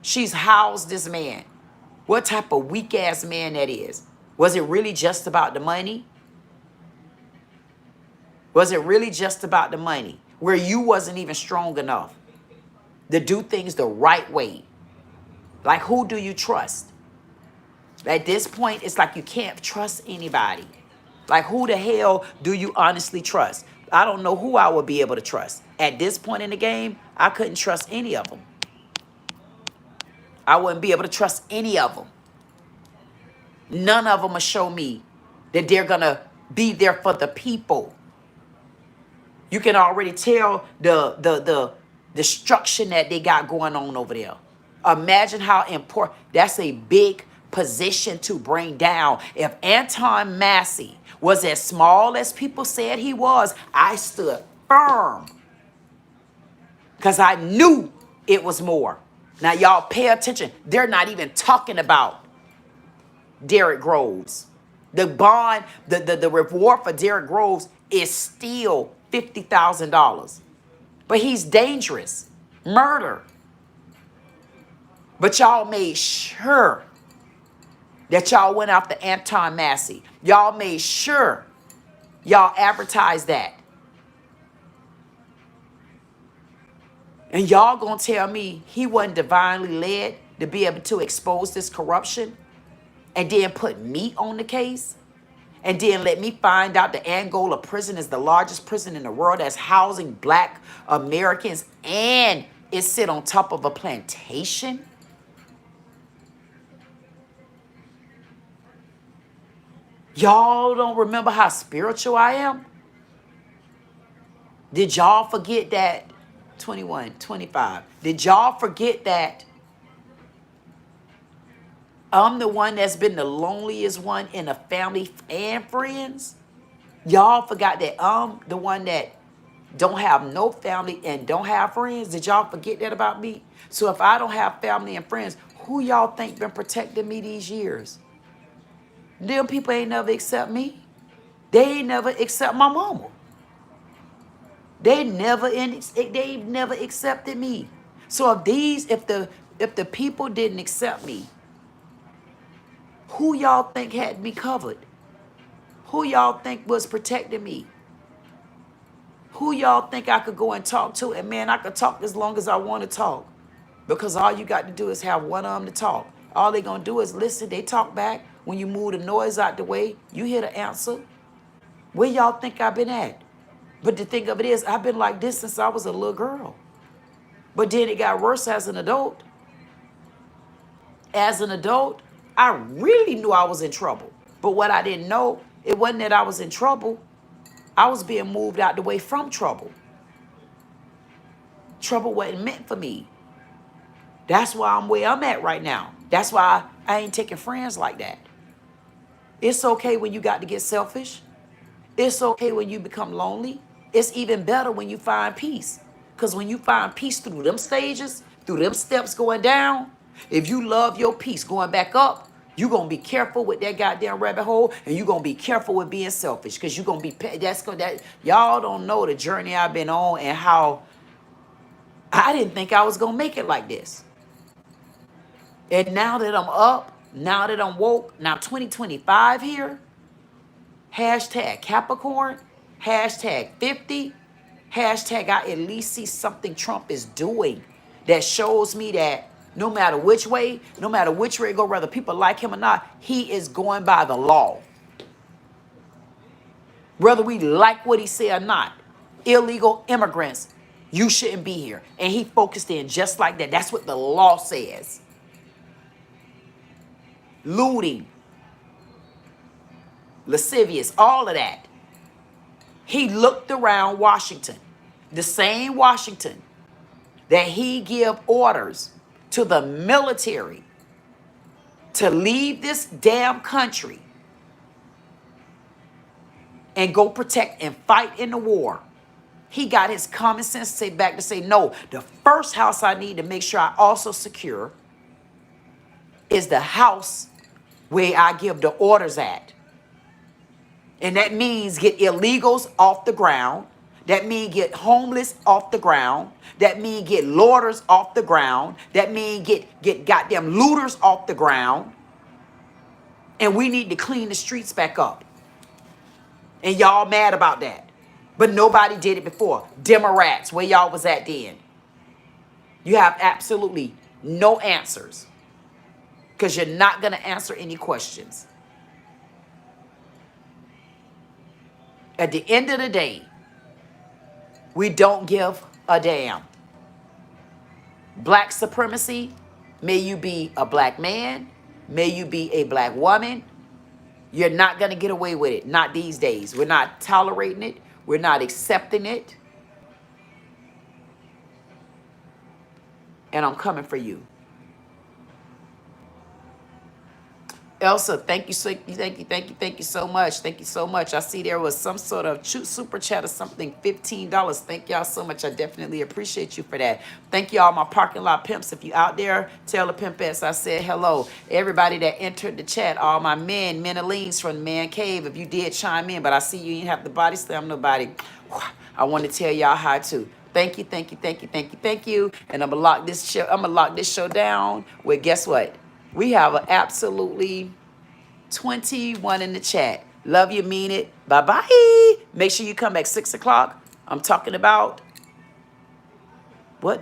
She's housed this man. What type of weak-ass man that is? Was it really just about the money? Was it really just about the money? Where you wasn't even strong enough to do things the right way? Like, who do you trust? At this point, it's like you can't trust anybody. Like, who the hell do you honestly trust? I don't know who I would be able to trust. At this point in the game, I couldn't trust any of them. I wouldn't be able to trust any of them. None of them will show me that they're going to be there for the people. You can already tell the destruction that they got going on over there. Imagine how important. That's a big position to bring down. If Anton Massey was as small as people said he was, I stood firm because I knew it was more. Now, y'all pay attention. They're not even talking about Derrick Groves. The bond, the reward for Derrick Groves is still $50,000. But he's dangerous. Murder. But y'all made sure that y'all went after Anton Massey. Y'all made sure y'all advertised that. And y'all gonna tell me he wasn't divinely led to be able to expose this corruption and then put me on the case? And then let me find out the Angola prison is the largest prison in the world that's housing black Americans and it sit on top of a plantation? Y'all don't remember how spiritual I am? Did y'all forget that? 21, 25. Did y'all forget that I'm the one that's been the loneliest one in the family and friends? Y'all forgot that I'm the one that don't have no family and don't have friends? Did y'all forget that about me? So if I don't have family and friends, who y'all think been protecting me these years? Them people ain't never accept me. They ain't never accept my mama. They never accepted me. So if the people didn't accept me, who y'all think had me covered? Who y'all think was protecting me? Who y'all think I could go and talk to? And man, I could talk as long as I want to talk. Because all you got to do is have one arm to talk. All they gonna do is listen. They talk back. When you move the noise out the way, you hear the answer. Where y'all think I've been at? But the thing of it is, I've been like this since I was a little girl. But then it got worse as an adult. As an adult, I really knew I was in trouble. But what I didn't know, it wasn't that I was in trouble. I was being moved out the way from trouble. Trouble wasn't meant for me. That's why I'm where I'm at right now. That's why I ain't taking friends like that. It's okay when you got to get selfish. It's okay when you become lonely. It's even better when you find peace. Because when you find peace through them stages, through them steps going down, if you love your peace going back up, you're going to be careful with that goddamn rabbit hole, and you're going to be careful with being selfish, because you're going to be, y'all don't know the journey I've been on and how I didn't think I was going to make it like this. And now that I'm up, now that I'm woke, now 2025 here, hashtag Capricorn, hashtag 50, hashtag I at least see something Trump is doing that shows me that no matter which way it go, whether people like him or not, he is going by the law. Whether we like what he said or not, illegal immigrants, you shouldn't be here. And he focused in just like that. That's what the law says. Looting, lascivious, all of that. He looked around Washington, the same Washington that he give orders to the military to leave this damn country and go protect and fight in the war. He got his common sense to say, no, the first house I need to make sure I also secure is the house where I give the orders at. And that means get illegals off the ground. That means get homeless off the ground. That means get loiters off the ground. That means get goddamn looters off the ground. And we need to clean the streets back up. And y'all mad about that. But nobody did it before. Democrats, where y'all was at then? You have absolutely no answers. Because you're not going to answer any questions. At the end of the day, we don't give a damn. Black supremacy, may you be a black man, may you be a black woman, you're not going to get away with it. Not these days. We're not tolerating it. We're not accepting it. and I'm coming for you. Elsa, thank you so much. Thank you so much. I see there was some sort of super chat or something, $15. Thank y'all so much. I definitely appreciate you for that. Thank y'all, my parking lot pimps. If you out there, tell the pimpettes I said hello. Everybody that entered the chat, all my men, Menelines from ManCave, if you did chime in, but I see you ain't have the body slam nobody. I want to tell y'all how to. Thank you. And I'm gonna lock this show down with, guess what? We have an absolutely 21 in the chat. Love you, mean it. Bye-bye. Make sure you come back 6 o'clock. I'm talking about